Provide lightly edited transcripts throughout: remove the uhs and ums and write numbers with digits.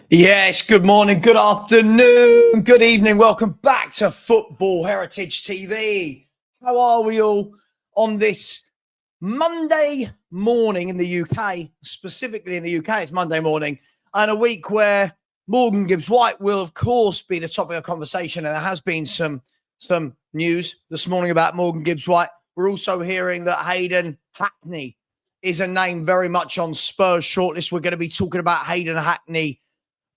Yes, good morning, good afternoon, good evening. Welcome back to Football Heritage TV. How are we all on this Monday morning in the UK? Specifically in the UK, it's Monday morning, and a week where Morgan Gibbs-White will, of course, be the topic of conversation. And there has been some news this morning about Morgan Gibbs-White. We're also hearing that Hayden Hackney is a name very much on Spurs shortlist. We're going to be talking about Hayden Hackney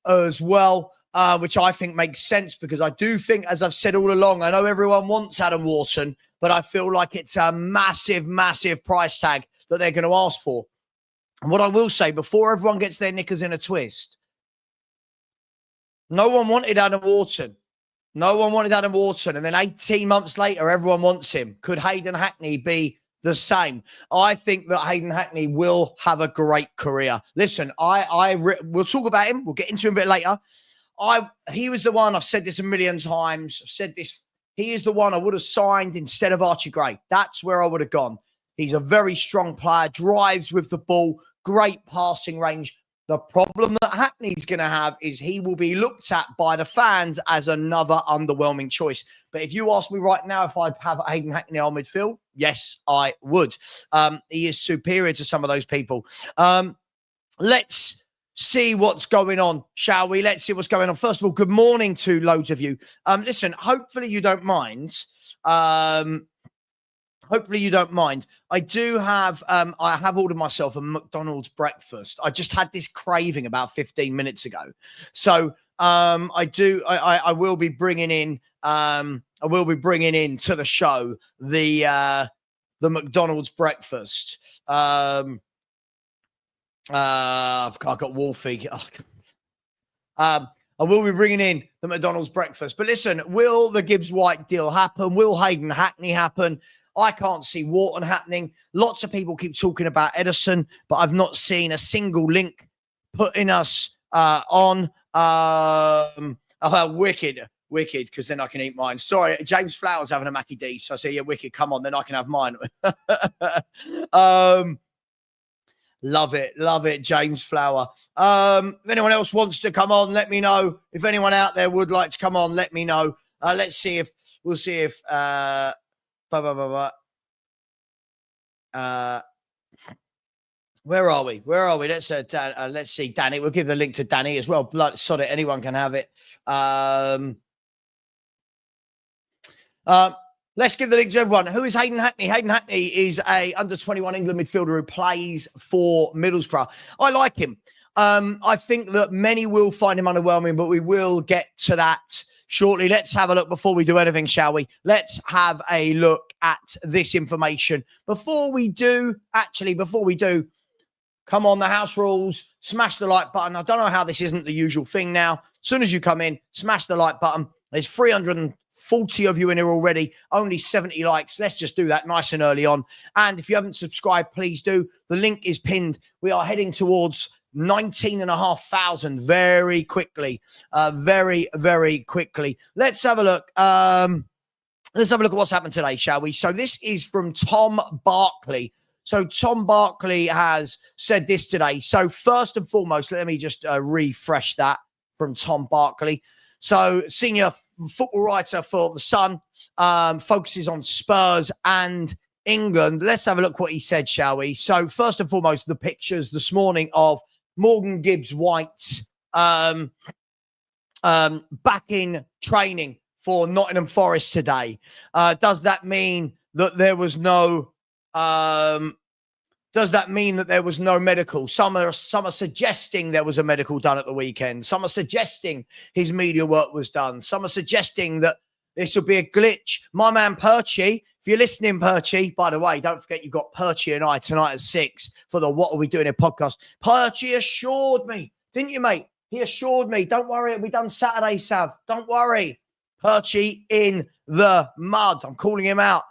as well, which I think makes sense because I do think, as I've said all along, I know everyone wants Adam Wharton, but I feel like it's a massive, massive price tag that they're going to ask for. And what I will say, before everyone gets their knickers in a twist, no one wanted Adam Wharton. No one wanted Adam Wharton. And then 18 months later, everyone wants him. Could Hayden Hackney be the same? I think that Hayden Hackney will have a great career. Listen, we'll talk about him. We'll get into him a bit later. He was the one, I've said this a million times. I've said this. He is the one I would have signed instead of Archie Gray. That's where I would have gone. He's a very strong player, drives with the ball, great passing range. The problem that Hackney's going to have is he will be looked at by the fans as another underwhelming choice. But if you ask me right now if I'd have Hayden Hackney on midfield, yes, I would. He is superior to some of those people. Let's see what's going on, shall we? Let's see what's going on. First of all, good morning to loads of you. Listen, hopefully you don't mind. Hopefully you don't mind. I do have, I have ordered myself a McDonald's breakfast. I just had this craving about 15 minutes ago. So I will be bringing in, to the show the McDonald's breakfast. I've got Wolfie. I will be bringing in the McDonald's breakfast. But listen, will the Gibbs-White deal happen? Will Hayden Hackney happen? I can't see Wharton happening. Lots of people keep talking about Edison, but I've not seen a single link putting us on. Wicked, because then I can eat mine. Sorry, James Flower's having a Mackie D, so I say, yeah, wicked, come on, then I can have mine. Love it, James Flower. If anyone else wants to come on, let me know. If anyone out there would like to come on, let me know. We'll see if where are we? Let's see, Danny. We'll give the link to Danny as well. Blood, sod it. Anyone can have it. Let's give the link to everyone. Who is Hayden Hackney? Hayden Hackney is a under-21 England midfielder who plays for Middlesbrough. I like him. I think that many will find him underwhelming, but we will get to that shortly. Let's have a look before we do anything, shall we? Let's have a look at this information. Before we do, come on, the house rules, smash the like button. I don't know how this isn't the usual thing now. As soon as you come in, smash the like button. There's 340 of you in here already, only 70 likes. Let's just do that nice and early on. And if you haven't subscribed, please do. The link is pinned. We are heading towards 19,500 very quickly. Very, very quickly. Let's have a look. Let's have a look at what's happened today, shall we? So this is from Tom Barkley. So Tom Barkley has said this today. So first and foremost, let me just refresh that from Tom Barkley. So senior football writer for The Sun, focuses on Spurs and England. Let's have a look what he said, shall we? So first and foremost, the pictures this morning of Morgan Gibbs-White back in training for Nottingham Forest today. Does that mean that there was no medical? Some are suggesting there was a medical done at the weekend. Some are suggesting his media work was done. Some are suggesting that this will be a glitch. My man Perchy, if you're listening, Perchy, by the way, don't forget you've got Perchy and I tonight at 6 for the What Are We Doing Here podcast. Perchy assured me, didn't you, mate? He assured me, don't worry, it'll be done Saturday, Sav. Don't worry. Perchy in the mud. I'm calling him out.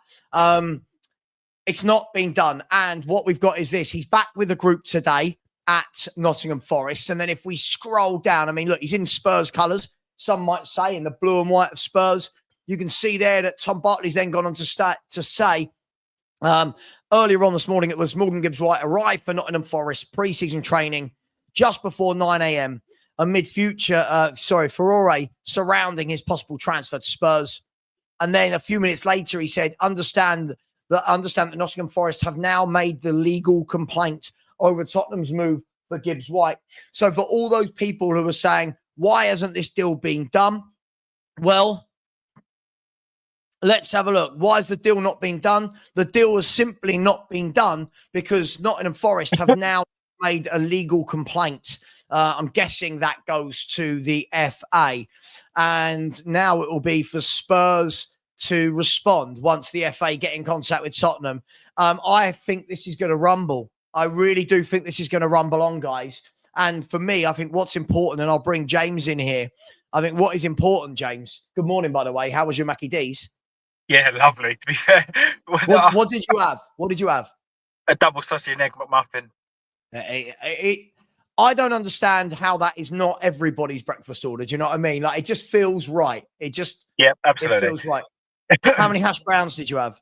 It's not been done. And what we've got is this. He's back with the group today at Nottingham Forest. And then if we scroll down, I mean, look, he's in Spurs colours. Some might say in the blue and white of Spurs. You can see there that Tom Bartley's then gone on to say earlier on this morning, it was Morgan Gibbs-White arrived for Nottingham Forest preseason training just before 9 a.m. amid furore surrounding his possible transfer to Spurs. And then a few minutes later, he said, understand that Nottingham Forest have now made the legal complaint over Tottenham's move for Gibbs-White. So for all those people who are saying, why hasn't this deal been done? Well, let's have a look. Why has the deal not been done? The deal has simply not been done because Nottingham Forest have now made a legal complaint. I'm guessing that goes to the FA. And now it will be for Spurs to respond once the FA get in contact with Tottenham. I think this is going to rumble. I really do think this is going to rumble on, guys. And for me, I think what's important, and I'll bring James in here. I think what is important, James. Good morning, by the way. How was your Mackie D's? Yeah, lovely, to be fair. What did you have? What did you have? A double sausage and egg McMuffin. I don't understand how that is not everybody's breakfast order. Do you know what I mean? Like, it just feels right. Yeah, absolutely. It feels right. How many hash browns did you have?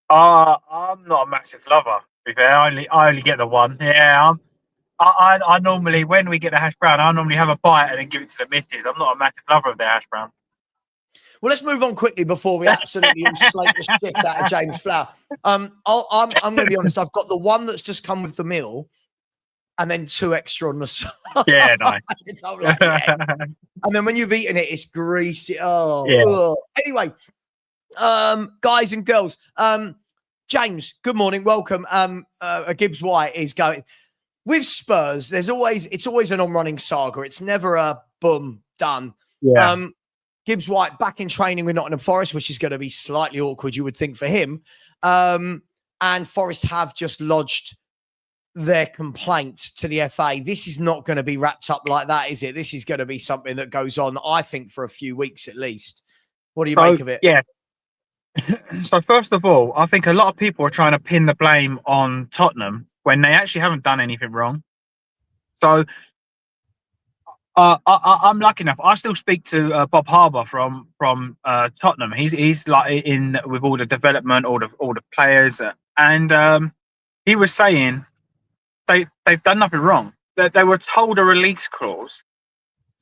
I'm not a massive lover, to be fair. I only get the one. Yeah, I normally, when we get the hash brown, I normally have a bite and then give it to the missus. I'm not a massive lover of the hash brown. Well, let's move on quickly before we absolutely all slate the shit out of James Flower. I'm going to be honest. I've got the one that's just come with the meal, and then 2 extra on the side. Yeah, nice. Like, yeah. And then when you've eaten it, it's greasy. Oh, yeah. Ugh. Anyway, guys and girls, James, good morning, welcome. Gibbs-White is going with Spurs. It's always an on-running saga. It's never a boom done. Yeah. Gibbs-White back in training with Nottingham Forest, which is going to be slightly awkward, you would think, for him. And Forest have just lodged their complaint to the FA. This is not going to be wrapped up like that, is it? This is going to be something that goes on, I think, for a few weeks at least. What do you make of it? Yeah. So first of all, I think a lot of people are trying to pin the blame on Tottenham when they actually haven't done anything wrong. So I'm lucky enough. I still speak to Bob Harbour from Tottenham. He's like in with all the development, all the players, and he was saying they've done nothing wrong. They were told a release clause,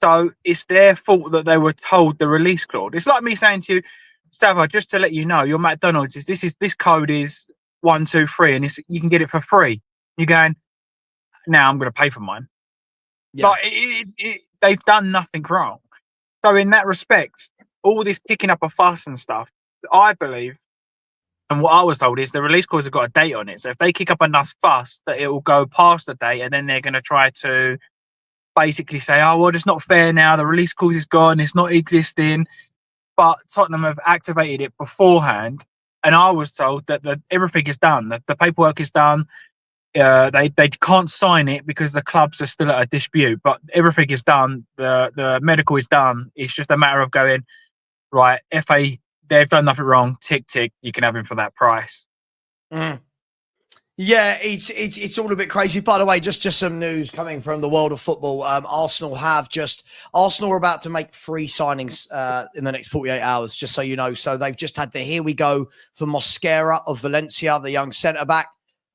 so it's their fault that they were told the release clause. It's like me saying to you, Savva, just to let you know, your McDonald's this code is 123, and you can get it for free. You're going, now I'm going to pay for mine. Yeah. Like they've done nothing wrong. So in that respect, all this kicking up a fuss and stuff, I believe, and what I was told is the release clause has got a date on it. So if they kick up enough fuss, that it will go past the date, and then they're going to try to basically say, oh, well, it's not fair now. The release clause is gone. It's not existing. But Tottenham have activated it beforehand. And I was told that everything is done. The paperwork is done. They can't sign it because the clubs are still at a dispute, but everything is done. The medical is done. It's just a matter of going, right, FA, they've done nothing wrong. Tick, tick, you can have him for that price. Mm. Yeah, it's all a bit crazy. By the way, just some news coming from the world of football. Arsenal are about to make 3 signings in the next 48 hours, just so you know. So they've just had the here we go for Mosquera of Valencia, the young centre-back.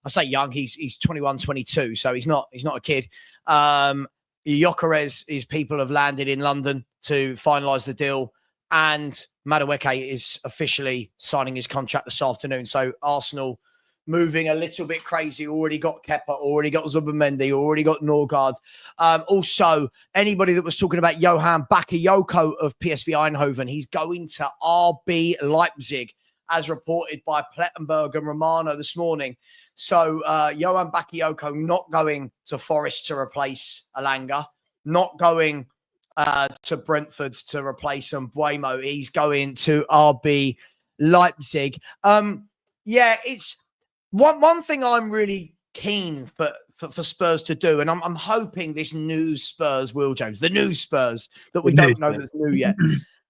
I say young, he's 21, 22, so he's not a kid. Gyökeres, his people have landed in London to finalise the deal, and Madueke is officially signing his contract this afternoon. So Arsenal moving a little bit crazy. Already got Kepa, already got Zubimendi, already got Norgard. Also, anybody that was talking about Johan Bakayoko of PSV Eindhoven, he's going to RB Leipzig, as reported by Plettenberg and Romano this morning. So Johan Bakayoko not going to Forest to replace Alanga, not going to Brentford to replace Mbuemo. He's going to RB Leipzig. Yeah, it's one thing I'm really keen for Spurs to do, and I'm hoping this new Spurs will, James, the new Spurs that we don't know that's new yet.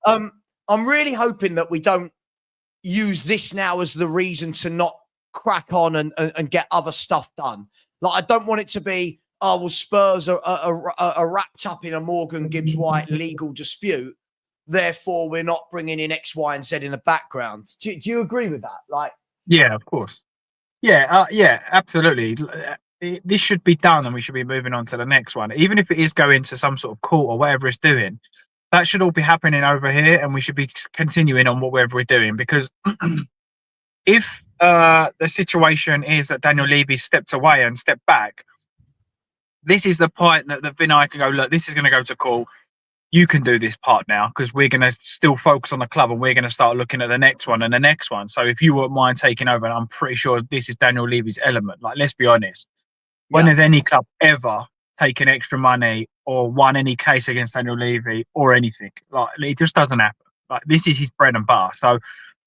I'm really hoping that we don't use this now as the reason to not crack on and get other stuff done. Like, I don't want it to be, oh, well, Spurs are wrapped up in a Morgan Gibbs-White legal dispute, therefore we're not bringing in X, Y, and Z in the background. Do you agree with that? Like, yeah, of course. Yeah, absolutely. this should be done, and we should be moving on to the next one. Even if it is going to some sort of court or whatever it's doing, that should all be happening over here, and we should be continuing on whatever we're doing. Because if the situation is that Daniel Levy stepped away and stepped back, this is the point that Vinay can go, look, this is going to go to court. You can do this part now, because we're going to still focus on the club, and we're going to start looking at the next one and the next one. So if you wouldn't mind taking over, and I'm pretty sure this is Daniel Levy's element. Like, let's be honest. When has any club ever taken extra money or won any case against Daniel Levy or anything? Like, it just doesn't happen. Like, this is his bread and butter. So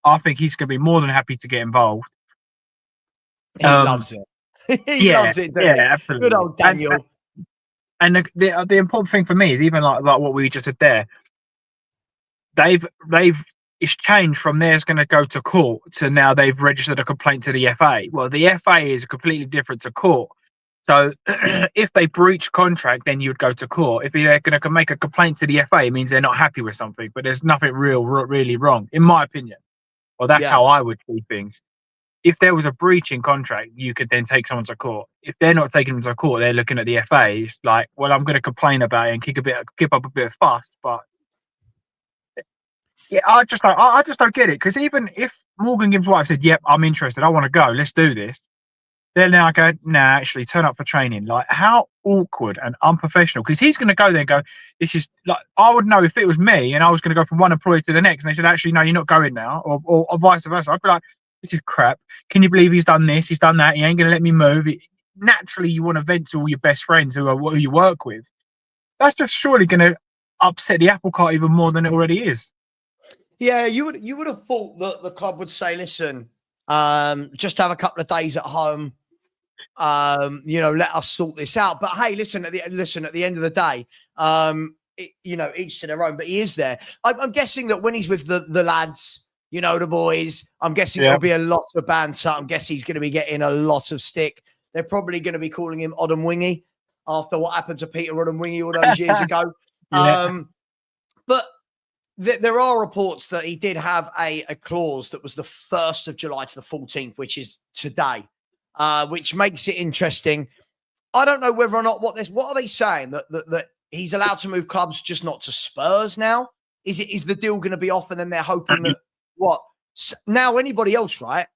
I think he's going to be more than happy to get involved. He loves it. He loves it. Absolutely. Good old Daniel. And the important thing for me is even like what we just did there. It's changed from there's going to go to court to now they've registered a complaint to the FA. Well, the FA is completely different to court. So if they breach contract, then you'd go to court. If they're going to make a complaint to the FA, it means they're not happy with something, but there's nothing really wrong, in my opinion. Well, that's how I would see things. If there was a breach in contract, you could then take someone to court. If they're not taking them to court, they're looking at the FA. It's like, well, I'm going to complain about it and keep up a bit of fuss. But yeah, I just don't get it. Because even if Morgan Gibbs-White said, "Yep, I'm interested. I want to go. Let's do this," then now I go, "Nah, actually, turn up for training." Like, how awkward and unprofessional. Because he's going to go there and go, "This is like," I would know if it was me and I was going to go from one employee to the next, and they said, "Actually, no, you're not going now," or vice versa. I'd be like, "This is crap. Can you believe he's done this? He's done that. He ain't going to let me move." Naturally, you want to vent to all your best friends who you work with. That's just surely going to upset the apple cart even more than it already is. Yeah, you would have thought that the club would say, "Listen, just have a couple of days at home. Let us sort this out." But hey, listen. At the end of the day, each to their own. But he is there. I'm guessing that when he's with the lads, the boys, I'm guessing there'll be a lot of banter. I'm guessing he's going to be getting a lot of stick. They're probably going to be calling him Oddham Wingy after what happened to Peter Oddham Wingy all those years ago. But there are reports that he did have a clause that was the 1st of July to the 14th, which is today, which makes it interesting. I don't know whether or not what are they saying that he's allowed to move clubs, just not to Spurs now? Is the deal going to be off, and then they're hoping that now anybody else, right?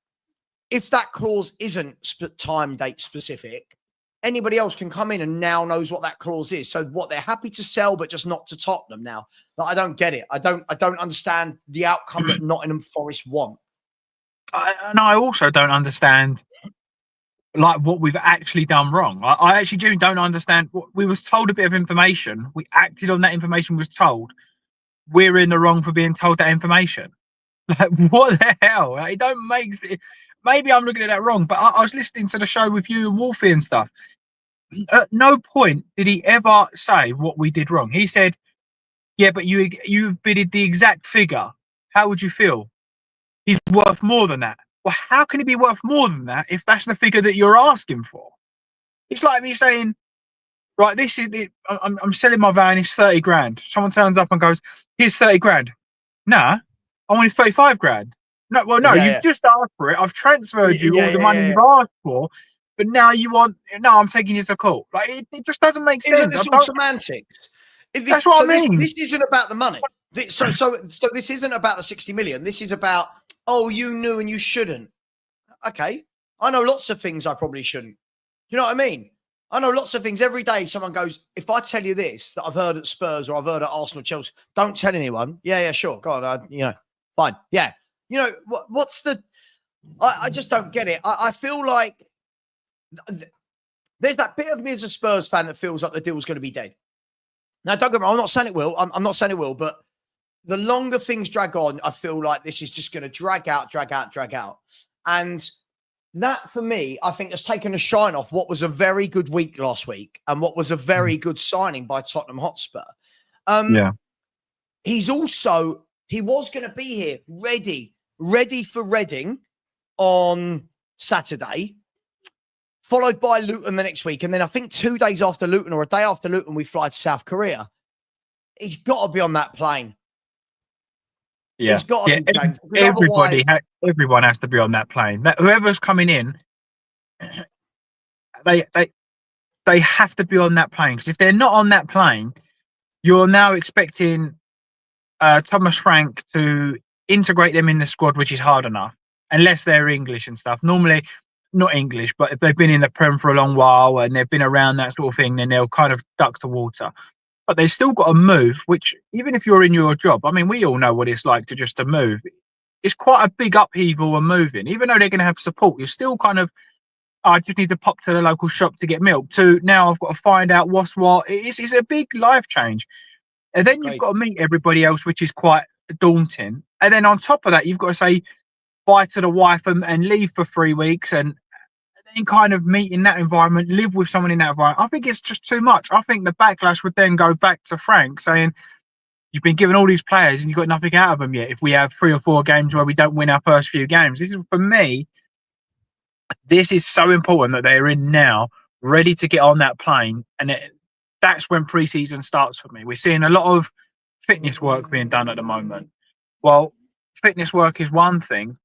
If that clause isn't time date specific, anybody else can come in and now knows what that clause is. So what, they're happy to sell, but just not to Tottenham now. But I don't get it. I don't understand the outcome that Nottingham Forest want. And I also don't understand like what we've actually done wrong. I actually genuinely don't understand. We was told a bit of information. We acted on that information. Was told. We're in the wrong for being told that information. Like, what the hell? Like, it don't make. Maybe I'm looking at that wrong, but I was listening to the show with you and Wolfie and stuff. At no point did he ever say what we did wrong. He said, "Yeah, but you bidded the exact figure. How would you feel? He's worth more than that." Well, how can he be worth more than that if that's the figure that you're asking for? It's like me saying, right, this is it. I'm selling my van. It's 30 grand. Someone turns up and goes, "Here's 30 grand." Nah, I wanted 35 grand. No, well, no, you've just asked for it. I've transferred you all the money you've asked for, but now you want. No, I'm taking you to court. Like, it just doesn't make sense. Isn't this all semantics? That's what I mean. This isn't about the money. So this isn't about the 60 million. This is about, oh, you knew and you shouldn't. Okay, I know lots of things I probably shouldn't. Do you know what I mean? I know lots of things. Every day someone goes, if I tell you this that I've heard at Spurs or I've heard at Arsenal, Chelsea, don't tell anyone. Yeah, sure. Go on. Fine. Yeah. What's the... I just don't get it. I feel like there's that bit of me as a Spurs fan that feels like the deal's going to be dead. Now, don't get me wrong. I'm not saying it will. I'm not saying it will, but the longer things drag on, I feel like this is just going to drag out. And that, for me, I think has taken a shine off what was a very good week last week and what was a very good signing by Tottenham Hotspur. He was going to be here ready for Reading on Saturday, followed by Luton the next week. And then I think 2 days after Luton or a day after Luton, we fly to South Korea. He's got to be on that plane. Yeah, he's got to be. Everyone has to be on that plane. Whoever's coming in, they have to be on that plane, because if they're not on that plane, you're now expecting Thomas Frank to integrate them in the squad, which is hard enough, unless they're English and stuff. Normally, not English, but if they've been in the Prem for a long while and they've been around that sort of thing, then they'll kind of duck to water. But they've still got to move, which even if you're in your job, I mean, we all know what it's like to move. It's quite a big upheaval and moving. Even though they're going to have support, you're still kind of, I just need to pop to the local shop to get milk, to now I've got to find out what's what. It's a big life change. And then you've got to meet everybody else, which is quite daunting. And then on top of that, you've got to say bye to the wife and leave for 3 weeks and then kind of meet in that environment, live with someone in that environment. I think it's just too much. I think the backlash would then go back to Frank saying, you've been given all these players and you've got nothing out of them yet. If we have 3 or 4 games where we don't win our first few games, for me, this is so important that they're in now, ready to get on that plane. And that's when preseason starts for me. We're seeing a lot of fitness work being done at the moment. Well, fitness work is one thing.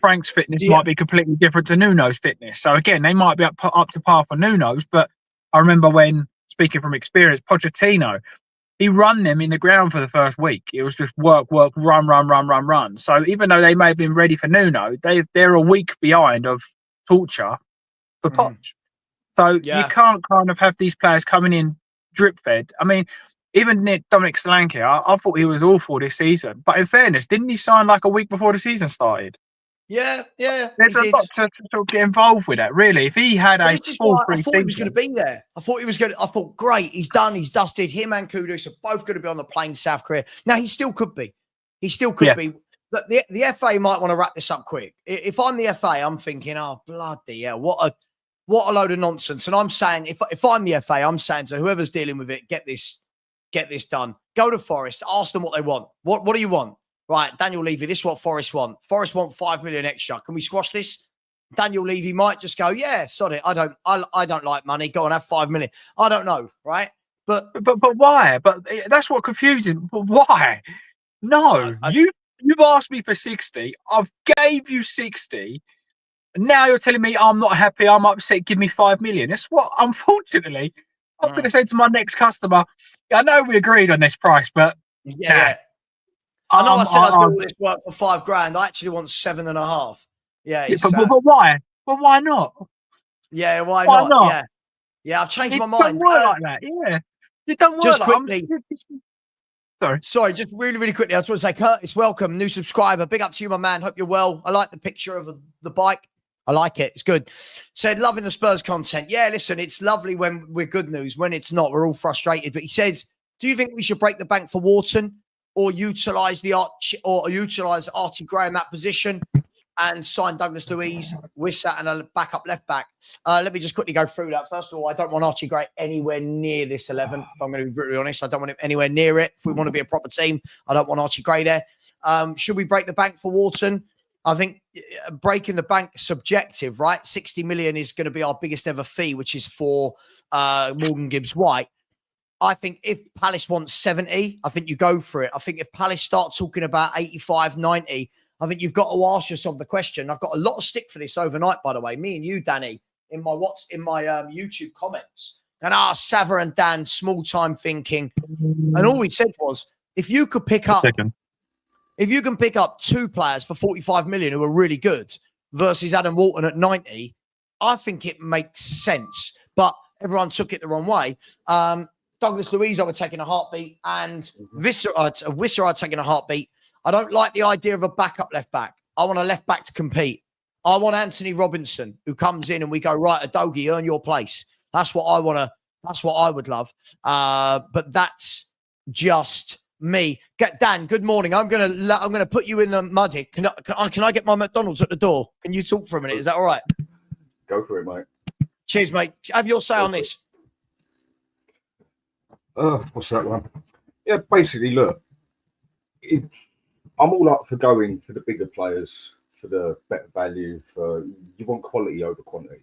Frank's fitness might be completely different to Nuno's fitness. So again, they might be up to par for Nuno's, but I remember when, speaking from experience, Pochettino, he run them in the ground for the first week. It was just work, run. So even though they may have been ready for Nuno, they're a week behind of torture for Poch. So you can't kind of have these players coming in drip fed. I mean, even Dominic Solanke, I thought he was awful this season. But in fairness, didn't he sign like a week before the season started? Yeah. There's a lot to get involved with that, really. If he had a full I thought he was going to be there. I thought, great, he's done, he's dusted. Him and Kudus are both going to be on the plane to South Korea. Now, he still could be. Be. But the FA might want to wrap this up quick. If I'm the FA, I'm thinking, oh, bloody hell, what a load of nonsense. And I'm saying, if I'm the FA, I'm saying to whoever's dealing with it, get this done. Go to Forest, ask them what they want. What do you want? Right, Daniel Levy, this is what Forest want. Forest want 5 million extra. Can we squash this? Daniel Levy might just go, yeah, sod it. I don't like money. Go and have 5 million. I don't know, right? But why? But that's what confusing. But why? No, you've asked me for 60. I've gave you 60. Now you're telling me I'm not happy. I'm upset. Give me 5 million. That's what, unfortunately, I'm going to say to my next customer. I know we agreed on this price, but yeah. I know I said I'd do all this work for $5,000. I actually want 7.5. Yeah. But why? But why not? Yeah, why not? Yeah, I've changed my mind. Don't work like that. Yeah. You don't work just like quickly. Sorry, just really quickly. I just want to say, Curtis, welcome, new subscriber. Big up to you, my man. Hope you're well. I like the picture of the bike. I like it. It's good. Said, loving the Spurs content. Yeah, listen, it's lovely when we're good news. When it's not, we're all frustrated. But he says, do you think we should break the bank for Wharton or utilize Archie Gray in that position and sign Douglas Luiz, Wissa, and a backup left back? Let me just quickly go through that. First of all, I don't want Archie Gray anywhere near this 11. If I'm going to be brutally honest, I don't want him anywhere near it. If we want to be a proper team, I don't want Archie Gray there. Should we break the bank for Wharton? I think breaking the bank is subjective, right? 60 million is going to be our biggest ever fee, which is for Morgan Gibbs-White. I think if Palace wants 70, I think you go for it. I think if Palace start talking about 85, 90, I think you've got to ask yourself the question. I've got a lot of stick for this overnight, by the way. Me and you, Danny, in my YouTube comments. And Savva and Dan, small time thinking. And all we said was, if you could pick up, if you can pick up 2 players for 45 million who are really good versus Adam Walton at 90, I think it makes sense. But everyone took it the wrong way. Douglas Luiz, I would take in a heartbeat, and Wissa, I'd take in a heartbeat. I don't like the idea of a backup left back. I want a left back to compete. I want Anthony Robinson, who comes in and we go, right, Adogi, earn your place. That's what I want to. That's what I would love. But that's just me. Dan, good morning. I'm gonna put you in the mud here. Can I get my McDonald's at the door? Can you talk for a minute? Is that all right? Go for it, mate. Cheers, mate. Have your say on this. What's that one? Yeah, basically, look, I'm all up for going for the bigger players, for the better value. You want quality over quantity.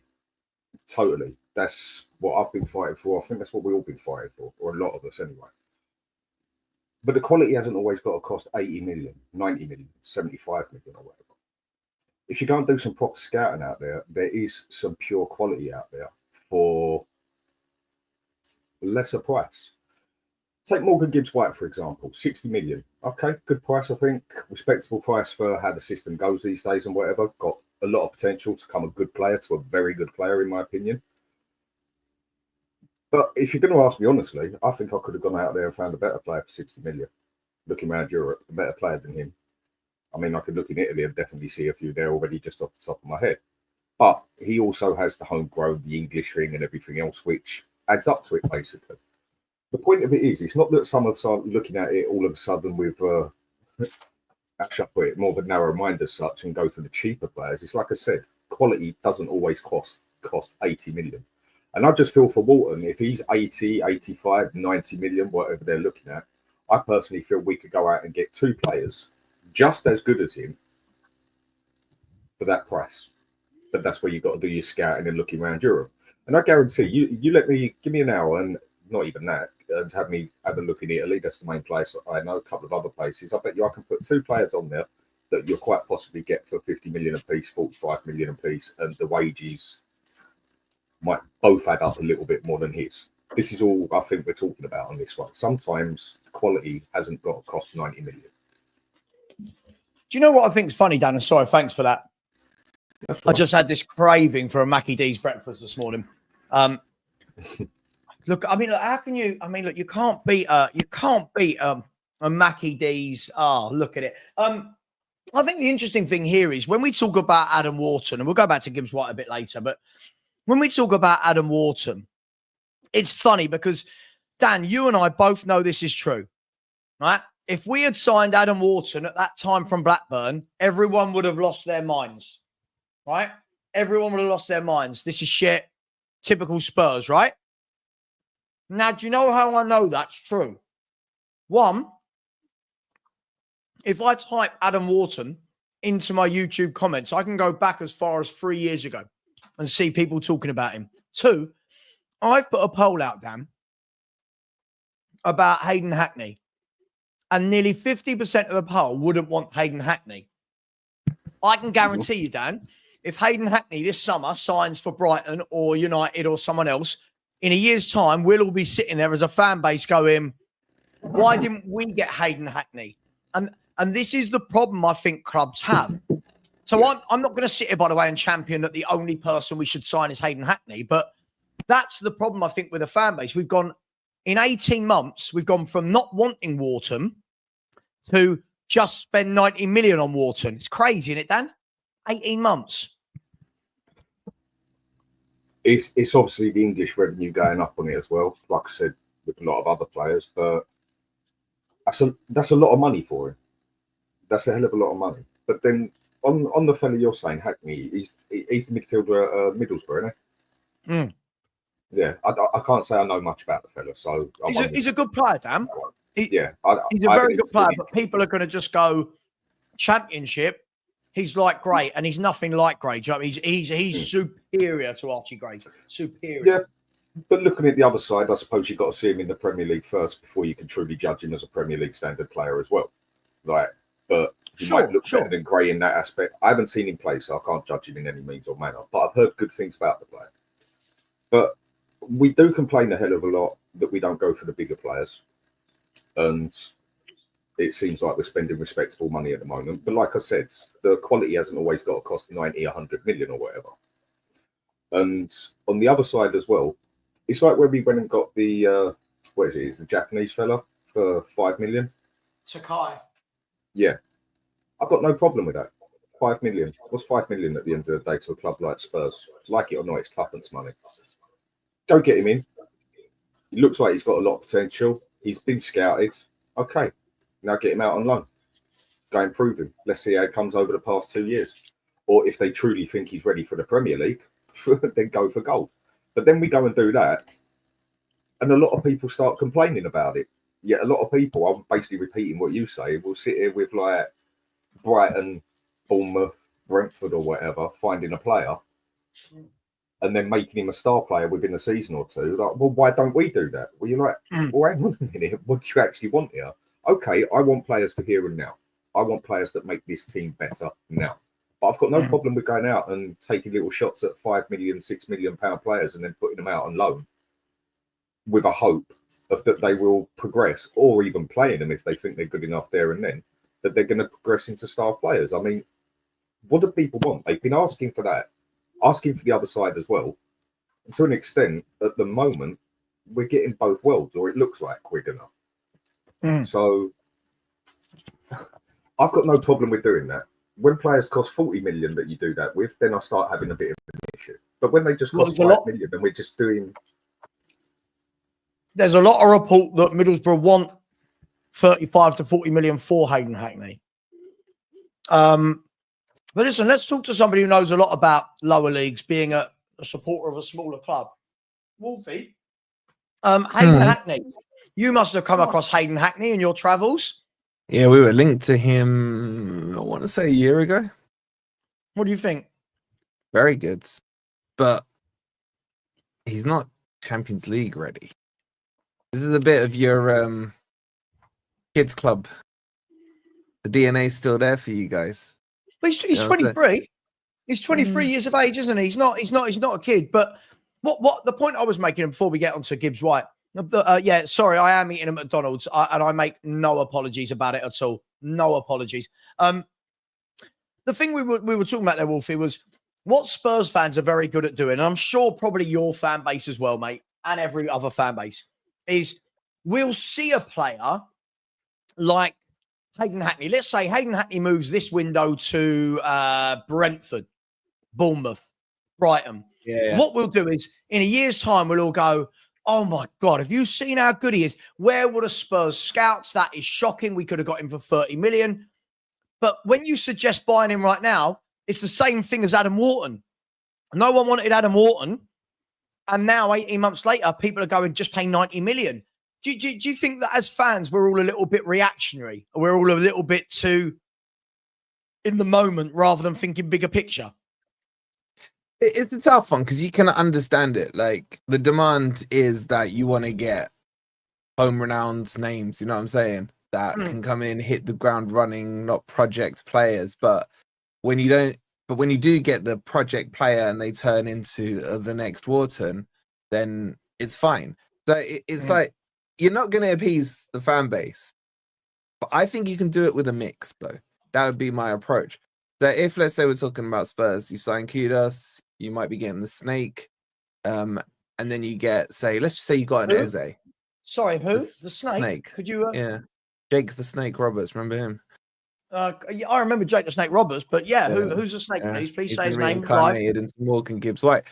Totally, that's what I've been fighting for. I think that's what we've all been fighting for, or a lot of us anyway. But the quality hasn't always got to cost 80 million, 90 million, 75 million, or whatever. if you go and do some proper scouting out there, there is some pure quality out there for lesser price. Take Morgan Gibbs-White, for example, 60 million. Okay, good price, I think. Respectable price for how the system goes these days and whatever. Got a lot of potential to become a good player, to a very good player, in my opinion. But if you're going to ask me honestly, I think I could have gone out there and found a better player for 60 million. Looking around Europe, a better player than him. I mean, I could look in Italy and definitely see a few there already just off the top of my head. But he also has the homegrown, the English thing and everything else, which adds up to it, basically. The point of it is, it's not that some of us are looking at it all of a sudden with, how shall I put it, more of a narrow mind as such and go for the cheaper players. It's like I said, quality doesn't always cost 80 million. And I just feel for Walton, if he's 80, 85, 90 million, whatever they're looking at, I personally feel we could go out and get 2 players just as good as him for that price. But that's where you've got to do your scouting and looking around Europe. And I guarantee you let me, give me an hour and not even that, and have me have a look in Italy. That's the main place I know. A couple of other places. I bet you I can put 2 players on there that you'll quite possibly get for 50 million a piece, 45 million a piece, and the wages might both add up a little bit more than his. This is all I think we're talking about on this one. Sometimes quality hasn't got to cost 90 million. Do you know what I think's funny, Dan? And sorry, thanks for that. That's right. I just had this craving for a Mackie D's breakfast this morning. Look, I mean, how can you? I mean, look, you can't beat a Mackie D's. Oh, look at it. I think the interesting thing here is when we talk about Adam Wharton, and we'll go back to Gibbs-White a bit later, but when we talk about Adam Wharton, it's funny because, Dan, you and I both know this is true, right? If we had signed Adam Wharton at that time from Blackburn, everyone would have lost their minds, right? Everyone would have lost their minds. This is shit. Typical Spurs, right? Now, do you know how I know that's true? One, if I type Adam Wharton into my YouTube comments, I can go back as far as 3 years ago and see people talking about him. Two, I've put a poll out, Dan, about Hayden Hackney. And nearly 50% of the poll wouldn't want Hayden Hackney. I can guarantee you, Dan, if Hayden Hackney this summer signs for Brighton or United or someone else, in a year's time, we'll all be sitting there as a fan base going, why didn't we get Hayden Hackney? And this is the problem I think clubs have. So I'm not going to sit here, by the way, and champion that the only person we should sign is Hayden Hackney. But that's the problem, I think, with the fan base. We've gone, in 18 months, we've gone from not wanting Wharton to just spend 90 million on Wharton. It's crazy, isn't it, Dan? 18 months. It's obviously the English revenue going up on it as well, like I said, with a lot of other players, but that's a lot of money for him. That's a hell of a lot of money. But then on the fella you're saying, Hackney, he's the midfielder at Middlesbrough, isn't he? Mm. Yeah, I can't say I know much about the fella, so he's a good player, Dan. He's a very good player, but people are going to just go Championship. He's like great, and he's nothing like great. Do you know what I mean? He's superior to Archie Gray. Superior. Yeah, but looking at the other side, I suppose you've got to see him in the Premier League first before you can truly judge him as a Premier League standard player as well. Like, but he might look better than Gray in that aspect. I haven't seen him play, so I can't judge him in any means or manner. But I've heard good things about the player. But we do complain a hell of a lot that we don't go for the bigger players, and it seems like we're spending respectable money at the moment. But like I said, the quality hasn't always got to cost 90, 100 million or whatever. And on the other side as well, it's like when we went and got the, what is it? It's the Japanese fella for 5 million. Sakai. Yeah. I've got no problem with that. 5 million. What's 5 million at the end of the day to a club like Spurs? Like it or not, it's tuppence money. Go get him in. He looks like he's got a lot of potential. He's been scouted. Okay. Now get him out on loan. Go and prove him. Let's see how it comes over the past 2 years. Or if they truly think he's ready for the Premier League, then go for gold. But then we go and do that, and a lot of people start complaining about it. Yet a lot of people, I'm basically repeating what you say, will sit here with like Brighton, Bournemouth, Brentford or whatever, finding a player and then making him a star player within a season or two. Like, well, why don't we do that? Well, you're like, well, hang on a minute. What do you actually want here? Okay, I want players for here and now. I want players that make this team better now. But I've got no problem with going out and taking little shots at £5 million, £6 million players and then putting them out on loan with a hope of that they will progress, or even playing them if they think they're good enough there and then, that they're going to progress into star players. I mean, what do people want? They've been asking for that, asking for the other side as well. And to an extent, at the moment, we're getting both worlds, or it looks like we're gonna. So I've got no problem with doing that. When players cost 40 million that you do that with, then I start having a bit of an issue. But when they just cost 5 million, then we're just doing. There's a lot of report that Middlesbrough want 35 to 40 million for Hayden Hackney. But listen, let's talk to somebody who knows a lot about lower leagues, being a supporter of a smaller club. Wolfie, Hayden Hackney. You must have come across Hayden Hackney in your travels. Yeah, we were linked to him, I want to say a year ago. What do you think? Very good. But he's not Champions League ready. This is a bit of your kids club. The DNA's still there for you guys. But he's 23. He's 23 years of age, isn't he? He's not a kid. But what the point I was making before we get onto Gibbs-White. Yeah, sorry, I am eating at McDonald's, and I make no apologies about it at all. No apologies. The thing we were talking about there, Wolfie, was what Spurs fans are very good at doing, and I'm sure probably your fan base as well, mate, and every other fan base, is we'll see a player like Hayden Hackney. Let's say Hayden Hackney moves this window to Brentford, Bournemouth, Brighton. Yeah. What we'll do is, in a year's time, we'll all go, oh my God, have you seen how good he is? Where were the Spurs scouts? That is shocking. We could have got him for 30 million. But when you suggest buying him right now, it's the same thing as Adam Wharton. No one wanted Adam Wharton. And now, 18 months later, people are going, just pay 90 million. Do you think that as fans, we're all a little bit reactionary? We're all a little bit too in the moment rather than thinking bigger picture? It's a tough one because you can understand it. Like, the demand is that you want to get home renowned names, you know what I'm saying? That can come in, hit the ground running, not project players. But when you do get the project player and they turn into the next Wharton, then it's fine. So it's like, you're not going to appease the fan base. But I think you can do it with a mix, though. That would be my approach. So if, let's say we're talking about Spurs, you sign Kudos, you might be getting the Snake, and then you get, let's just say you got an Eze. Sorry, who? The Snake? Could you? Yeah, Jake the Snake Roberts. Remember him? I remember Jake the Snake Roberts, but who's the Snake? Please say his name. Reincarnated into Morgan Gibbs-White.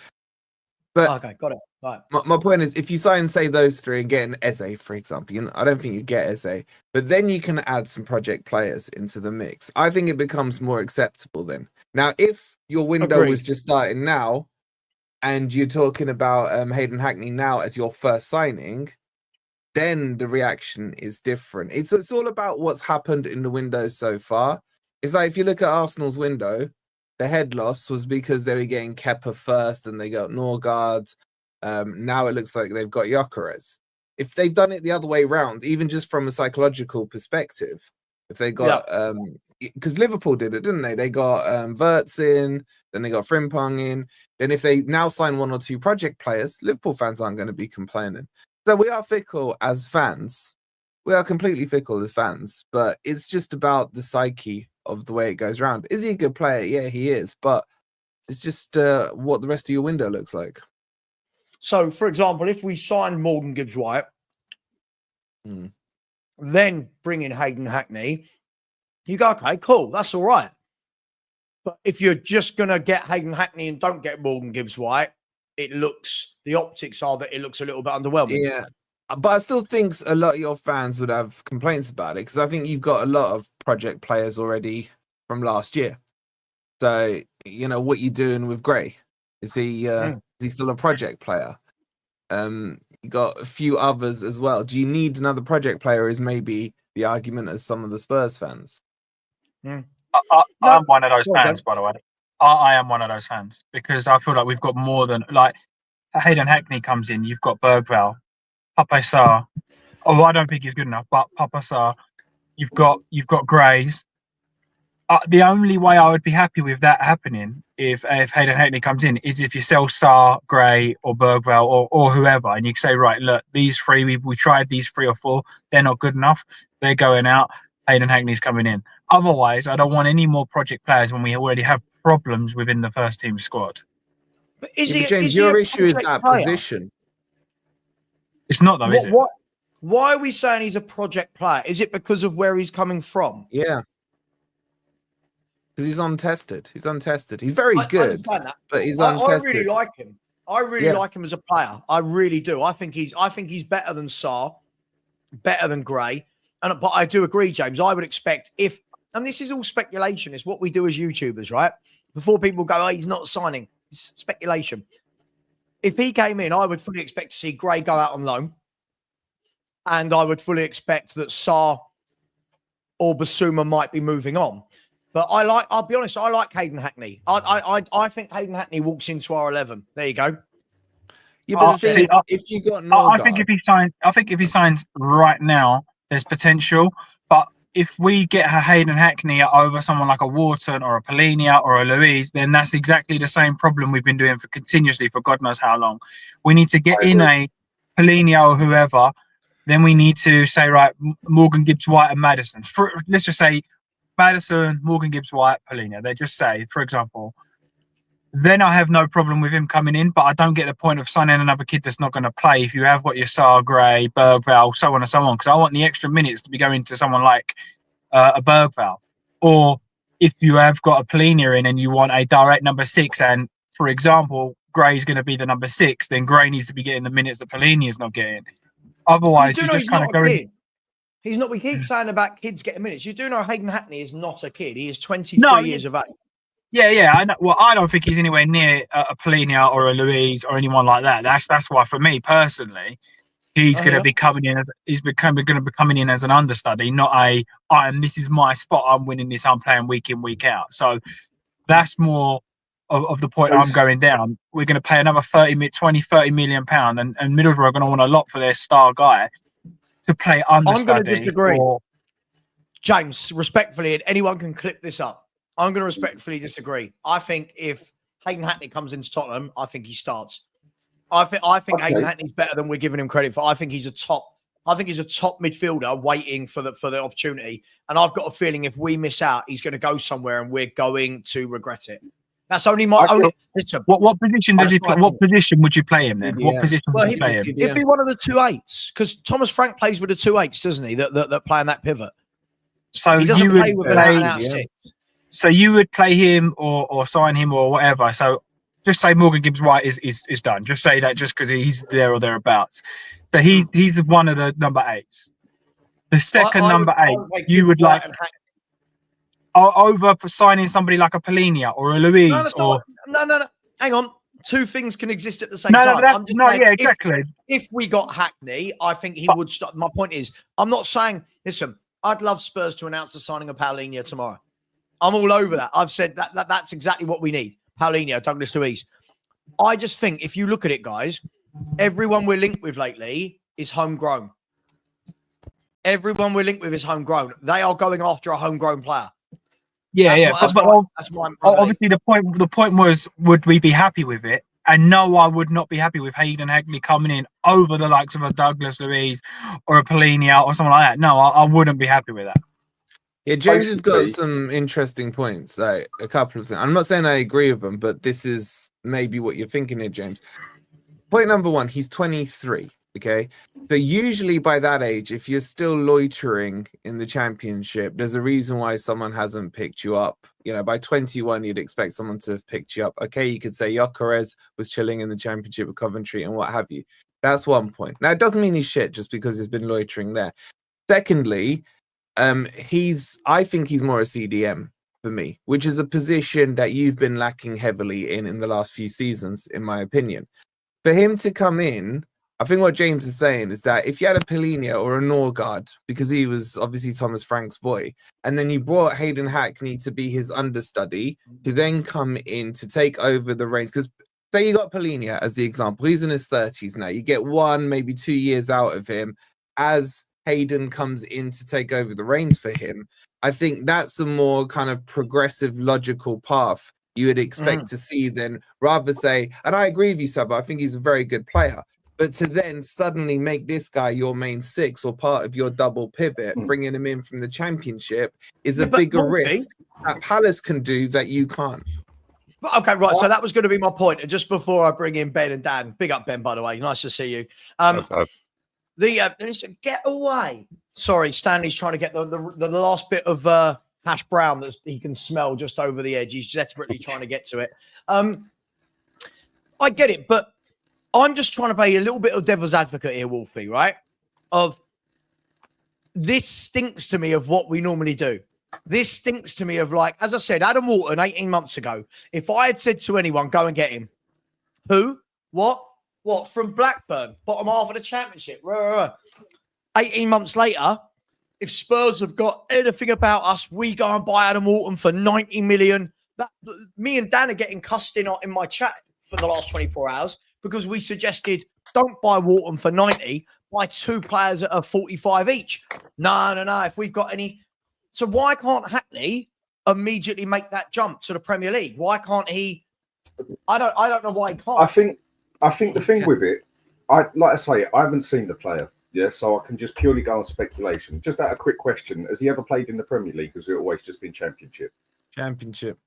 But okay, got it. Right. My point is, if you sign, say, those three and get an Eze, for example, I don't think you get Eze, but then you can add some project players into the mix. I think it becomes more acceptable then. Now, if your window was just starting now, and you're talking about Hayden Hackney now as your first signing, then the reaction is different. It's all about what's happened in the window so far. It's like, if you look at Arsenal's window, the head loss was because they were getting Kepa first and they got Norgard. Now it looks like they've got Gyökeres. If they've done it the other way around, even just from a psychological perspective, if they got because Liverpool did it, didn't they? They got Wirtz in, then they got Frimpong in. Then if they now sign one or two project players, Liverpool fans aren't going to be complaining. So we are fickle as fans. We are completely fickle as fans, but it's just about the psyche of the way it goes around. Is he a good player? Yeah, he is, but it's just what the rest of your window looks like. So, for example, if we sign Morgan Gibbs-White, then bring in Hayden Hackney, you go, okay, cool, that's all right. But if you're just going to get Hayden Hackney and don't get Morgan Gibbs-White, the optics are that it looks a little bit underwhelming. Yeah, but I still think a lot of your fans would have complaints about it because I think you've got a lot of project players already from last year. So, what you doing with Gray? Is he still a project player? You got a few others as well. Do you need another project player? Is maybe the argument as some of the Spurs fans. I'm one of those fans, by the way. I am one of those fans because I feel like we've got more than Hayden Hackney comes in. You've got Bergvall, Pape Sarr. Oh, I don't think he's good enough, but Pape Sarr. You've got Grays. the only way I would be happy with that happening if Hayden Hackney comes in is if you sell Sarr, Gray, or Bergvall or whoever, and you say, right, look, these three we tried these 3 or 4, they're not good enough, they're going out. Hayden Hackney's coming in. Otherwise, I don't want any more project players when we already have problems within the first team squad. But James, your issue is that position. It's not though, is it? Why are we saying he's a project player? Is it because of where he's coming from? Yeah. Because he's untested. He's untested. He's very good, but he's untested. I really like him. I really like him as a player. I really do. I think he's better than Sarr, better than Gray. But I do agree, James. I would expect and this is all speculation. It's what we do as YouTubers, right? Before people go, oh, he's not signing. It's speculation. If he came in, I would fully expect to see Gray go out on loan. And I would fully expect that Sarr or Basuma might be moving on. But I'll be honest, I like Hayden Hackney. I think Hayden Hackney walks into our 11. There you go. Yeah, but if you got I think if he signs right now, there's potential. But if we get a Hayden Hackney over someone like a Wharton or a Polinia or a Louise, then that's exactly the same problem we've been doing continuously for God knows how long. We need to get in a Polinia or whoever. Then we need to say, right, Morgan Gibbs-White and Maddison. Let's just say Maddison, Morgan Gibbs-White, Polinia. They just say, for example, then I have no problem with him coming in, but I don't get the point of signing another kid that's not going to play if you have got your Sarr, Gray, Bergvall, so on and so on, because I want the extra minutes to be going to someone like a Bergvall. Or if you have got a Polinia in and you want a direct number 6 and, for example, Gray's going to be the number 6, then Gray needs to be getting the minutes that Polinia's not getting. Otherwise, you just kind of go in. He's not. We keep saying about kids getting minutes. You do know Hayden Hackney is not a kid. He is 23 years of age. Yeah. I know. Well, I don't think he's anywhere near a Polinia or a Louise or anyone like that. That's why, for me personally, he's going to be coming in. He's going to be coming in as an understudy, not this is my spot. I'm winning this. I'm playing week in, week out. So that's more of the point I'm going down. We're going to pay another 30 million pound, and Middlesbrough are going to want a lot for their star guy to play understudy. I'm going to disagree. James, respectfully, and anyone can clip this up. I'm going to respectfully disagree. I think if Hayden Hackney comes into Tottenham, I think he starts. I think Hayden Hackney's better than we're giving him credit for. I think he's a top midfielder waiting for the opportunity. And I've got a feeling if we miss out, he's going to go somewhere and we're going to regret it. That's only my only. Listen, what position does he play? What position would you play him then? What position would you play him? It'd be one of the 2-8s because Thomas Frank plays with the 2-8s, doesn't he? That play on that pivot. So he doesn't play with an out-and-out 6. So you would play him or sign him or whatever. So just say Morgan Gibbs-White is done. Just say that just because he's there or thereabouts. So he's one of the number 8s. The second number 8, you would like over signing somebody like a Polinia or a Louise No. Hang on. 2 things can exist at the same time. Exactly. If we got Hackney, I think he would start. My point is, I'm not saying, listen, I'd love Spurs to announce the signing of Paulinho tomorrow. I'm all over that. I've said that's exactly what we need. Paulinho, Douglas Luiz. I just think if you look at it, guys, everyone we're linked with lately is homegrown. Everyone we're linked with is homegrown. They are going after a homegrown player. Obviously the point was, would we be happy with it? And no, I would not be happy with Hayden Hackney coming in over the likes of a Douglas Luiz or a Polinia or someone like that. No, I wouldn't be happy with that. Yeah, James has got some interesting points. Like a couple of things. I'm not saying I agree with them, but this is maybe what you're thinking here, James. Point number 1, he's 23. Okay, so usually by that age, if you're still loitering in the championship, there's a reason why someone hasn't picked you up. You know, by 21, you'd expect someone to have picked you up. Okay, you could say Gyökeres was chilling in the championship with Coventry and what have you. That's one point. Now, it doesn't mean he's shit just because he's been loitering there. Secondly, I think he's more a CDM for me, which is a position that you've been lacking heavily in the last few seasons, in my opinion. For him to come in, I think what James is saying is that if you had a Polinia or a Norgard, because he was obviously Thomas Frank's boy, and then you brought Hayden Hackney to be his understudy, to then come in to take over the reins, because say you got Polinia as the example, he's in his 30s now, you get 1, maybe 2 years out of him as Hayden comes in to take over the reins for him. I think that's a more kind of progressive, logical path you would expect to see than rather say, and I agree with you, Savva, I think he's a very good player. But to then suddenly make this guy your main six or part of your double pivot, bringing him in from the Championship is a bigger risk that Palace can do that you can't. Okay, right. So that was going to be my point. And just before I bring in Ben and Dan, big up Ben, by the way. Nice to see you. Get away. Sorry, Stanley's trying to get the last bit of hash brown that he can smell just over the edge. He's desperately trying to get to it. I get it, but I'm just trying to play a little bit of devil's advocate here, Wolfie, right? Of this stinks to me of what we normally do. This stinks to me of, like, as I said, Adam Wharton 18 months ago, if I had said to anyone, go and get him. Who? What? From Blackburn, bottom half of the Championship. 18 months later, if Spurs have got anything about us, we go and buy Adam Wharton for 90 million. Me and Dan are getting cussed in my chat for the last 24 hours because we suggested don't buy Wharton for 90, buy two players at a 45 each. No. If we've got any... So why can't Hackney immediately make that jump to the Premier League? Why can't he? I don't know why he can't. I think the thing with it, I haven't seen the player, so I can just purely go on speculation. Just out a quick question: has he ever played in the Premier League? Has it always just been Championship? Championship.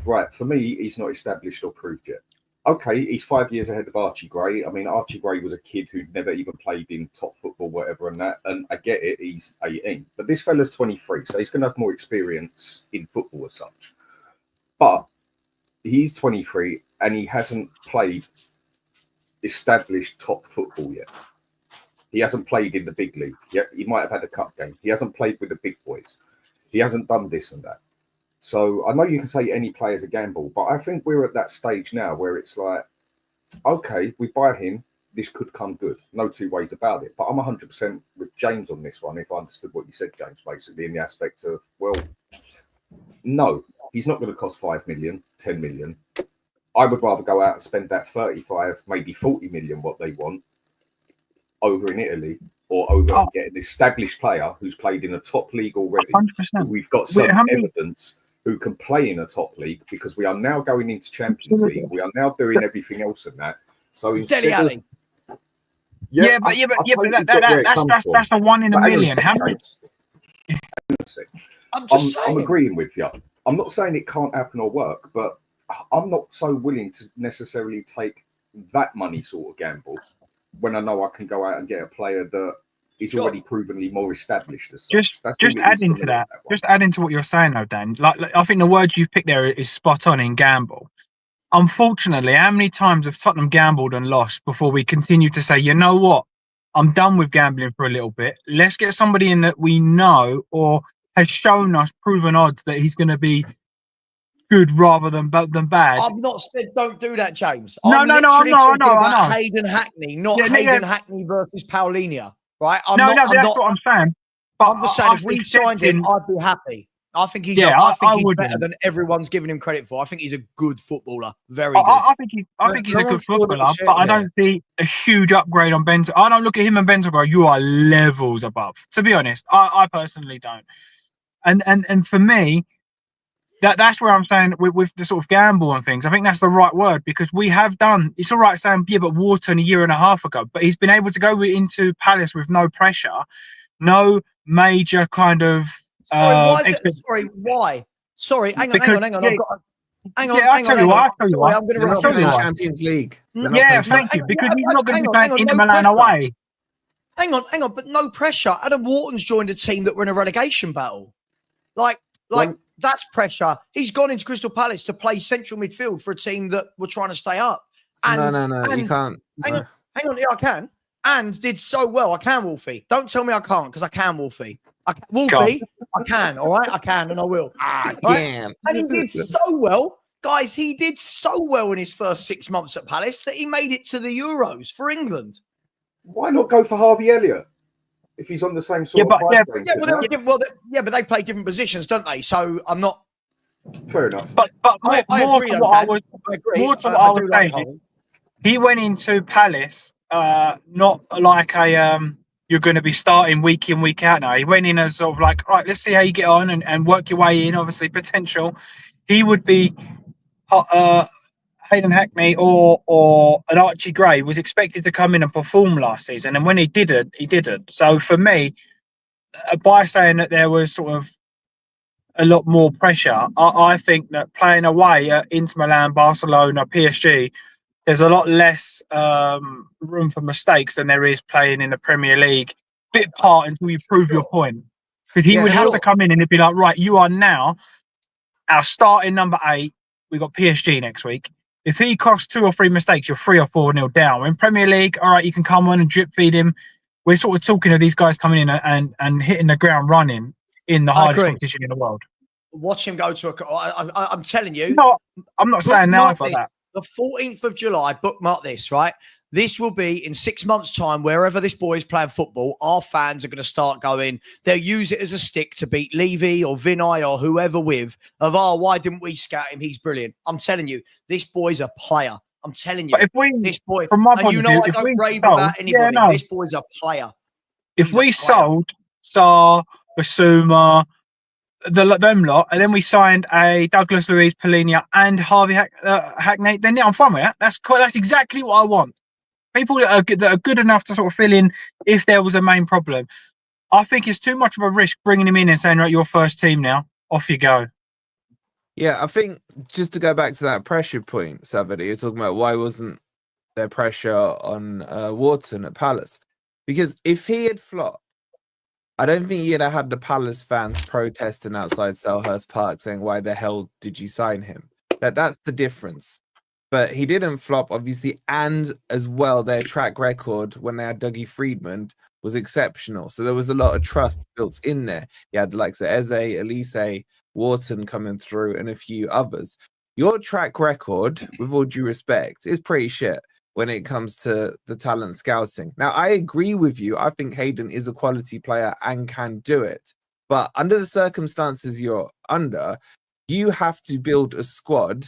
Right. For me, he's not established or proved yet. Okay, he's 5 years ahead of Archie Gray. I mean, Archie Gray was a kid who'd never even played in top football, whatever, and that. And I get it, he's 18. But this fella's 23, so he's going to have more experience in football as such. But he's 23 and he hasn't played established top football yet. He hasn't played in the big league. Yeah, he might have had a cup game. He hasn't played with the big boys. He hasn't done this and that. So I know you can say any player's a gamble, but I think we're at that stage now where it's like, okay, we buy him, this could come good. No two ways about it. But I'm 100% with James on this one, if I understood what you said, James, basically, in the aspect of, well, no, he's not going to cost 5 million, 10 million. I would rather go out and spend that 35, maybe 40 million, what they want, over in Italy, or over and get an established player who's played in a top league already. 100%. We've got some evidence who can play in a top league because we are now going into Champions League. We are now doing everything else in that. So Dele Alli. But that's a one in a million. How many? I'm agreeing with you. I'm not saying it can't happen or work, but I'm not so willing to necessarily take that money sort of gamble when I know I can go out and get a player that is already provenly more established. As just adding to that, just adding to what you're saying, though, Dan. Like I think the word you've picked there is spot on in gamble. Unfortunately, how many times have Tottenham gambled and lost before we continue to say, you know what, I'm done with gambling for a little bit. Let's get somebody in that we know or has shown us proven odds that he's going to be good rather than bad. I've not said don't do that, James. I'm talking about Hayden Hackney, not Hayden Hackney versus Paulinho. Right? That's what I'm saying. But I'm just saying, if we signed him, I'd be happy. I think he's better than everyone's giving him credit for. I think he's a good footballer. Very good. I think he's a good footballer, but I don't see a huge upgrade on Bentancur. I don't look at him and Bentancur, you are levels above. To be honest, I personally don't. And for me, that's where I'm saying with the sort of gamble and things, I think that's the right word, because we have done, it's all right saying, yeah, but Wharton a year and a half ago, but he's been able to go into Palace with no pressure, no major kind of... why? Sorry, hang on. Yeah, I'll tell you why. I'm going to tell you why. Champions League. Thank you, because he's not going to be playing Inter Milan away. Hang on, but no pressure. Adam Wharton's joined a team that were in a relegation battle. That's pressure. He's gone into Crystal Palace to play central midfield for a team that were trying to stay up. No, you can't. Hang on, yeah, I can. And did so well. I can, Wolfie. Don't tell me I can't, because I can, Wolfie. I can, all right? I can, and I will. I can. And he did so well. Guys, he did so well in his first 6 months at Palace that he made it to the Euros for England. Why not go for Harvey Elliott if he's on the same sort of price range? But they play different positions, don't they? So I'm not... Fair enough. But more to what I was saying, he went into Palace not like a you're going to be starting week in, week out now. He went in as sort of like, right, let's see how you get on and work your way in. Obviously, potential. He would be Hayden Hackney or an Archie Gray was expected to come in and perform last season. And when he didn't, he didn't. So for me, by saying that there was sort of a lot more pressure, I think that playing away at Inter Milan, Barcelona, PSG, there's a lot less room for mistakes than there is playing in the Premier League. Bit part until you prove your point. Because he would have to come in and he'd be like, right, you are now our starting number 8. We got PSG next week. If he costs 2 or 3 mistakes, you're 3 or 4-0 down. In Premier League, all right, you can come on and drip feed him. We're sort of talking of these guys coming in and hitting the ground running in the hardest competition in the world. Watch him go to I'm telling you. No, I'm not saying now for that. The 14th of July, bookmark this, right? This will be in 6 months' time, wherever this boy is playing football, our fans are going to start going, they'll use it as a stick to beat Levy or Vinay or whoever with, why didn't we scout him? He's brilliant. I'm telling you, this boy's a player. I'm telling you, this boy, from my and point you of know view, I don't rave about anybody. This boy's a player. If we sold Sarr, Basuma, them lot, and then we signed a Douglas Luiz, Polinia, and Harvey Hackney, then yeah, I'm fine with that. That's cool. That's exactly what I want. People that are good enough to sort of fill in if there was a main problem. I think it's too much of a risk bringing him in and saying, right, your first team now, off you go. Yeah, I think just to go back to that pressure point, Savva, you're talking about why wasn't there pressure on Wharton at Palace? Because if he had flopped, I don't think you'd have had the Palace fans protesting outside Selhurst Park saying, why the hell did you sign him? That's the difference. But he didn't flop, obviously, and as well, their track record when they had Dougie Friedman was exceptional. So there was a lot of trust built in there. You had the likes of Eze, Elise, Wharton coming through, and a few others. Your track record, with all due respect, is pretty shit when it comes to the talent scouting. Now, I agree with you. I think Hayden is a quality player and can do it. But under the circumstances you're under, you have to build a squad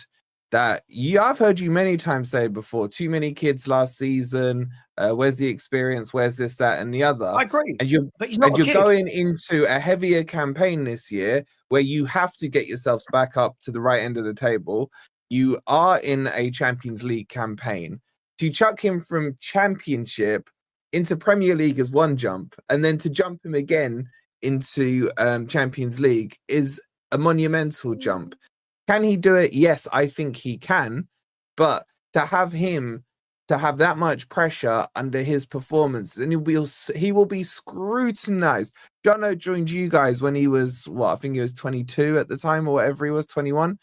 that I've heard you many times say before, too many kids last season, where's the experience, where's this, that, and the other. I agree. And you're going into a heavier campaign this year where you have to get yourselves back up to the right end of the table. You are in a Champions League campaign. To chuck him from Championship into Premier League is one jump, and then to jump him again into Champions League is a monumental jump. Can he do it? Yes, I think he can. But to have him to have that much pressure under his performance, and he will be scrutinized. Jono joined you guys when he was, I think he was 22 at the time, or whatever he was, 21,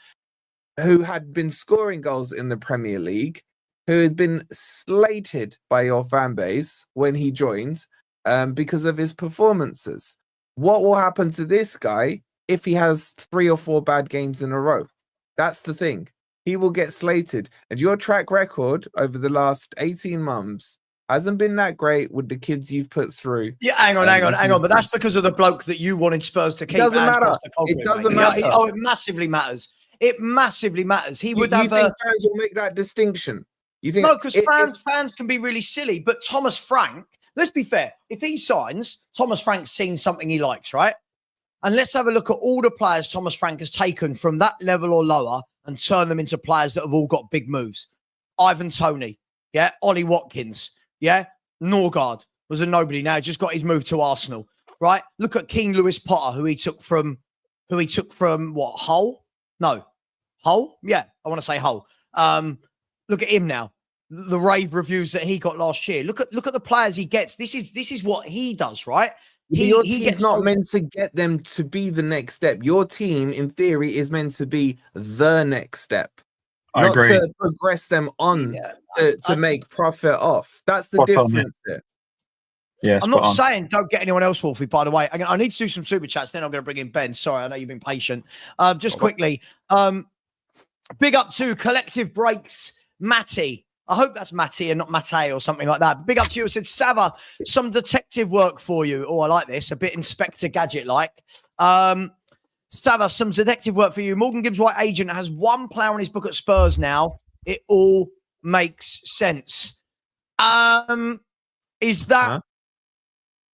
who had been scoring goals in the Premier League, who had been slated by your fan base when he joined because of his performances. What will happen to this guy if he has 3 or 4 bad games in a row? That's the thing. He will get slated. And your track record over the last 18 months hasn't been that great with the kids you've put through. Yeah, hang on. But that's because of the bloke that you wanted Spurs to keep. It doesn't matter. It doesn't matter. It massively matters. It massively matters. He would have. You think fans will make that distinction? You think no, because fans can be really silly. But Thomas Frank, let's be fair. If he signs, Thomas Frank's seen something he likes, right? And let's have a look at all the players Thomas Frank has taken from that level or lower and turn them into players that have all got big moves. Ivan Toney, yeah, Ollie Watkins, yeah, Norgard was a nobody. Now just got his move to Arsenal, right? Look at King Lewis Potter, who he took from what, Hull? No, Hull? Yeah, I want to say Hull. Look at him now. The rave reviews that he got last year. Look at the players he gets. This is what he does, right? Your team's not meant to get them to be the next step. Your team, in theory, is meant to be the next step. I agree. To progress them on to make profit off. That's the difference there. Yeah, I'm not saying don't get anyone else, Wolfie, by the way. I need to do some super chats, then I'm going to bring in Ben. Sorry, I know you've been patient. Just quickly, big up to Collective Breaks, Matty. I hope that's Matty and not Mate or something like that. Big up to you. It said, Savva, some detective work for you. Oh, I like this. A bit Inspector Gadget-like. Savva, some detective work for you. Morgan Gibbs-White agent has 1 player on his book at Spurs now. It all makes sense. Is that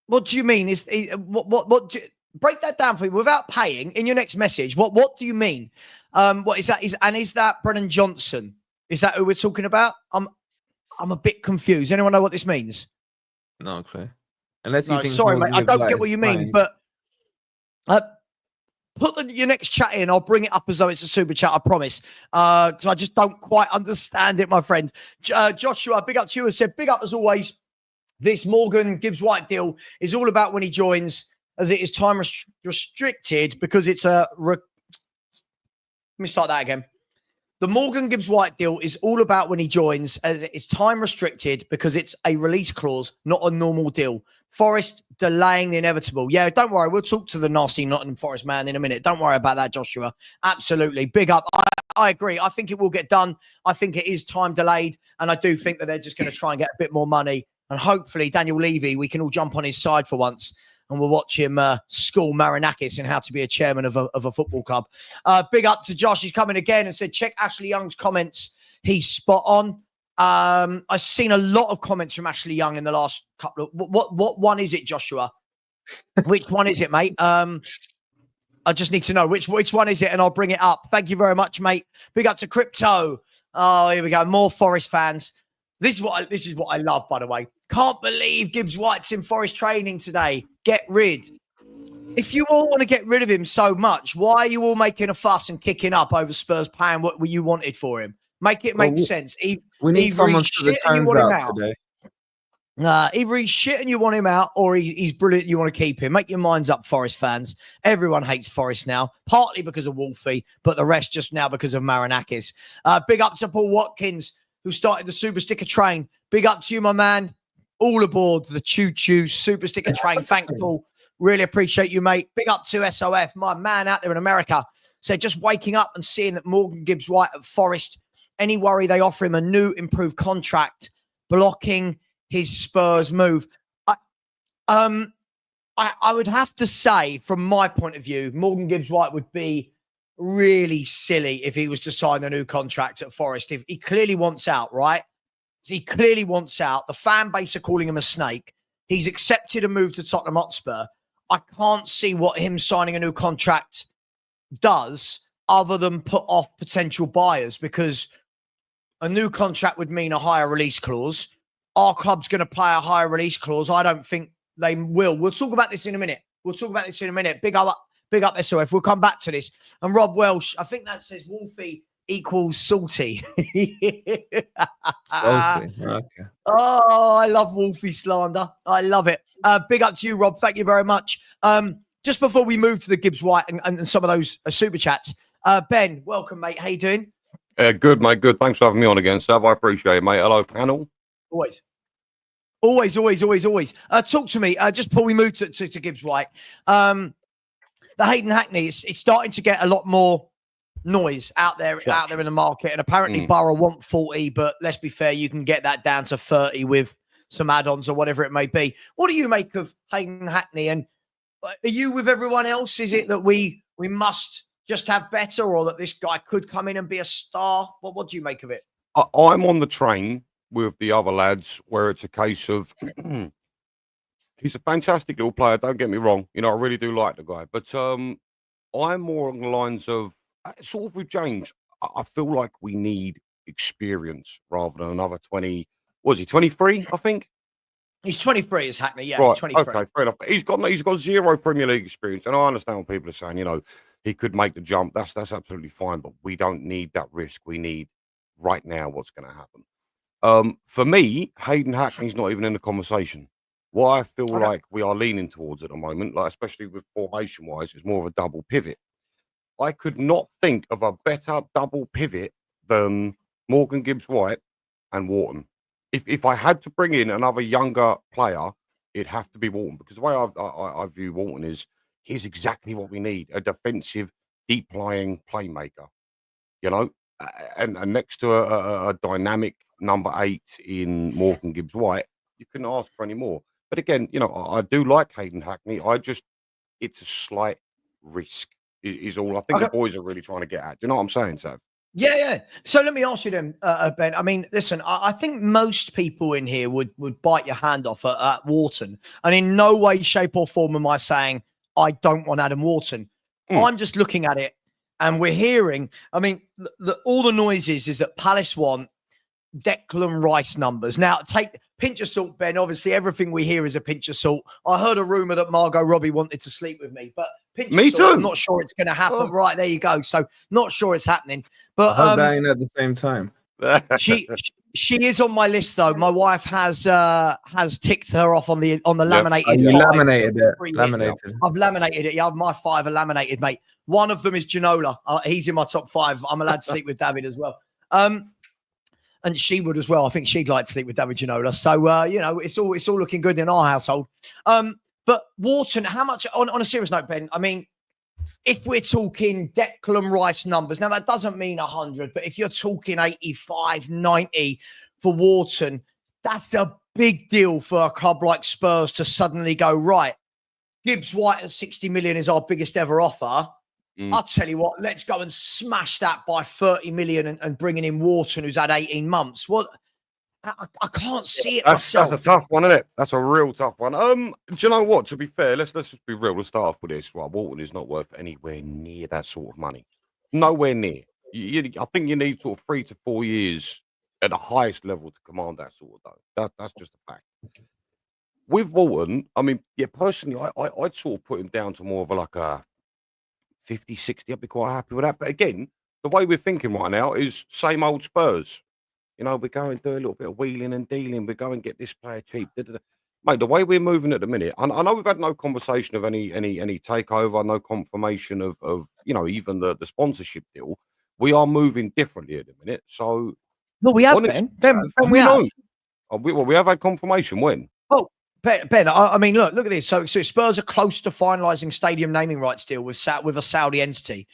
What do you mean? Break that down for me without paying in your next message. What do you mean? What is that? Is that Brennan Johnson? Is that who we're talking about? I'm a bit confused. Anyone know what this means? No clue. Unless No, he thinks sorry, mate. I don't get what you mean, but put your next chat in. I'll bring it up as though it's a super chat, I promise. Because I just don't quite understand it, my friend. Joshua, big up to you. I said, big up as always. This Morgan Gibbs-White deal is all about when he joins, as it is time restricted because it's a... Let me start that again. The Morgan Gibbs-White deal is all about when he joins, as it is time restricted because it's a release clause, not a normal deal. Forest delaying the inevitable. Yeah, don't worry. We'll talk to the nasty Nottingham Forest man in a minute. Don't worry about that, Joshua. Absolutely. Big up. I agree. I think it will get done. I think it is time delayed. And I do think that they're just going to try and get a bit more money. And hopefully, Daniel Levy, we can all jump on his side for once. And we'll watch him school Marinakis in how to be a chairman of a football club. Big up to Josh. He's coming again and said, check Ashley Young's comments. He's spot on. I've seen a lot of comments from Ashley Young in the last couple of... What one is it, Joshua? Which one is it, mate? I just need to know which one is it, and I'll bring it up. Thank you very much, mate. Big up to Crypto. Oh, here we go. More Forest fans. This is what I love, by the way. Can't believe Gibbs-White's in Forest training today. Get rid. If you all want to get rid of him so much, why are you all making a fuss and kicking up over Spurs paying what you wanted for him? Make it make sense. We need someone to the tones out today. Either he's shit and you want him out, or he's brilliant and you want to keep him. Make your minds up, Forest fans. Everyone hates Forest now, partly because of Wolfie, but the rest just now because of Marinakis. Big up to Paul Watkins, who started the Super Sticker train. Big up to you, my man. All aboard the choo-choo Super Sticker train. Thanks, Paul. Really appreciate you, mate. Big up to SOF, my man out there in America. Said just waking up and seeing that Morgan Gibbs-White at Forest, any worry they offer him a new improved contract, blocking his Spurs move. I would have to say, from my point of view, Morgan Gibbs-White would be really silly if he was to sign a new contract at Forest. If he clearly wants out, right? He clearly wants out. The fan base are calling him a snake. He's accepted a move to Tottenham Hotspur. I can't see what him signing a new contract does other than put off potential buyers, because a new contract would mean a higher release clause. Our club's going to play a higher release clause. I don't think they will. We'll talk about this in a minute. Big up SOF. We'll come back to this. And Rob Welsh, I think that says Wolfie equals salty. Okay. Oh, I love Wolfie slander. I love it. Big up to you, Rob. Thank you very much. Just before we move to the Gibbs-White and some of those super chats, Ben, welcome, mate. How you doing? Good, mate. Good. Thanks for having me on again, Savva. I appreciate it, mate. Hello, panel. Always. Talk to me. Just before we move to Gibbs-White, the Hayden Hackney, it's starting to get a lot more noise out there in the market, and apparently Borough want 40, but let's be fair, you can get that down to 30 with some add-ons or whatever it may be. What do you make of Hayden Hackney, and are you with everyone else? Is it that we must just have better, or that this guy could come in and be a star? What do you make of it? I'm on the train with the other lads where it's a case of he's a fantastic little player, don't get me wrong, I really do like the guy, but I'm more on the lines of sort of with James. I feel like we need experience rather than another 20. Was he 23? I think he's 23. Is Hackney? Yeah, right. He's 23. Okay, fair enough. He's got zero Premier League experience, and I understand what people are saying. He could make the jump. That's absolutely fine, but we don't need that risk. We need right now what's going to happen. For me, Hayden Hackney's not even in the conversation. What I feel like we are leaning towards at the moment, like especially with formation wise, is more of a double pivot. I could not think of a better double pivot than Morgan Gibbs-White and Wharton. If I had to bring in another younger player, it'd have to be Wharton, because the way I view Wharton is he's exactly what we need: a defensive, deep-lying playmaker. And next to a dynamic number 8 in Morgan Gibbs-White, you couldn't ask for any more. But again, I do like Hayden Hackney. It's a slight risk. Is all I think the boys are really trying to get at. Do you know what I'm saying, Sav? Yeah. So let me ask you then, Ben. I mean, listen, I think most people in here would bite your hand off at Wharton. And in no way, shape or form am I saying I don't want Adam Wharton. I'm just looking at it and we're hearing, I mean, all the noises is that Palace want Declan Rice numbers. Now, take pinch of salt, Ben. Obviously, everything we hear is a pinch of salt. I heard a rumor that Margot Robbie wanted to sleep with me, but pinch Me of salt, too. I'm not sure it's going to happen. Oh. Right, there you go. So, not sure it's happening. But I hope that ain't at the same time. she is on my list though. My wife has ticked her off on the laminated. Oh, you 5. laminated it. Laminated. I've laminated it. Yeah, my 5 are laminated, mate. One of them is Ginola. He's in my top 5. I'm allowed to sleep with David as well. And she would as well. I think she'd like to sleep with David Ginola. So you know, it's all looking good in our household. But Wharton, how much on a serious note, Ben? I mean, if we're talking Declan Rice numbers, now that doesn't mean 100, but if you're talking 85, 90 for Wharton, that's a big deal for a club like Spurs to suddenly go, right, Gibbs-White at 60 million is our biggest ever offer. I'll tell you what, let's go and smash that by 30 million and bringing in Wharton, who's had 18 months. What? I can't see it myself. That's a tough one, isn't it? That's a real tough one. Do you know what? To be fair, let's just be real. Let's start off with this. Right, Wharton is not worth anywhere near that sort of money. Nowhere near. I think you need sort of 3 to 4 years at the highest level to command that sort of dough. That's just a fact. With Wharton, I mean, yeah, personally, I'd sort of put him down to more of like a 50, 60. I'd be quite happy with that. But again, the way we're thinking right now is same old Spurs. You know, we go and do a little bit of wheeling and dealing. We go and get this player cheap. Mate, the way we're moving at the minute, I know we've had no conversation of any takeover, no confirmation of you know, even the sponsorship deal. We are moving differently at the minute. So, no, we have, Ben. We have. We have had confirmation. When? Oh, Ben, I mean, look at this. So Spurs are close to finalising stadium naming rights deal with a Saudi entity,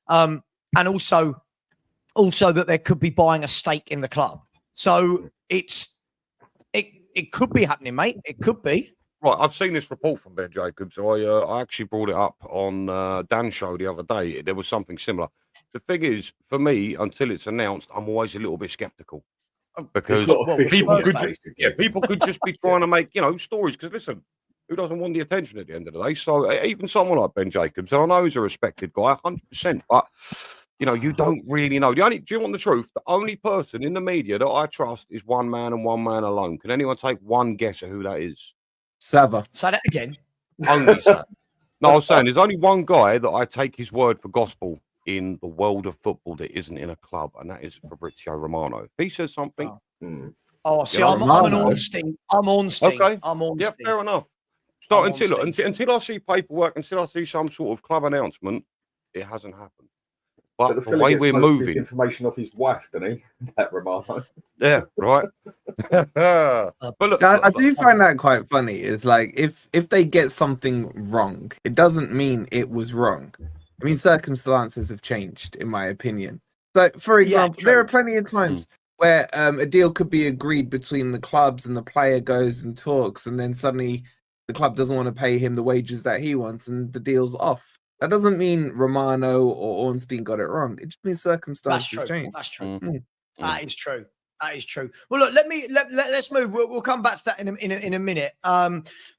and also that they could be buying a stake in the club. So it could be happening, mate. It could be. Right, I've seen this report from Ben Jacobs. I actually brought it up on Dan's show the other day. There was something similar. The thing is, for me, until it's announced, I'm always a little bit sceptical because people could just be trying to make, you know, stories. Because listen, who doesn't want the attention at the end of the day? So even someone like Ben Jacobs, and I know he's a respected guy, 100%, but you know, you don't really know. Do you want the truth? The only person in the media that I trust is one man and one man alone. Can anyone take one guess at who that is? Savva. Say that again. Only Savva. No, I was saying there's only one guy that I take his word for gospel in the world of football that isn't in a club, and that is Fabrizio Romano. If he says something. See, I'm an Ornstein. I'm Ornstein. Okay. I'm Ornstein. Yeah, fair enough. So until I see paperwork, until I see some sort of club announcement, it hasn't happened. But the way we're moving, information off his wife, doesn't he? That Romano. Yeah, right. But look, so I do find that quite funny. Is like if they get something wrong, it doesn't mean it was wrong. I mean, circumstances have changed, in my opinion. So, for example, there are plenty of times where a deal could be agreed between the clubs and the player goes and talks, and then suddenly the club doesn't want to pay him the wages that he wants, and the deal's off. That doesn't mean Romano or Ornstein got it wrong. It just means circumstances change. That's true. That is true. That is true. Well, look, let's move. We'll come back to that in a minute.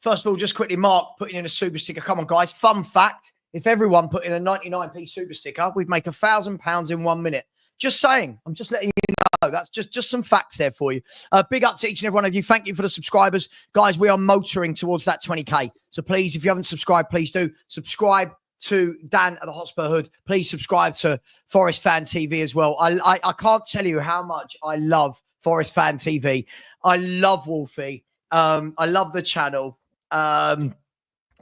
First of all, just quickly, Mark putting in a super sticker. Come on, guys. Fun fact: if everyone put in a 99p super sticker, we'd make £1,000 in 1 minute. Just saying. I'm just letting you know. That's just some facts there for you. Big up to each and every one of you. Thank you for the subscribers, guys. We are motoring towards that 20k. So please, if you haven't subscribed, please do subscribe to Dan at the Hotspur Hood. Please subscribe to Forest Fan TV as well. I can't tell you how much I love Forest Fan TV. I love Wolfie. I love the channel. I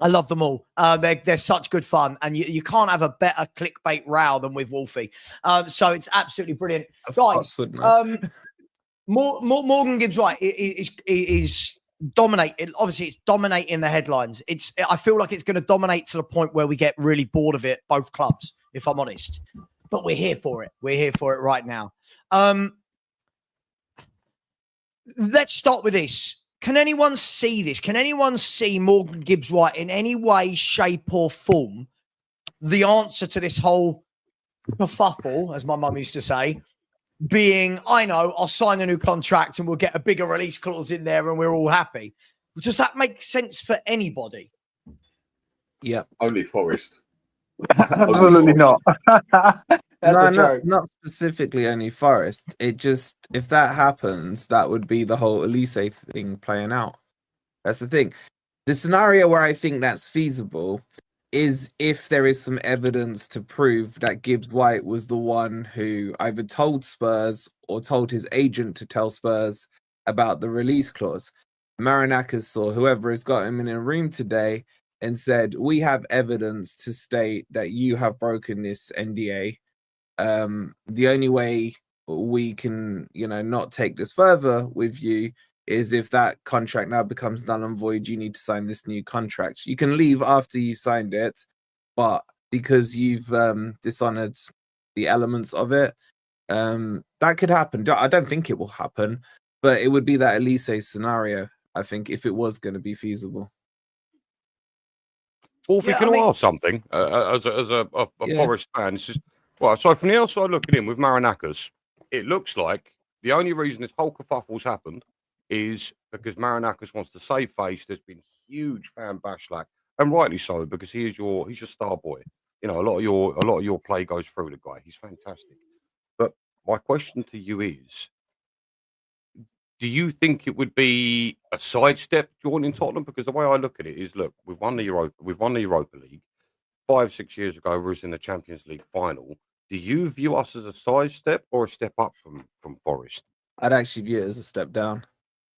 love them all. They're such good fun, and you can't have a better clickbait row than with Wolfie. So it's absolutely brilliant, guys. Morgan Gibbs-White is dominating. Obviously, it's dominating the headlines. I feel like it's going to dominate to the point where we get really bored of it, both clubs, if I'm honest. But we're here for it. We're here for it right now. Let's start with this. Can anyone see this? Can anyone see Morgan Gibbs-White in any way, shape, or form the answer to this whole kerfuffle, as my mum used to say, being, I know, I'll sign a new contract and we'll get a bigger release clause in there and we're all happy. Does that make sense for anybody? Yeah. Only Forest. Absolutely not. That's a joke. Not specifically only Forest. It just, if that happens, that would be the whole Elise thing playing out. That's the thing. The scenario where I think that's feasible is if there is some evidence to prove that Gibbs-White was the one who either told Spurs or told his agent to tell Spurs about the release clause. Marinakis or whoever has got him in a room today and said, we have evidence to state that you have broken this NDA. The only way we can, not take this further with you is if that contract now becomes null and void, you need to sign this new contract. You can leave after you signed it, but because you've dishonored the elements of it, that could happen. I don't think it will happen, but it would be that Elise scenario, I think, if it was going to be feasible. Wolfie, can I ask something? As a Forest fan, it's just, well, so from the outside looking in with Marinakis, it looks like the only reason this whole kerfuffle's happened is because Marinakis wants to save face. There's been huge fan backlash, and rightly so, because he's your star boy. A lot of your play goes through the guy. He's fantastic. But my question to you is, do you think it would be a sidestep joining Tottenham? Because the way I look at it is, look, we've won the Europa League 5-6 years ago. We was in the Champions League final. Do you view us as a sidestep or a step up from Forest? I'd actually view it as a step down.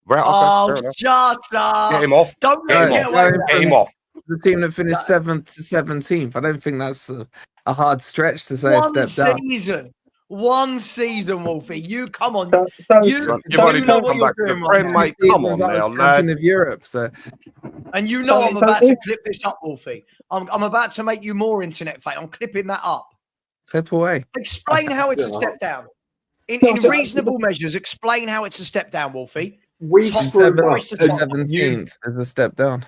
Right, okay, shut up! Get him off. Don't get him off. The team that finished 7th to 17th. I don't think that's a hard stretch to say a step down. One season, Wolfie. You come on. You know what you're doing, mate. Come on now, lad. Of Europe, and I'm about to clip this up, Wolfie. I'm about to make you more internet fake. I'm clipping that up. Clip away. Explain how it's a step down. In reasonable measures, explain how it's a step down, Wolfie. We screwed up. 17th as a step down.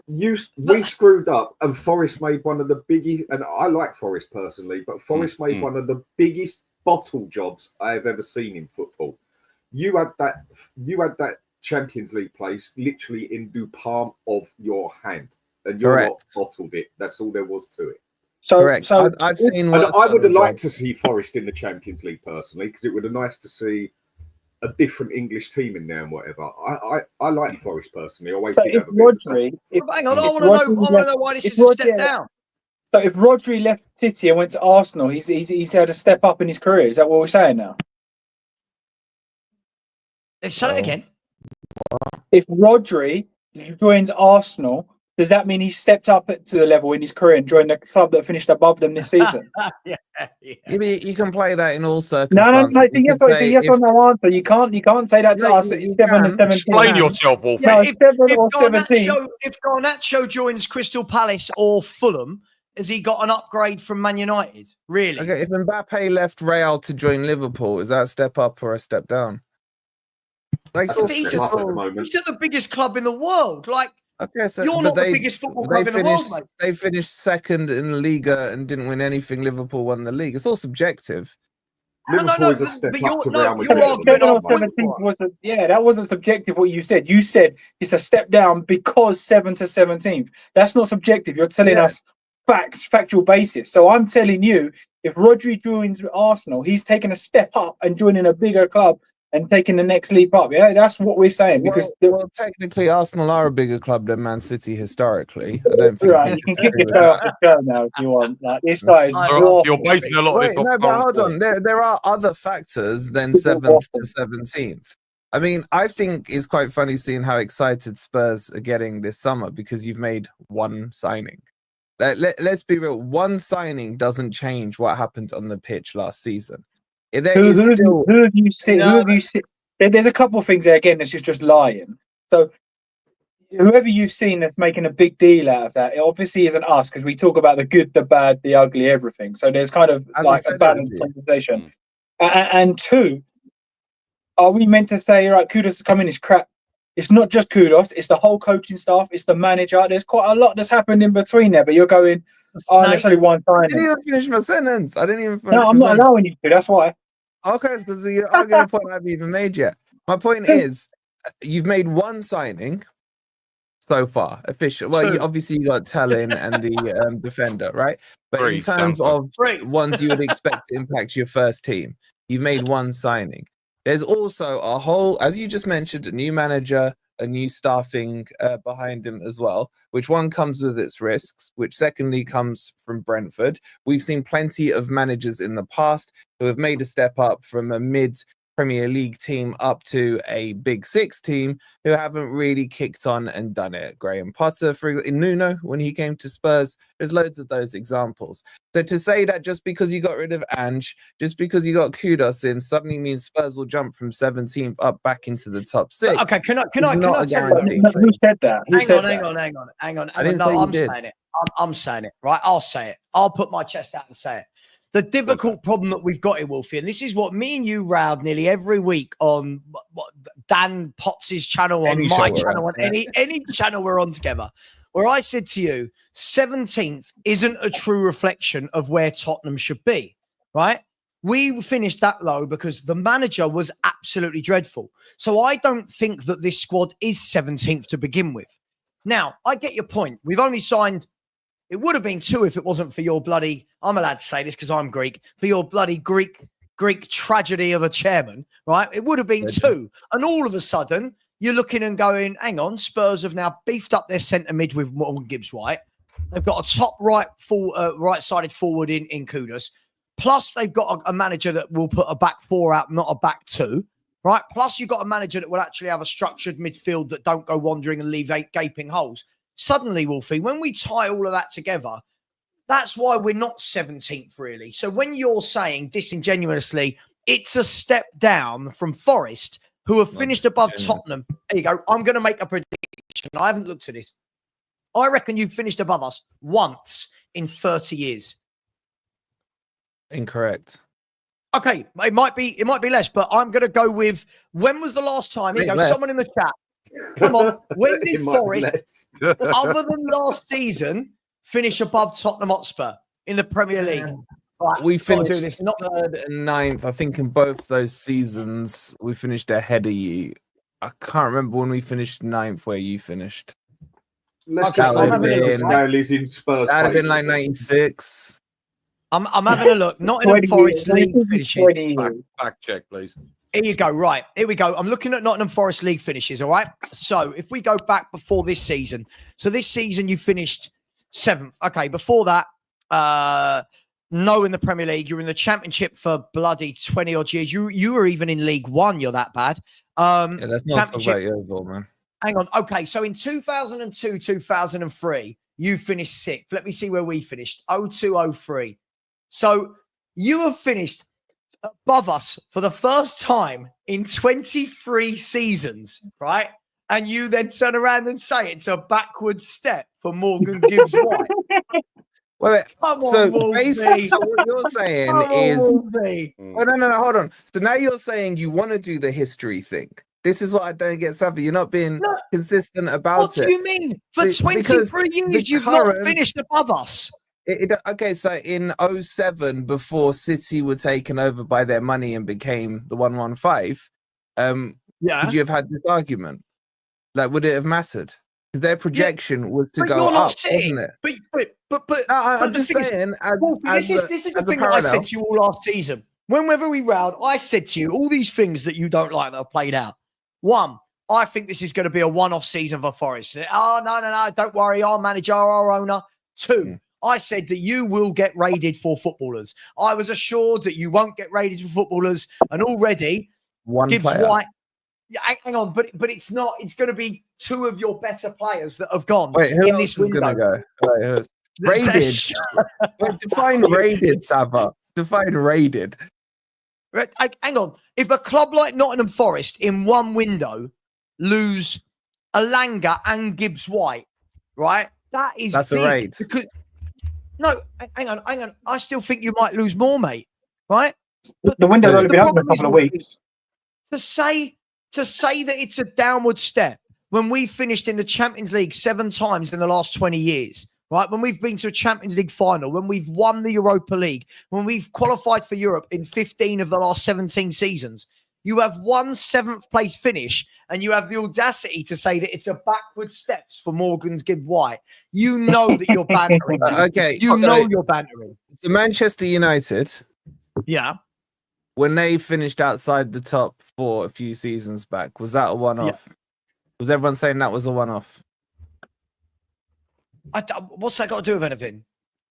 We screwed up, and Forest made one of the biggest. And I like Forest personally, but Forest made one of the biggest bottle jobs I have ever seen in football. You had that Champions League place literally in the palm of your hand, and your lot bottled it. That's all there was to it. Correct. So I've seen. I would have liked to see Forest in the Champions League personally, because it would have been nice to see a different English team in there and whatever. I like Forest personally. Always did have a bit hang on, I want to know why this is a step down. So if Rodri left City and went to Arsenal, he's had a step up in his career. Is that what we're saying now? Let's say it again. If Rodri joins Arsenal, does that mean he stepped up to the level in his career and joined a club that finished above them this season? Yeah. You can play that in all circumstances. No. It's a yes or no answer. You can't say that to us. Explain yourself, Wolf. Yeah, if Garnacho joins Crystal Palace or Fulham, has he got an upgrade from Man United? Really? Okay, if Mbappe left Real to join Liverpool, is that a step up or a step down? He's at the biggest club in the world. Okay, so you're not the biggest football club in the world, mate. They finished second in La Liga and didn't win anything. Liverpool won the league. It's all subjective. Liverpool is a step up to Real Madrid. That wasn't subjective what you said. You said it's a step down because 7th to 17th. That's not subjective. You're telling us factual basis. So I'm telling you, if Rodri joins Arsenal, he's taking a step up and joining a bigger club and taking the next leap up. Yeah, that's what we're saying. Because technically, Arsenal are a bigger club than Man City historically. I don't think. Right, you can kick your toe off the show now if you want. This guy is you're basing a lot of this. No, but hold on. There are other factors than 7th to 17th. I mean, I think it's quite funny seeing how excited Spurs are getting this summer because you've made one signing. Let's be real. One signing doesn't change what happened on the pitch last season. Who have you seen? There's a couple of things there again that's just lying. So whoever you've seen that's making a big deal out of that, it obviously isn't us because we talk about the good, the bad, the ugly, everything. So there's kind of like a balanced conversation. And two, are we meant to say, right, Kudus to come in is crap? it's not just Kudos, it's the whole coaching staff, it's the manager. There's quite a lot that's happened in between there, but you're going, oh, there's only one I signing. didn't even finish my sentence. I didn't even finish No, I'm my not sentence. allowing you to, that's why. Okay, it's because you're arguing a point I haven't even made yet. My point is, you've made one signing so far, official. Well, obviously you got Tallinn and the defender, right? But in terms of ones you would expect to impact your first team, you've made one signing. There's also a whole, as you just mentioned, a new manager, a new staffing behind him as well, which one comes with its risks, which secondly comes from Brentford. We've seen plenty of managers in the past who have made a step up from a mid-Premier League team up to a Big Six team who haven't really kicked on and done it. Graham Potter, in Nuno, when he came to Spurs, there's loads of those examples. So to say that just because you got rid of Ange, just because you got Kudos in, suddenly means Spurs will jump from 17th up back into the top 6. Okay, can I tell you who said that? Hang on. I didn't say you did. I'm saying it, right? I'll say it. I'll put my chest out and say it. The difficult problem that we've got here, Wolfie, and this is what me and you rowed nearly every week on what Dan Potts' channel, on my channel, on any channel we're on together, where I said to you, 17th isn't a true reflection of where Tottenham should be, right? We finished that low because the manager was absolutely dreadful. So I don't think that this squad is 17th to begin with. Now, I get your point. We've only signed, it would have been 2 if it wasn't for your bloody, I'm allowed to say this because I'm Greek, for your bloody Greek tragedy of a chairman, right? It would have been 2. And all of a sudden, you're looking and going, hang on, Spurs have now beefed up their centre mid with Gibbs-White. They've got a top right-sided forward in Kudos. Plus, they've got a manager that will put a back 4 out, not a back 2, right? Plus, you've got a manager that will actually have a structured midfield that don't go wandering and leave gaping holes. Suddenly, Wolfie, when we tie all of that together, that's why we're not 17th, really. So when you're saying disingenuously, it's a step down from Forest, who have finished above Tottenham. There you go. I'm going to make a prediction. I haven't looked at this. I reckon you've finished above us once in 30 years. Incorrect. Okay, it might be less, but I'm going to go with, when was the last time? Here you go. Someone in the chat. Come on. When did Forest, other than last season, finish above Tottenham Hotspur in the Premier League? Right, we finished this, not 3rd and 9th. I think in both those seasons, we finished ahead of you. I can't remember when we finished 9th where you finished. Let's just say Spurs. That'd have been like 96. I'm having a look. Nottingham Forest League finishes. Fact check, please. Here you go. Right. Here we go. I'm looking at Nottingham Forest League finishes. All right. So if we go back before this season. So this season you finished 7th. Okay. Before that, no in the Premier League. You were in the Championship for bloody 20 odd years. You were even in League One. You're that bad. That's not talk about your overall, man. Hang on. Okay. So in 2002, 2003, you finished 6th. Let me see where we finished. 02-03. So you have finished above us for the first time in 23 seasons, right? And you then turn around and say it's a backward step for Morgan Gibbs-White. Wait, come on, so basically, so what you're saying no, hold on. So now you're saying you want to do the history thing. This is what I don't get, Savva. You're not being consistent about what it. What do you mean? For 23 years, you've not finished above us. Okay, so in 07, before City were taken over by their money and became the 115, could you have had this argument? Like, would it have mattered? Because their projection was to go up, wasn't it? But I'm just saying, this is the thing that I said to you all last season. Whenever we round, I said to you all these things that you don't like that have played out. 1, I think this is going to be a one-off season for Forest. Oh, no, don't worry, our manager, our owner. 2, I said that you will get raided for footballers. I was assured that you won't get raided for footballers. And already, Gibbs-White, hang on, but it's not. It's going to be 2 of your better players that have gone in this window. Going to go? Raided. Define raided, Savva. Define raided. Hang on. If a club like Nottingham Forest in one window lose Alanga and Gibbs-White, right? That's big, a raid. Because, no, hang on. I still think you might lose more, mate. Right? But the window's only been open a couple of weeks. To say that it's a downward step when we finished in the Champions League 7 times in the last 20 years, right? When we've been to a Champions League final, when we've won the Europa League, when we've qualified for Europe in 15 of the last 17 seasons, you have one 7th place finish and you have the audacity to say that it's a backward steps for Morgan's Gibbs-White. You know that you're bantering. Okay, You know you're bantering. The Manchester United, Yeah. when they finished outside the top 4 a few seasons back, was that a one-off? Yeah. Was everyone saying that was a one-off? What's that got to do with anything?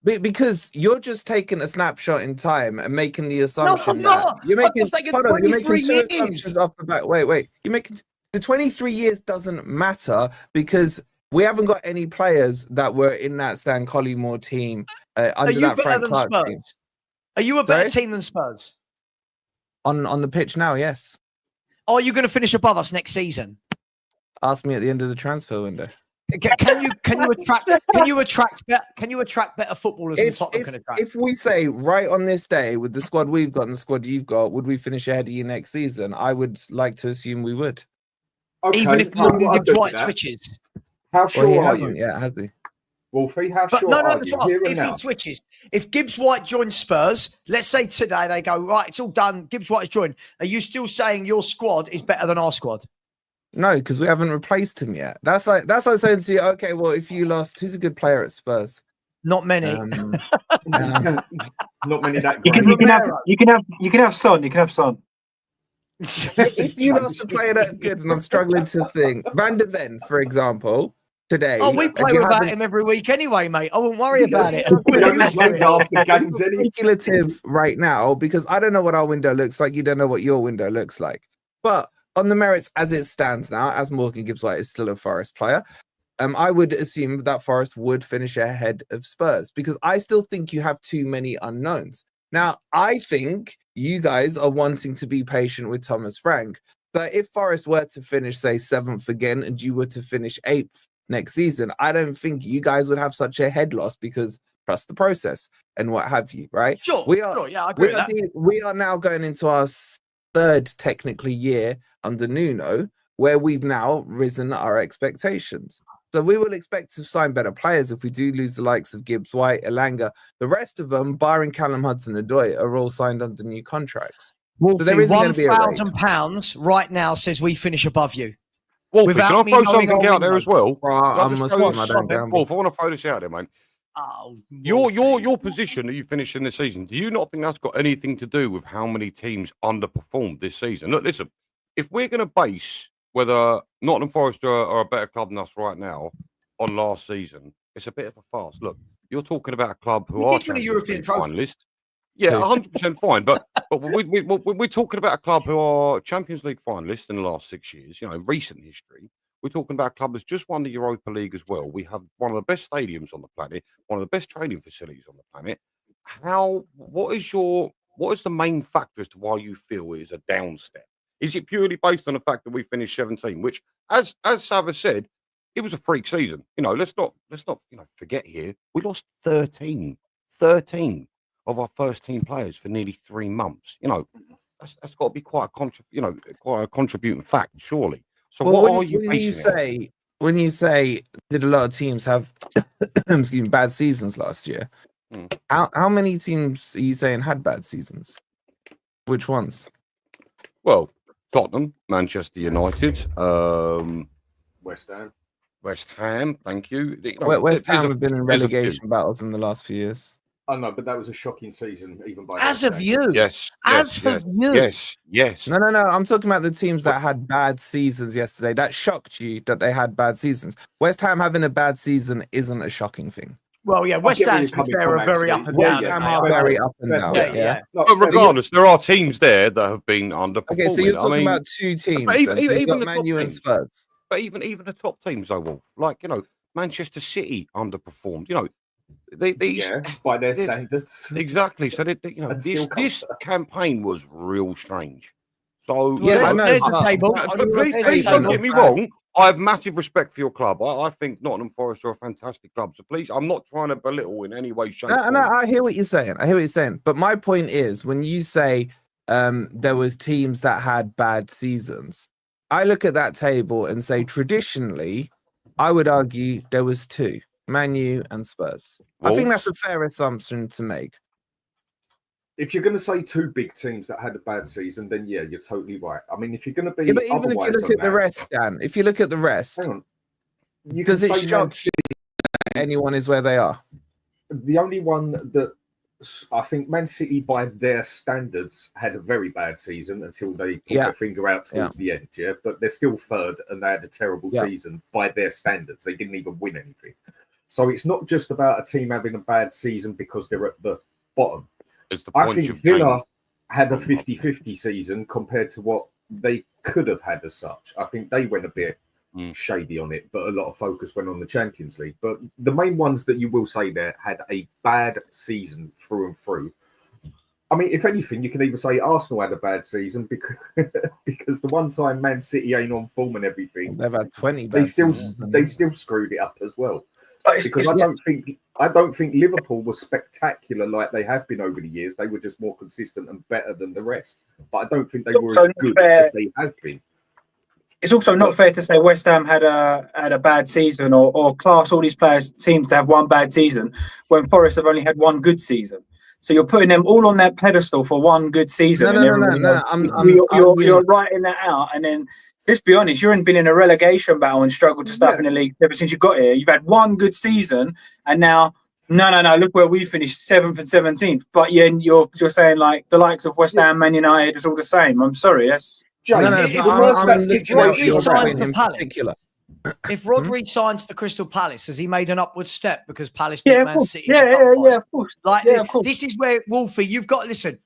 Because you're just taking a snapshot in time and making the assumption I'm not. you're making, Hold on, you're making 2 years. assumptions off the back. Wait. You're making the 23 years doesn't matter because we haven't got any players that were in that Stan Collymore team under that Frank Clark team. Are you a better team than Spurs? On the pitch now, yes. Are you going to finish above us next season? Ask me at the end of the transfer window. Can you attract better footballers than Tottenham can attract? If we say right on this day with the squad we've got and the squad you've got, would we finish ahead of you next season? I would like to assume we would. Okay, Even if Morgan Gibbs-White switches. How sure are you? Yeah, has he? Wolfie, how sure No, are that's you? what Here and if now? he switches, if Gibbs-White joins Spurs, let's say today they go, right, it's all done, Gibbs-White has joined. Are you still saying your squad is better than our squad? No, because we haven't replaced him yet. That's like saying to you, okay, well, if you lost, who's a good player at Spurs? Not many. Not many that You great. can have Son. You can have Son. If you lost a player that's good, and I'm struggling to think, Van de Ven, for example, today. Oh, we play without him every week anyway, mate. I won't worry about it. We don't play after games any. Speculative right now because I don't know what our window looks like. You don't know what your window looks like. But on the merits as it stands now, as Morgan Gibbs-White is still a Forest player, I would assume that Forest would finish ahead of Spurs because I still think you have too many unknowns. Now, I think you guys are wanting to be patient with Thomas Frank. So if Forest were to finish, say, 7th again and you were to finish 8th next season, I don't think you guys would have such a head loss because trust the process and what have you, right? Sure. Yeah, I agree with that. We are now going into our 3rd, technically, year under Nuno, where we've now risen our expectations. So we will expect to sign better players if we do lose the likes of Gibbs-White, Elanga. The rest of them, barring Callum Hudson-Odoi, are all signed under new contracts. Wolfie, so there isn't going to be a raid. £1,000 right now says we finish above you. Wolfie, Without can I throw me knowing something out there as well? I'm Muslim, I don't gamble. Wolf, I want to throw this out there, mate. Oh, Your position that you finished in the season, do you not think that's got anything to do with how many teams underperformed this season? Look, listen, if we're going to base whether Nottingham Forest are a better club than us right now on last season, it's a bit of a farce. Look, you're talking about a club who are Champions League finalists. Yeah, 100% fine. But we're talking about a club who are Champions League finalists in the last 6 years, recent history. We're talking about a club that's just won the Europa League as well. We have one of the best stadiums on the planet, one of the best training facilities on the planet. What is the main factor as to why you feel it is a down step? Is it purely based on the fact that we finished 17, which, as Savva said, it was a freak season. Let's not forget here. We lost 13 of our first team players for nearly 3 months. That's got to be quite a contributing fact, surely. So what are you basing when you say did a lot of teams have bad seasons last year? How many teams are you saying had bad seasons? Which ones? Well, Tottenham, Manchester United, West Ham. Thank you. West Ham have been in relegation battles in the last few years. Oh no, but that was a shocking season, even by as of you. Yes. Yes. No. I'm talking about the teams that had bad seasons yesterday. That shocked you that they had bad seasons. West Ham having a bad season isn't a shocking thing. Well, yeah, West Ham are very up and down. Very up and down. Yeah. But regardless, there are teams there that have been underperforming. Okay, so you're talking about 2 teams. But even the Man U and Spurs. But even the top teams, though, Wolf, like Manchester City underperformed. By their standards. Exactly. So this campaign was real strange. So there's the table. Please don't get me wrong. I have massive respect for your club. I think Nottingham Forest are a fantastic club. So please, I'm not trying to belittle in any way, shape. No, I hear what you're saying. But my point is, when you say there was teams that had bad seasons, I look at that table and say traditionally, I would argue there was two, Man U and Spurs. I think that's a fair assumption to make. If you're going to say two big teams that had a bad season, then yeah, you're totally right. I mean, if you're going to be, Yeah, but even if you look at the rest, Dan, if you look at the rest, hang on, does it shock you that anyone is where they are? The only one that I think Man City, by their standards, had a very bad season until they put their finger out towards the end. Yeah, but they're still third, and they had a terrible season by their standards. They didn't even win anything. So it's not just about a team having a bad season because they're at the bottom. I think Villa had a 50-50 season compared to what they could have had as such. I think they went a bit shady on it, but a lot of focus went on the Champions League. But the main ones that you will say there had a bad season through and through. I mean, if anything, you can even say Arsenal had a bad season because the one time Man City ain't on form and everything, they've had 20. They still screwed it up as well. Because I don't think Liverpool was spectacular like they have been over the years. They were just more consistent and better than the rest. But I don't think they were as good as they have been. It's also not fair to say West Ham had a bad season or class all these players teams to have one bad season when Forest have only had one good season. So you're putting them all on that pedestal for one good season. No. You're writing that out, and then. Let's be honest, you haven't been in a relegation battle and struggled to stay up in the league ever since you got here. You've had one good season, and now, no, look where we finished 7th and 17th. But you're saying like the likes of West Ham, Man United is all the same. I'm sorry, that's... If Rodri signs for Crystal Palace, has he made an upward step because Palace beat Man City? Yeah, of course. Of course. This is where, Wolfie, you've got to listen.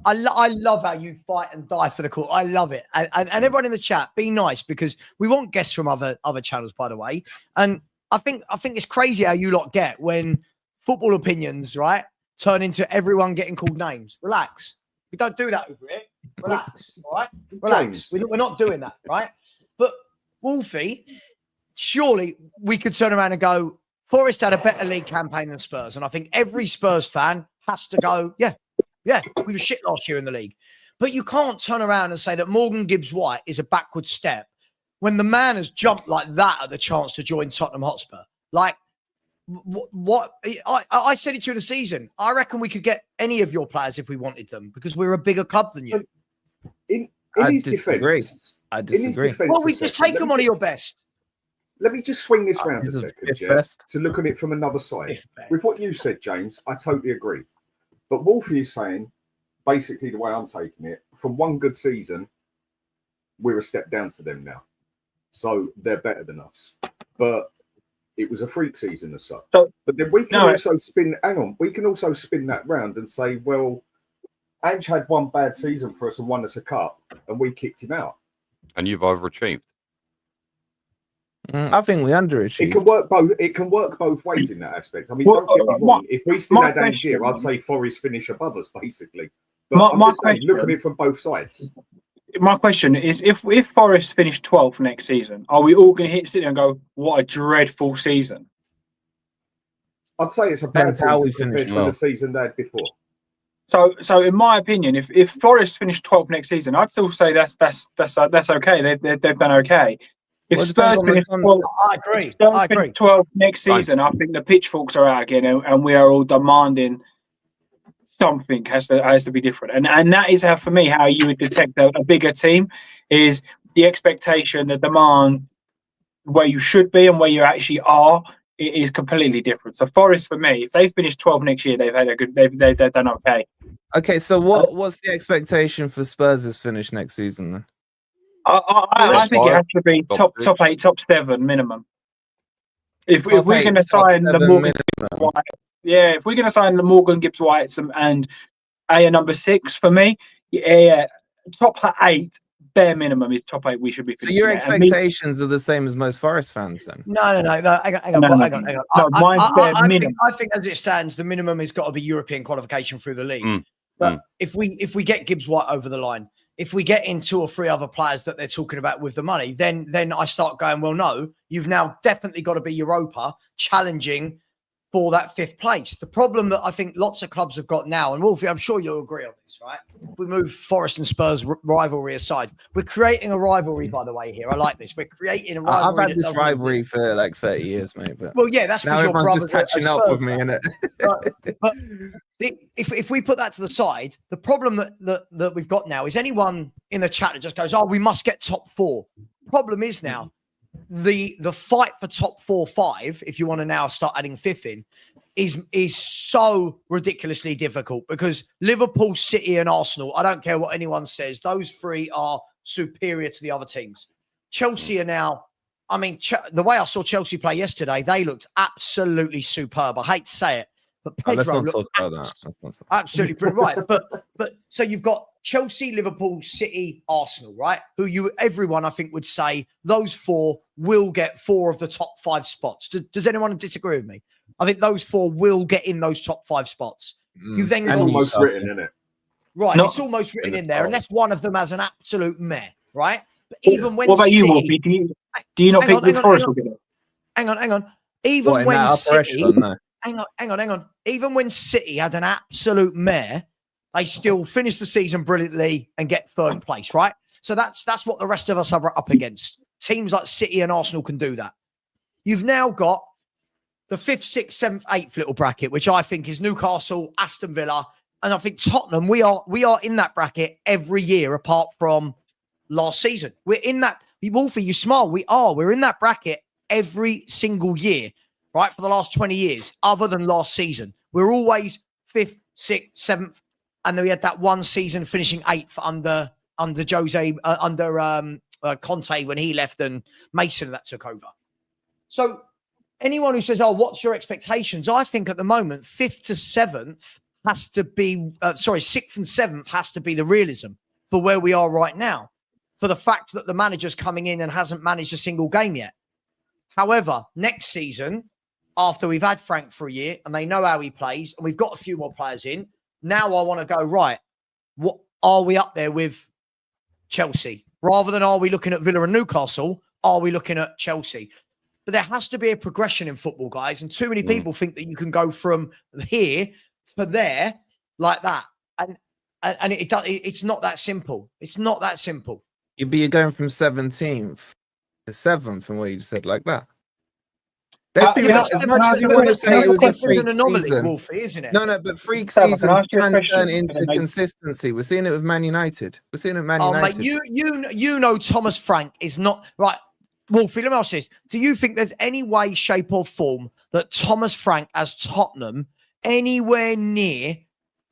I love how you fight and die for the cause. I love it. And everyone in the chat, be nice because we want guests from other channels, by the way. And I think it's crazy how you lot get when football opinions, right, turn into everyone getting called names. Relax. We don't do that over here. Relax, all right? Relax. We're not doing that, right? But Wolfie, surely we could turn around and go, Forest had a better league campaign than Spurs. And I think every Spurs fan has to go, yeah, we were shit last year in the league. But you can't turn around and say that Morgan Gibbs-White is a backward step when the man has jumped like that at the chance to join Tottenham Hotspur. Like, what? I said it to you in the season. I reckon we could get any of your players if we wanted them because we're a bigger club than you. In his defense, I disagree. Well, we just take them one of your best. Let me just swing this round a second, to look at it from another side. With what you said, James, I totally agree. But Wolfie is saying, basically the way I'm taking it, from one good season, we're a step down to them now. So they're better than us. But it was a freak season as such. But then we can also spin that round and say, well, Ange had one bad season for us and won us a cup, and we kicked him out. And you've overachieved. I think we underachieved. It can work both ways in that aspect. I mean, don't get me wrong. If we still had Ange here, I'd say Forest finish above us, basically. But I'm just saying, look at it from both sides. My question is, if Forest finish 12th next season, are we all going to sit there and go, what a dreadful season? I'd say it's a bad season compared to the season they had before. So in my opinion, if Forest finish 12th next season, I'd still say that's okay. They've done okay. If Spurs finish 12th, I agree. 12th next season, I think the pitchforks are out again, and we are all demanding something has to be different. And that is how, for me, how you would detect a bigger team is the expectation, the demand, where you should be and where you actually are. It is completely different. So Forest, for me, if they finish 12 next year, they've done okay. Okay, so what's the expectation for Spurs' finish next season then? I think it has to be top 8, top 7 minimum. If we're going to sign the Morgan Gibbs-White, if we're going to sign the Morgan Gibbs-Whites and a number 6 for me, top 8 bare minimum is top 8. We should be. So your expectations are the same as most Forest fans, then? No. Hang on. I think as it stands, the minimum has got to be European qualification through the league. But if we get Gibbs-White over the line, if we get in 2 or 3 other players that they're talking about with the money, then I start going, well, no, you've now definitely got to be Europa challenging for that 5th place. The problem that I think lots of clubs have got now, and Wolfie, I'm sure you'll agree on this, right? If we move Forest and Spurs rivalry aside, we're creating a rivalry, by the way, here. I like this. We're creating a rivalry. I've had this rivalry for like 30 years, mate. But well, yeah, that's now because your everyone's brothers just catching up with me, innit? but if we put that to the side, the problem that we've got now is anyone in the chat that just goes, "Oh, we must get top 4." Problem is now, the fight for top 4, 5, if you want to now start adding 5th in, is so ridiculously difficult because Liverpool, City, and Arsenal, I don't care what anyone says, those 3 are superior to the other teams. Chelsea are now, I mean, the way I saw Chelsea play yesterday, they looked absolutely superb. I hate to say it, but Pedro looked absolutely pretty right. But so you've got Chelsea, Liverpool, City, Arsenal, right? Everyone I think would say those 4 will get 4 of the top 5 spots. Does anyone disagree with me? I think those 4 will get in those top 5 spots. You've then it's got almost written in it. Right, it's almost written in there, unless one of them has an absolute meh, right? But even when what about City, you, Wolfie? Do you not think Forest will get it? Hang on. Even when City, no. hang on. Even when City had an absolute mare, they still finish the season brilliantly and get 3rd place, right? So that's what the rest of us are up against. Teams like City and Arsenal can do that. You've now got the 5th, 6th, 7th, 8th little bracket, which I think is Newcastle, Aston Villa, and I think Tottenham. We are in that bracket every year apart from last season. We're in that. Wolfie, you smile. We're in that bracket every single year, right? For the last 20 years, other than last season. We're always 5th, 6th, 7th, and then we had that one season finishing 8th under Jose, Conte when he left and Mason that took over. So anyone who says, "Oh, what's your expectations?" I think at the moment, 5th to 7th has to be, 6th and 7th has to be the realism for where we are right now, for the fact that the manager's coming in and hasn't managed a single game yet. However, next season, after we've had Frank for a year and they know how he plays and we've got a few more players in, now I want to go, right, what are we up there with Chelsea? Rather than are we looking at Villa and Newcastle, are we looking at Chelsea? But there has to be a progression in football, guys. And too many people think that you can go from here to there like that. And it's not that simple. It's not that simple. You're going from 17th to 7th from what you just said like that. As much as you want to say it was a freak season, Wolfie, isn't it? No, but freak seasons can turn into consistency. We're seeing it with Man United. We're seeing it with Man United. Mate, you know Thomas Frank is not right. Wolfie, let me ask this. Do you think there's any way, shape, or form that Thomas Frank as Tottenham anywhere near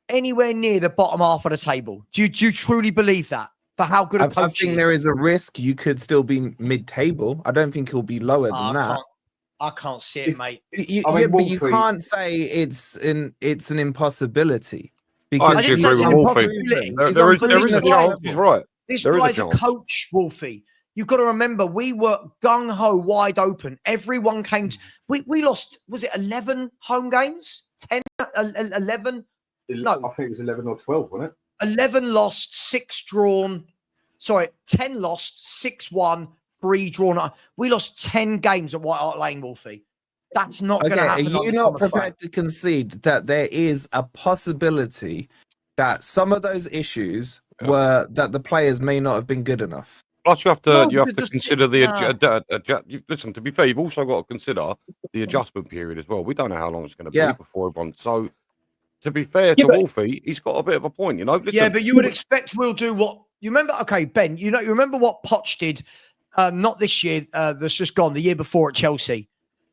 the bottom half of the table? Do you truly believe that? For how good a coach I think there is a risk you could still be mid-table. I don't think he'll be lower than that. I can't see it, mate. But you can't say it's an impossibility. Because I didn't say there is a chance. He's right. This guy's a coach, Wolfie. You've got to remember, we were gung-ho, wide open. Everyone came. We lost, was it 11 home games? 10, 11? No. I think it was 11 or 12, wasn't it? 11 lost, 6 drawn. Sorry, 10 lost, 6 won, 3 drawn. We lost 10 games at White Hart Lane, Wolfie. That's not going to happen. Are you not prepared to concede that there is a possibility that some of those issues were that the players may not have been good enough? Plus, you have to consider listen, to be fair, you've also got to consider the adjustment period as well. We don't know how long it's going to be before everyone. So, to be fair to Wolfie, he's got a bit of a point, you know. Listen, yeah, but you would expect we'll do what you remember. Okay, Ben, you remember what Poch did? Not this year. That's just gone. The year before at Chelsea,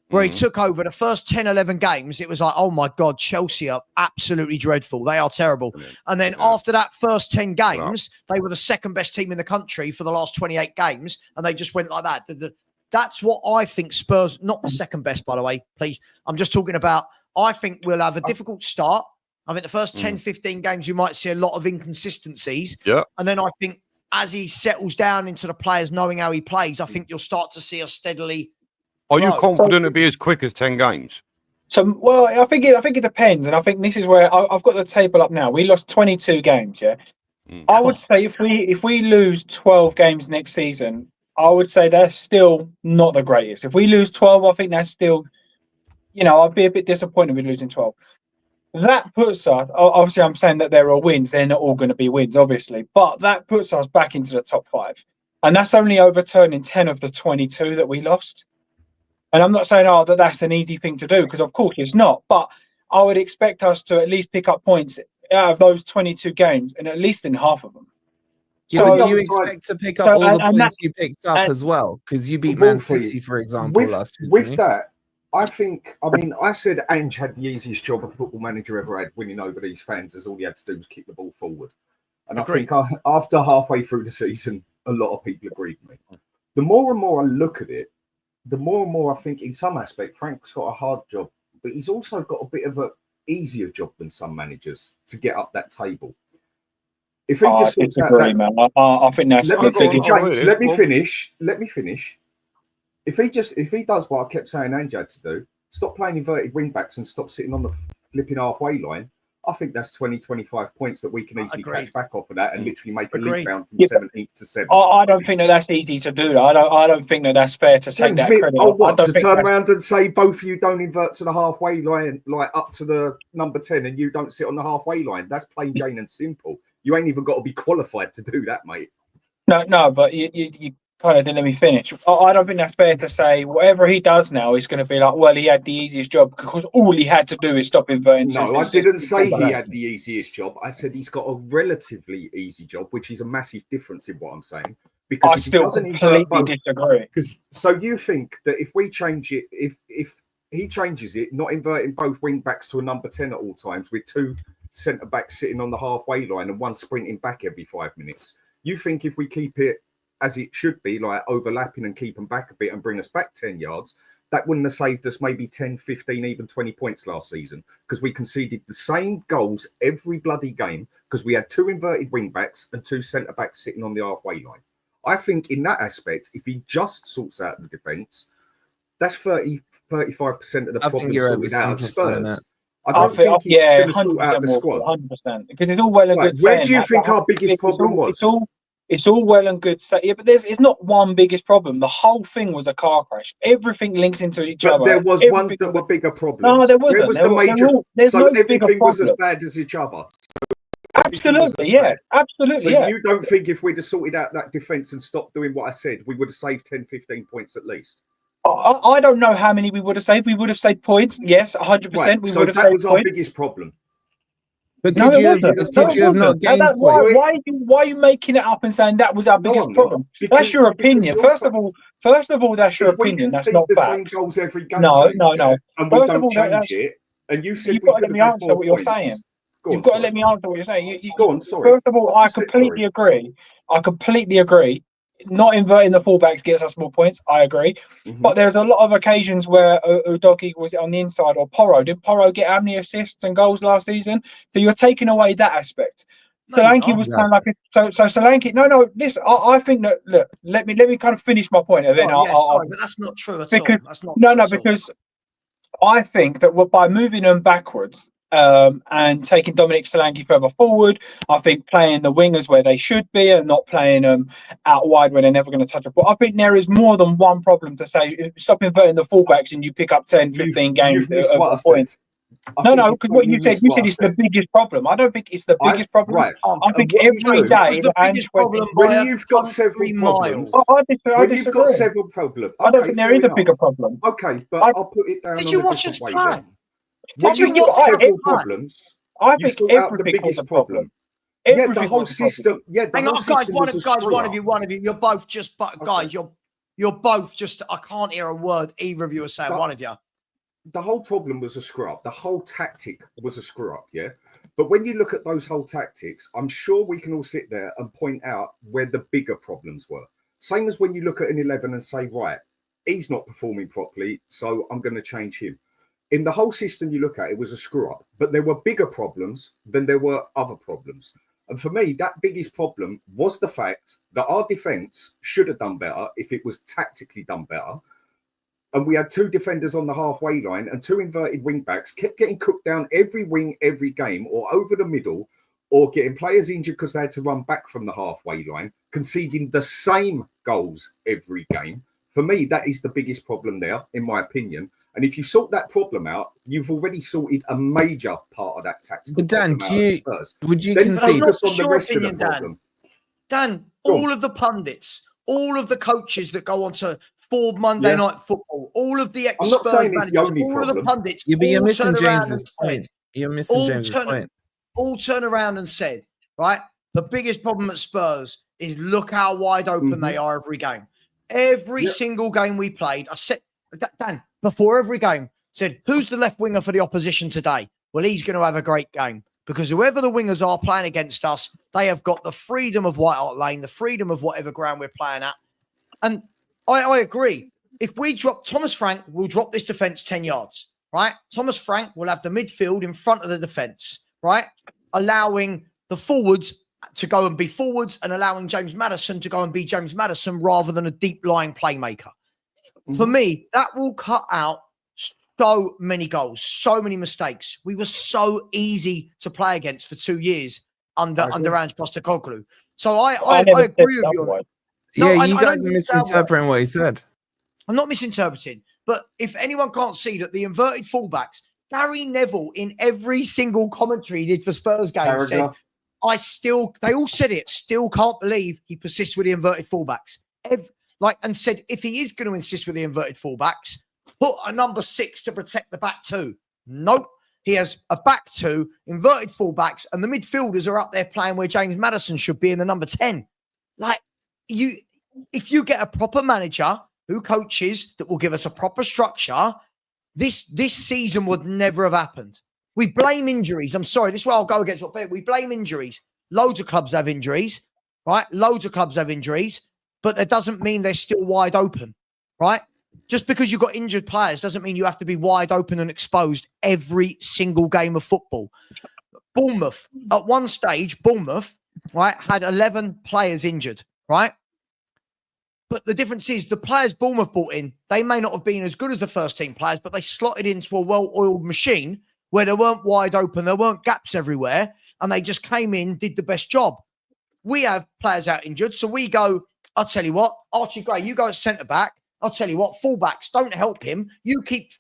where he took over the first 10, 11 games. It was like, oh my God, Chelsea are absolutely dreadful. They are terrible. And then after that first 10 games, they were the second best team in the country for the last 28 games. And they just went like that. That's what I think Spurs, not the second best, by the way, please. I'm just talking about, I think we'll have a difficult start. I think the first 10, 15 games, you might see a lot of inconsistencies. Yeah. And then I think as he settles down into the players knowing how he plays, I think you'll start to see us steadily. Are you confident it'll be as quick as 10 games? So, well, I think it depends, and I think this is where I've got the table up now. We lost 22 games, yeah. I would say if we lose 12 games next season, I would say that's still not the greatest. If we lose 12, I think that's still, I'd be a bit disappointed with losing 12. That puts us, obviously, I'm saying that there are wins. They're not all going to be wins, obviously, but that puts us back into the top 5. And that's only overturning 10 of the 22 that we lost. And I'm not saying, that's an easy thing to do, because of course it's not. But I would expect us to at least pick up points out of those 22 games, and at least in half of them. Yeah, but do you expect to pick up all the points you picked up as well? Because you beat Man City, for example, last year. With that, I said Ange had the easiest job a football manager ever had, winning over these fans, as all he had to do was kick the ball forward. And Agreed. I think after halfway through the season, a lot of people agreed with me. The more and more I look at it, the more and more I think in some aspect, Frank's got a hard job, but he's also got a bit of an easier job than some managers to get up that table. If he just sorts out that, man. I think that's let me finish. If he does what I kept saying Ange had to do, stop playing inverted wing backs and stop sitting on the flipping halfway line, I think that's 20, 25 points that we can easily catch back off of that and literally make a league round from 17th to 7th. I don't think that's easy to do. I don't think that's fair to take that credit. To turn around and say both of you don't invert to the halfway line, like up to the number 10, and you don't sit on the halfway line? That's plain Jane and simple. You ain't even got to be qualified to do that, mate. No, but you kind of didn't let me finish. I don't think that's fair to say whatever he does now is going to be like, well, he had the easiest job because all he had to do is stop inverting. No, I didn't say he had the easiest job. I said he's got a relatively easy job, which is a massive difference in what I'm saying. Because I still completely disagree. So you think that if we change it, if he changes it, not inverting both wing backs to a number 10 at all times, with 2 centre backs sitting on the halfway line and 1 sprinting back every 5 minutes, you think if we keep it as it should be, like overlapping and keep them back a bit and bring us back 10 yards, that wouldn't have saved us maybe 10, 15, even 20 points last season, because we conceded the same goals every bloody game because we had 2 inverted wing backs and 2 centre backs sitting on the halfway line. I think in that aspect, if he just sorts out the defence, that's 35% of the problem sorted out of Spurs. I don't think he's going to sort out the squad. 100%. Because it's all well and good. Where do you think our biggest problem was? It's all well and good. Yeah, but it's not one biggest problem. The whole thing was a car crash. Everything links into each other. There was ones that were bigger problems. No, there wasn't. Where was the major? So everything was as bad as each other. Absolutely, yeah. Absolutely, so yeah. You don't think if we'd have sorted out that defence and stopped doing what I said, we would have saved 10, 15 points at least? I don't know how many we would have saved. We would have saved points. Yes, 100%. Right. We so would have that saved was our points. biggest problem. But could you have not gained points? Why are you making it up and saying that was our biggest problem? That's your opinion. First of all, that's your opinion. That's not fact. Same goals every game. No. And we don't change it. And you said you've got to let me answer what you're saying. You've got to let me answer what you're saying. Go on, sorry. First of all, I completely agree. Not inverting the fullbacks gets us more points. I agree. Mm-hmm. But there's a lot of occasions where Udogie was on the inside, or Porro. Didn't Porro get how many assists and goals last season? So you're taking away that aspect. Solanke was kind of like so Solanke. No. This I think that. Look, let me kind of finish my point, and then but that's not true at all. That's not because I think that by moving them backwards. And taking Dominic Solanke further forward, I think playing the wingers where they should be and not playing them out wide where they're never going to touch a ball. I think there is more than one problem to say stop inverting the fullbacks and you pick up 10, 15 games of points. No, because what you said it's the biggest problem. I don't think it's the biggest problem. Right. I think every day the biggest problem when you've got several problems. I disagree. You've got several problems. I don't think there is a bigger problem. Okay, but I'll put it down. Did you watch us play? When you've got several problems, I think the biggest problem. Yeah, the whole system. Yeah, hang on, guys. One of you. You're both just, guys. You're both just. I can't hear a word either of you are saying. One of you. The whole problem was a screw up. The whole tactic was a screw up. Yeah, but when you look at those whole tactics, I'm sure we can all sit there and point out where the bigger problems were. Same as when you look at an 11 and say, right, he's not performing properly, so I'm going to change him. In the whole system you look at, it was a screw up, but there were bigger problems than there were other problems. And for me, that biggest problem was the fact that our defence should have done better if it was tactically done better. And we had 2 defenders on the halfway line and 2 inverted wing backs, kept getting cooked down every wing, every game, or over the middle, or getting players injured because they had to run back from the halfway line, conceding the same goals every game For me, that is the biggest problem there, in my opinion. And if you sort that problem out, you've already sorted a major part of that tactical But Dan, problem would you then concede? focus on That's the not rest your of the opinion, Dan. problem. Dan, Go on. all of the pundits, all of the coaches that go on to Ford Monday Night Football, all of the I'm not ex-Spurs saying it's the managers, only all of the problem. pundits, You're all missing turn around James's and point. said, You're missing James's point. all turn around and said, right, the biggest problem at Spurs is look how wide open they are every game. Every single game we played, I said, Dan, before every game, said, who's the left winger for the opposition today? Well, he's going to have a great game because whoever the wingers are playing against us, they have got the freedom of White Hart Lane, the freedom of whatever ground we're playing at. And I agree. If we drop Thomas Frank, we'll drop this defence 10 yards, right? Thomas Frank will have the midfield in front of the defence, right? Allowing the forwards to go and be forwards and allowing James Maddison to go and be James Maddison rather than a deep lying playmaker. For me, that will cut out so many goals, so many mistakes. We were so easy to play against for 2 years under angepostecoglou. So I agree with you. No, you guys are misinterpreting what he said. I'm not misinterpreting, but if anyone can't see that the inverted fullbacks, Gary Neville in every single commentary he did for Spurs games said, they all said it, still can't believe he persists with the inverted fullbacks. And said, if he is going to insist with the inverted fullbacks, put a number 6 to protect the back two. Nope. He has a back two, inverted fullbacks, and the midfielders are up there playing where James Maddison should be in the number 10. If you get a proper manager who coaches that will give us a proper structure, this season would never have happened. We blame injuries. I'm sorry, this is where I'll go against what we blame injuries. Loads of clubs have injuries, right? Loads of clubs have injuries, but that doesn't mean they're still wide open, right? Just because you've got injured players doesn't mean you have to be wide open and exposed every single game of football. Bournemouth, at one stage, right, had 11 players injured, right? But the difference is the players Bournemouth brought in, they may not have been as good as the first team players, but they slotted into a well-oiled machine where they weren't wide open, there weren't gaps everywhere, and they just came in, did the best job. We have players out injured, so we go, I'll tell you what, Archie Gray, you go at centre-back. I'll tell you what, fullbacks don't help him. You keep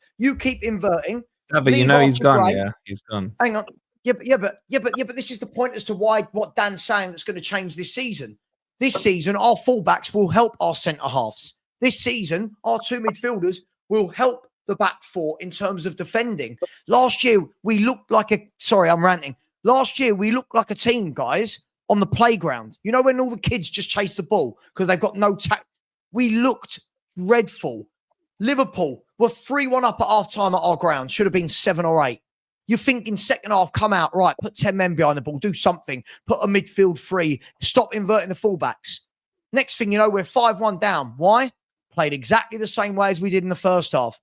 inverting. Yeah, but you know he's gone. Gray. Yeah, he's gone. Hang on. Yeah, but this is the point as to why what Dan's saying that's going to change this season. This season, our fullbacks will help our centre halves. This season, our two midfielders will help the back four in terms of defending. Last year, we looked like I'm ranting. Last year, we looked like a team, guys, on the playground. You know when all the kids just chase the ball because they've got no tact. We looked dreadful. Liverpool were 3-1 up at half-time at our ground. Should have been 7 or 8. You're thinking second half, come out, right, put 10 men behind the ball, do something, put a midfield free, stop inverting the fullbacks. Next thing you know, we're 5-1 down. Why? Played exactly the same way as we did in the first half.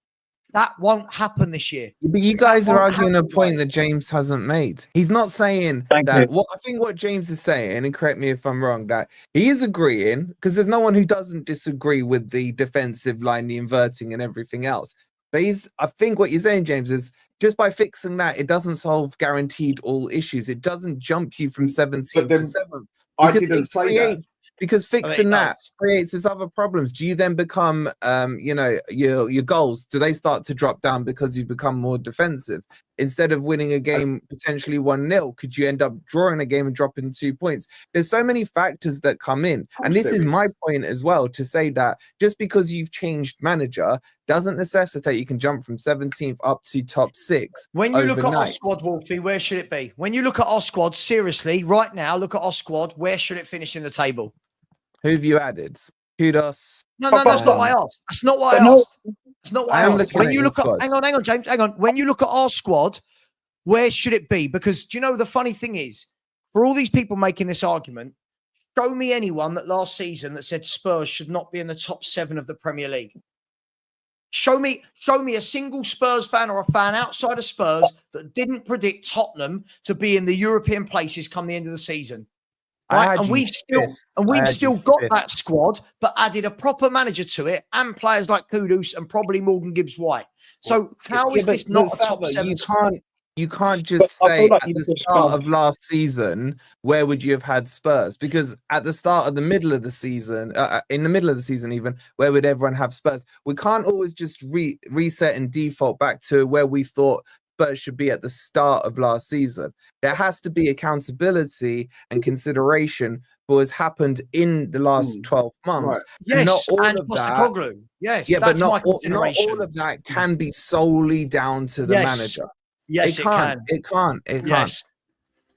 That won't happen this year. But you guys are arguing a point that James hasn't made. He's not saying that. What I think what James is saying, and correct me if I'm wrong, that he is agreeing, because there's no one who doesn't disagree with the defensive line, the inverting and everything else. But I think what you're saying, James, is just by fixing that, it doesn't solve guaranteed all issues. It doesn't jump you from 17th to 7th. I didn't say that. Because fixing that creates these other problems. Do you then become, your goals, do they start to drop down because you become more defensive? Instead of winning a game potentially 1-0, could you end up drawing a game and dropping 2 points? There's so many factors that come in. And this is my point as well, to say that just because you've changed manager doesn't necessitate you can jump from 17th up to top 6. When you look at our squad, Wolfie, where should it be? When you look at our squad, seriously, right now, look at our squad, where should it finish in the table? Who have you added? Kudos. No, that's not what I asked. That's not what I asked. That's not what I asked. When you look at, hang on, James, hang on. When you look at our squad, where should it be? Because do you know the funny thing is, for all these people making this argument, show me anyone that last season that said Spurs should not be in the top 7 of the Premier League. Show me a single Spurs fan or a fan outside of Spurs that didn't predict Tottenham to be in the European places come the end of the season. Right? And we've still got that squad, but added a proper manager to it and players like Kudus and probably Morgan Gibbs-White. So how is this not a top 7? you can't just But I say feel like at you the just start can't. of last season, where would you have had Spurs? Because at the start of the middle of the season, in the middle of the season even, where would everyone have Spurs? We can't always just reset and default back to where we thought Spurs should be at the start of last season. There has to be accountability and consideration for what's happened in the last 12 months. Right. And not Yes, all and of that. Postecoglou. Yes, Yeah, but that's not my all, consideration. of that can be solely down to the Yes. manager. Yes, It can't. can. It can't. It can't. Yes.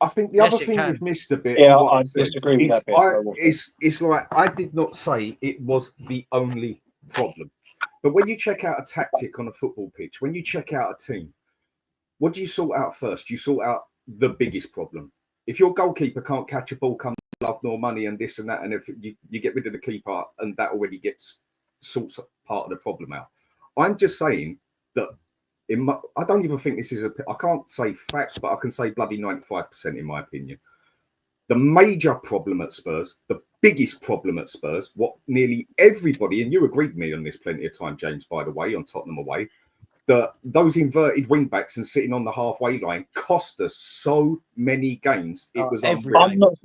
I think the Yes, other it thing can. you've missed a bit. Yeah, on what I said disagree with is that bit. it's like I did not say it was the only problem. But when you check out a tactic on a football pitch, when you check out a team, what do you sort out first? You sort out the biggest problem. If your goalkeeper can't catch a ball, come love nor money and this and that, and if you get rid of the keeper, and that already sorts part of the problem out. I'm just saying that I don't even think this is I can't say facts, but I can say bloody 95% in my opinion. The major problem at Spurs, the biggest problem at Spurs, what nearly everybody, and you agreed with me on this plenty of time, James, by the way, on Tottenham away, that those inverted wing backs and sitting on the halfway line cost us so many games. It was unreal. I'm not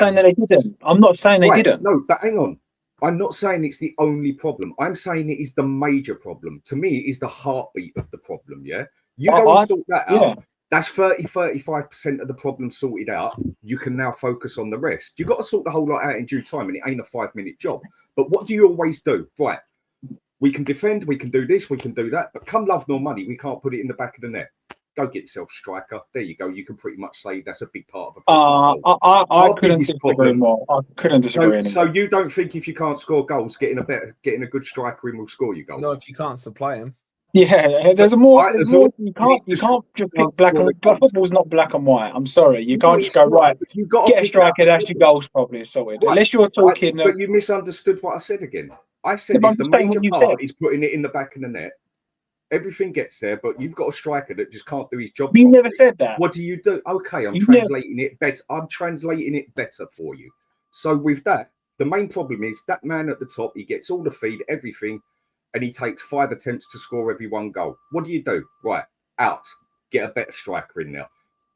saying that they didn't. I'm not saying they didn't. No, but hang on. I'm not saying it's the only problem. I'm saying it is the major problem. To me, it is the heartbeat of the problem, yeah? You go and sort that out. Yeah. That's 35% of the problem sorted out. You can now focus on the rest. You've got to sort the whole lot out in due time, and it ain't a 5-minute job. But what do you always do? Right, we can defend, we can do this, we can do that, but come love nor money, we can't put it in the back of the net. Go get yourself a striker. There you go. You can pretty much say that's a big part of the problem. I couldn't disagree more. I couldn't disagree anymore. So you don't think if you can't score goals, getting a good striker in will score you goals? No, if you can't supply him. Yeah, there's more. You can't just pick black and white. Football's not black and white. I'm sorry. You can't just go right. You got to get a striker that's your goals probably sorted. Right. Unless you're talking. But you misunderstood what I said again. I said if the major part is putting it in the back of the net, everything gets there, but you've got a striker that just can't do his job. You never said that. What do you do? Okay, I'm translating it better. I'm translating it better for you. So with that, the main problem is that man at the top, he gets all the feed, everything, and he takes 5 attempts to score every 1 goal. What do you do? Right, out. Get a better striker in there.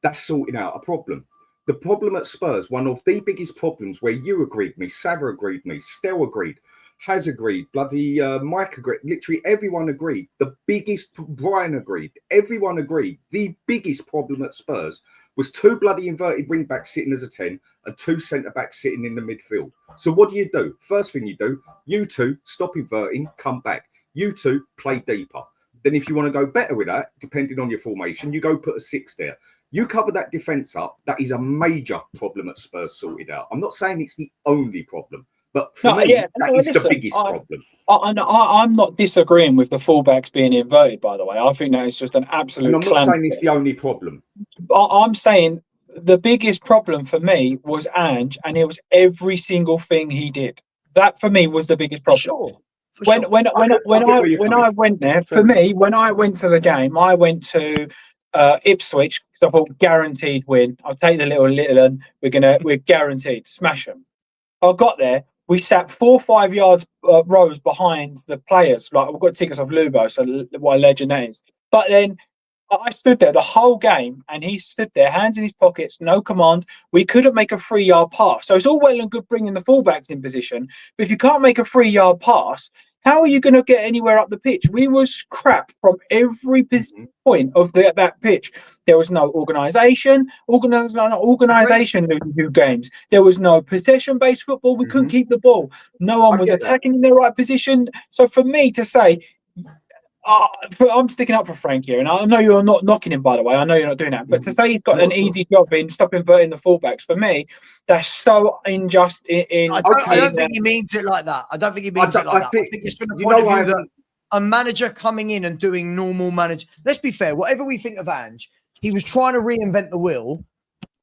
That's sorting out a problem. The problem at Spurs, one of the biggest problems where you agreed with me, Savva agreed with me, Stell agreed, has agreed, bloody Mike agreed, literally everyone agreed. The biggest, Brian agreed, everyone agreed. The biggest problem at Spurs was 2 bloody inverted wing backs sitting as a 10 and 2 centre backs sitting in the midfield. So what do? First thing you do, you 2 stop inverting, come back. You 2 play deeper. Then if you want to go better with that, depending on your formation, you go put a 6 there. You cover that defence up. That is a major problem at Spurs sorted out. I'm not saying it's the only problem. But for me, that is the biggest problem. I'm not disagreeing with the fullbacks being inverted, by the way. I think that is just an absolute. And I'm not saying it's the only problem. I'm saying the biggest problem for me was Ange, and it was every single thing he did. That for me was the biggest problem. When I went there, for me, when I went to the game, I went to Ipswich because I thought guaranteed win. I'll take the little and we're guaranteed smash them. I got there. We sat 4 or 5 yards rows behind the players. Like we've got tickets of Lubo, so what a legend that is. But then I stood there the whole game, and he stood there, hands in his pockets, no command. We couldn't make a 3-yard pass. So it's all well and good bringing the fullbacks in position, but if you can't make a 3-yard pass, how are you going to get anywhere up the pitch? We was crap from every point of that pitch. There was no organisation in 2 games. There was no possession-based football. We couldn't keep the ball. No one was attacking in the right position. So for me to say, I'm sticking up for Frank here, and I know you're not knocking him, by the way. I know you're not doing that. But to say he's got an easy job in stop inverting the fullbacks, for me, that's so unjust. I don't think he means it like that. I don't think he means it like that. I think it's from the point of view that a manager coming in and doing normal manage. Let's be fair. Whatever we think of Ange, he was trying to reinvent the wheel,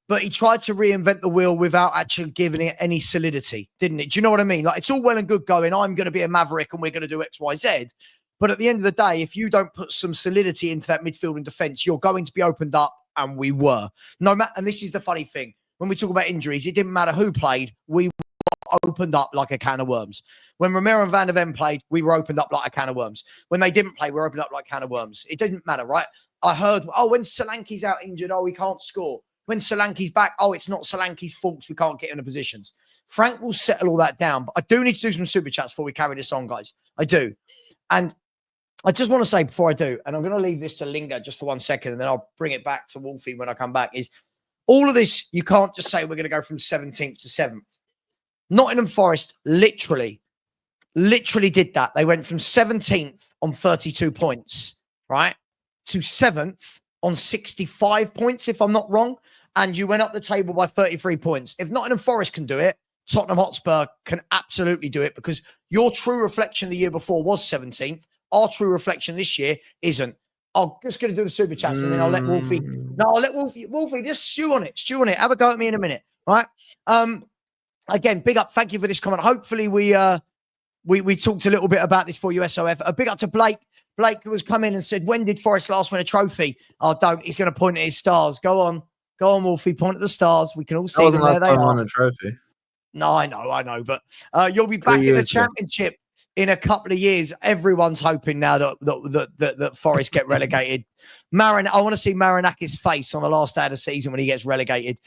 but he tried to reinvent the wheel without actually giving it any solidity, didn't it? Do you know what I mean? Like, it's all well and good going, I'm going to be a maverick and we're going to do X, Y, Z. But at the end of the day, if you don't put some solidity into that midfield and defence, you're going to be opened up, and we were. No matter, and this is the funny thing. When we talk about injuries, it didn't matter who played, we opened up like a can of worms. When Romero and Van der Ven played, we were opened up like a can of worms. When they didn't play, we were opened up like a can of worms. It didn't matter, right? I heard, when Solanke's out injured, he can't score. When Solanke's back, it's not Solanke's fault, we can't get in the positions. Frank will settle all that down, but I do need to do some super chats before we carry this on, guys. I do. And I just want to say before I do, and I'm going to leave this to linger just for 1 second, and then I'll bring it back to Wolfie when I come back, is all of this, you can't just say we're going to go from 17th to 7th. Nottingham Forest literally did that. They went from 17th on 32 points, right, to 7th on 65 points, if I'm not wrong. And you went up the table by 33 points. If Nottingham Forest can do it, Tottenham Hotspur can absolutely do it, because your true reflection the year before was 17th. Our true reflection this year isn't. I'm just going to do the super chats and then I'll let Wolfie. No, I'll let Wolfie just stew on it. Have a go at me in a minute, right? Again, big up. Thank you for this comment. Hopefully we talked a little bit about this for you, SOF. A big up to Blake. Blake was come in and said, when did Forest last win a trophy? Don't. He's going to point at his stars. Go on, Wolfie. Point at the stars. We can all see them. There they are. A trophy. No, I know. But you'll be back in the championship in a couple of years. Everyone's hoping now that Forest get relegated. I want to see Marinakis' face on the last day of the season when he gets relegated.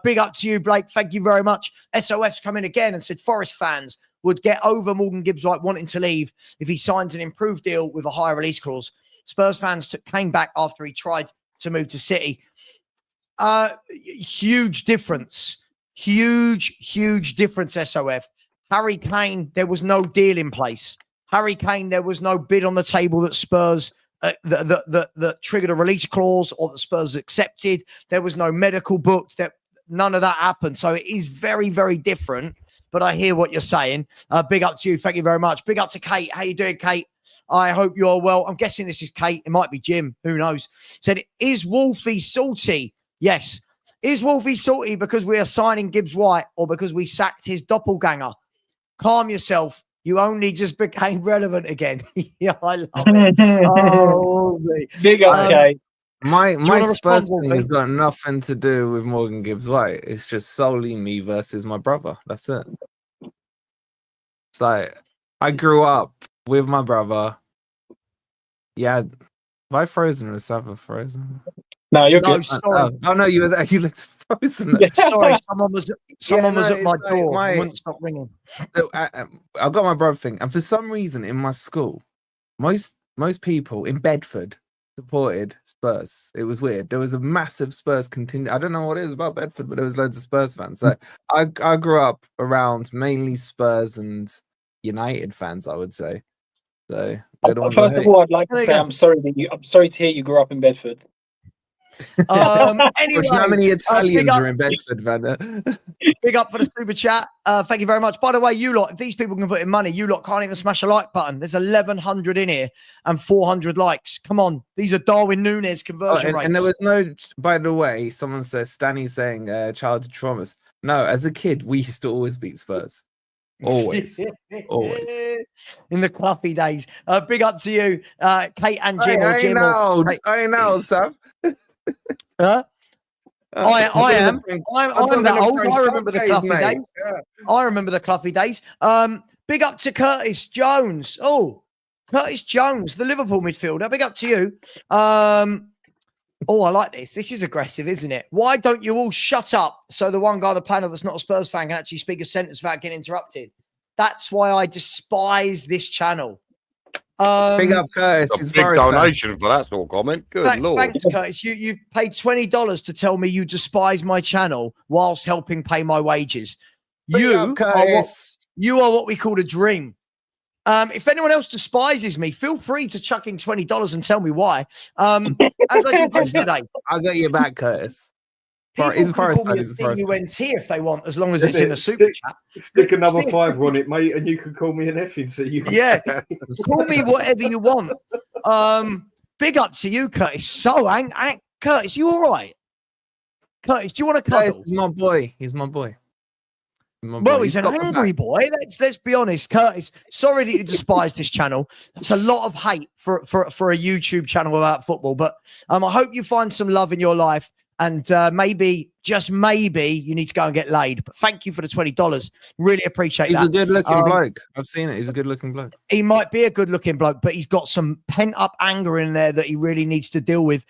Big up to you, Blake. Thank you very much. SOF's come in again and said Forest fans would get over Morgan Gibbs-White wanting to leave if he signs an improved deal with a higher release clause. Spurs fans came back after he tried to move to City. Huge difference. Huge difference, SOF. Harry Kane, there was no deal in place. Harry Kane, there was no bid on the table that Spurs that triggered a release clause or that Spurs accepted. There was no medical booked. None of that happened. So it is very, very different. But I hear what you're saying. Big up to you. Thank you very much. Big up to Kate. How you doing, Kate? I hope you're well. I'm guessing this is Kate. It might be Jim. Who knows? Said, is Wolfie salty? Yes. Is Wolfie salty because we are signing Gibbs-White or because we sacked his doppelganger? Calm yourself. You only just became relevant again. Yeah, I love it. Oh, big up, Kate. My Spurs thing has got nothing to do with Morgan Gibbs-White. It's just solely me versus my brother. That's it. It's like, I grew up with my brother. Yeah. Have I frozen or is Savva frozen? No, you're no, good. sorry. Oh, no, you looked frozen. Yeah, sorry, someone was at my door. I wouldn't stop ringing. I got my brother thing. And for some reason in my school, most people in Bedford supported Spurs. It was weird. There was a massive Spurs contingent. I don't know what it is about Bedford, but there was loads of Spurs fans. So I grew up around mainly Spurs and United fans, I would say. So first of all, I'd like to say I'm sorry to hear you grew up in Bedford. Anyway, how many Italians are in Bedford, man? Big up for the super chat. Thank you very much. By the way, you lot, if these people can put in money, you lot can't even smash a like button. There's 1,100 in here and 400 likes. Come on. These are Darwin Núñez conversion rates. And there was no, by the way, someone says, Stanny saying childhood traumas. No, as a kid, we used to always beat Spurs. Always. In the Cluffy days. Big up to you, Kate and Jim. I know, Sav. Huh? I am that old. I remember the Cluffy days. Yeah. I remember the Cluffy days. Big up to Curtis Jones. Oh, Curtis Jones, the Liverpool midfielder. Big up to you. Oh, I like this. This is aggressive, isn't it? Why don't you all shut up so the one guy on the panel that's not a Spurs fan can actually speak a sentence without getting interrupted? That's why I despise this channel. Big up, Curtis. A big donation for that sort of comment. Good Lord. Thanks, Curtis. You've paid $20 to tell me you despise my channel whilst helping pay my wages. You are what we call a dream. If anyone else despises me, feel free to chuck in $20 and tell me why. As I did yesterday. I'll get you back, Curtis. People can call me a CUNT if they want, as long as it's in a super chat. Stick another $5 on it, mate, and you can call me an effing CUNT. Yeah, call me whatever you want. Big up to you, Curtis. So, Curtis, you all right? Curtis, do you want to cuddle? Curtis is my boy. He's my boy. Well, he's an angry boy. Let's be honest, Curtis. Sorry that you despise this channel. That's a lot of hate for a YouTube channel about football. But I hope you find some love in your life. And maybe, just maybe, you need to go and get laid. But thank you for the $20. Really appreciate He's that. a good-looking bloke. I've seen it. He's a good-looking bloke. He might be a good-looking bloke, but he's got some pent-up anger in there that he really needs to deal with.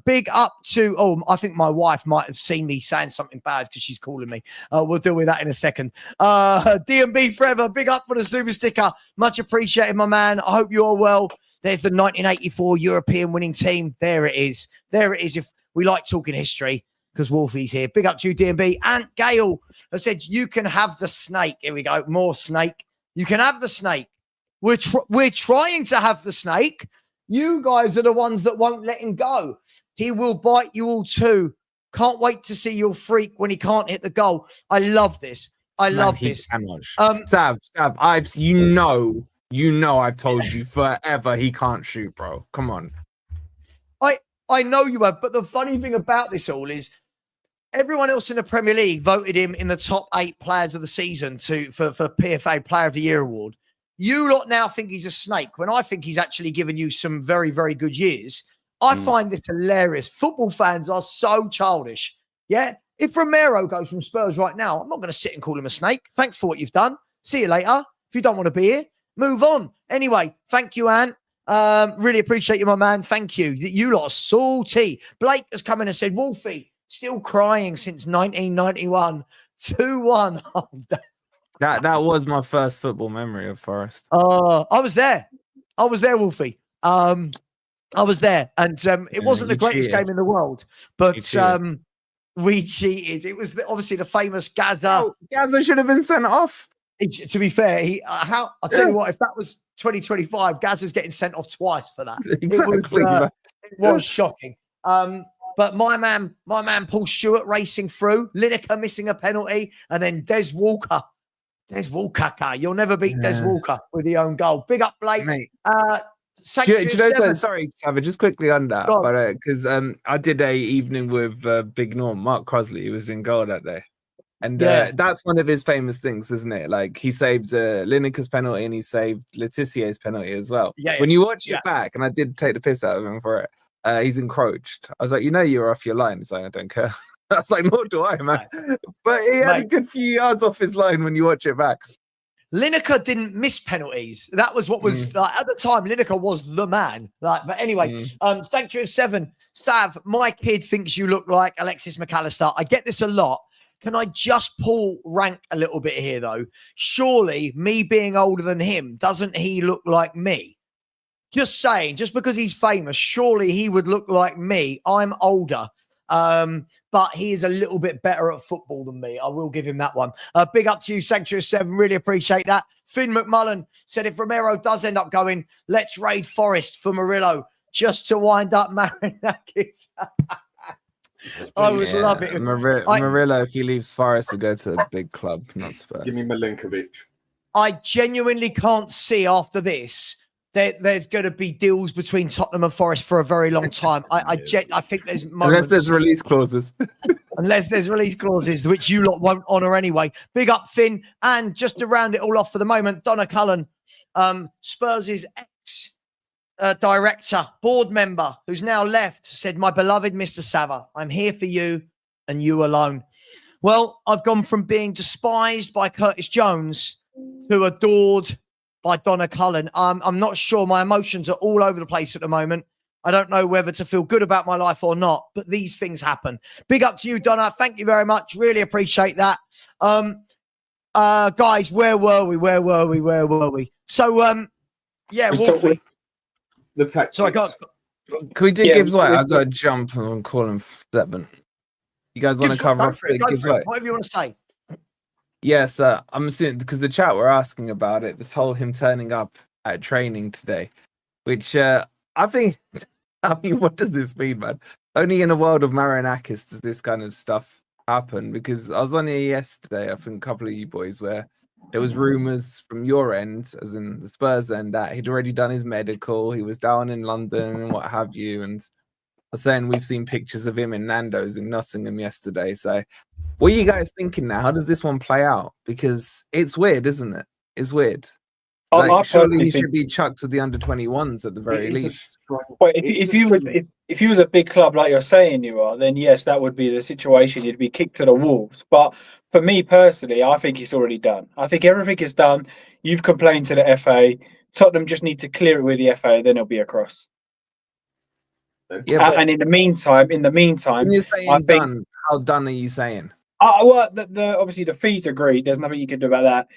Big up to, I think my wife might have seen me saying something bad because she's calling me. We'll deal with that in a second. DMB forever. Big up for the super sticker. Much appreciated, my man. I hope you're well. There's the 1984 European winning team. There it is. There it is. If we like talking history, because Wolfie's here. Big up to you, DMB. And Gail has said, you can have the snake. Here we go. More snake. You can have the snake. We're trying to have the snake. You guys are the ones that won't let him go. He will bite you all too. Can't wait to see your freak when he can't hit the goal. I love this. I love this. Sav, I've I've told you forever he can't shoot, bro. Come on. I know you have, but the funny thing about this all is everyone else in the Premier League voted him in the top 8 players of the season for PFA Player of the Year award. You lot now think he's a snake when I think he's actually given you some very, very good years. I find this hilarious. Football fans are so childish. Yeah. If Romero goes from Spurs right now, I'm not going to sit and call him a snake. Thanks for what you've done. See you later. If you don't want to be here, move on. Anyway, thank you, Ant. Really appreciate you, my man. Thank you. You lot are salty. Blake has come in and said, Wolfie, still crying since 1991. 2-1. Oh, that was my first football memory of Forest. I was there. Wolfie. I was there. And it wasn't the greatest game in the world, but we cheated. It was obviously the famous Gaza. Gaza should have been sent off. To be fair, I'll tell you what, if that was 2025, Gaza's getting sent off twice for that. Exactly. It was shocking. But my man Paul Stewart racing through, Lineker missing a penalty, and then Des Walker. You'll never beat Des Walker with the own goal. Big up, Blake. Mate. Sorry, Savage, just quickly on that, because I did a evening with Big Norm, Mark Crosley. He was in goal that day. And that's one of his famous things, isn't it? Like, he saved Lineker's penalty and he saved Letizier's penalty as well. When you watch it back, and I did take the piss out of him for it, he's encroached. I was like, you're off your line. He's like, I don't care. I was like, nor do I, man. But he had a good few yards off his line when you watch it back. Lineker didn't miss penalties. That was what was like at the time. Lineker was the man. Like, but anyway, Sanctuary of 7, Sav. My kid thinks you look like Alexis McAllister. I get this a lot. Can I just pull rank a little bit here, though? Surely, me being older than him, doesn't he look like me? Just saying, just because he's famous, surely he would look like me. I'm older, but he is a little bit better at football than me. I will give him that one. Big up to you, Sanctuary 7. Really appreciate that. Finn McMullen said, if Romero does end up going, let's raid Forest for Murillo just to wind up Marinakis. I would love it. Murillo, if he leaves Forest, will go to a big club, not Spurs. Give me Milinkovic. I genuinely can't see after this that there's going to be deals between Tottenham and Forest for a very long time. I think there's unless there's release clauses. Unless there's release clauses, which you lot won't honour anyway. Big up, Finn. And just to round it all off for the moment, Donna Cullen, Spurs' ex director, board member, who's now left, said, my beloved Mr. Savva, I'm here for you and you alone. Well, I've gone from being despised by Curtis Jones to adored by Donna Cullen. I'm not sure. My emotions are all over the place at the moment. I don't know whether to feel good about my life or not, but these things happen. Big up to you, Donna. Thank you very much. Really appreciate that. Guys, where were we? So, yeah, Wolfie. The tactics. So I got. Can we do Gibbs-White? I've got to jump and call him Stedman. You guys want to cover off Gibbs-White? Whatever you want to say. Yes, I'm assuming because the chat were asking about it. This whole him turning up at training today, which I think. I mean, what does this mean, man? Only in the world of Marinakis does this kind of stuff happen. Because I was on here yesterday, I think a couple of you boys, where there was rumours from your end, as in the Spurs end, that he'd already done his medical. He was down in London and what have you. And I was saying we've seen pictures of him in Nando's in Nottingham yesterday. So what are you guys thinking now? How does this one play out? Because it's weird, isn't it? It's weird. Like, surely he should be chucked with the under-21s at the very least. But if if you was a big club like you're saying you are, then yes, that would be the situation. You'd be kicked to the wolves. But for me personally, I think it's already done. I think everything is done. You've complained to the FA. Tottenham just need to clear it with the FA, then it'll be across. Yeah, but And in the meantime, when you're I saying think done, how done are you saying? well, obviously the fees agreed. There's nothing you can do about that.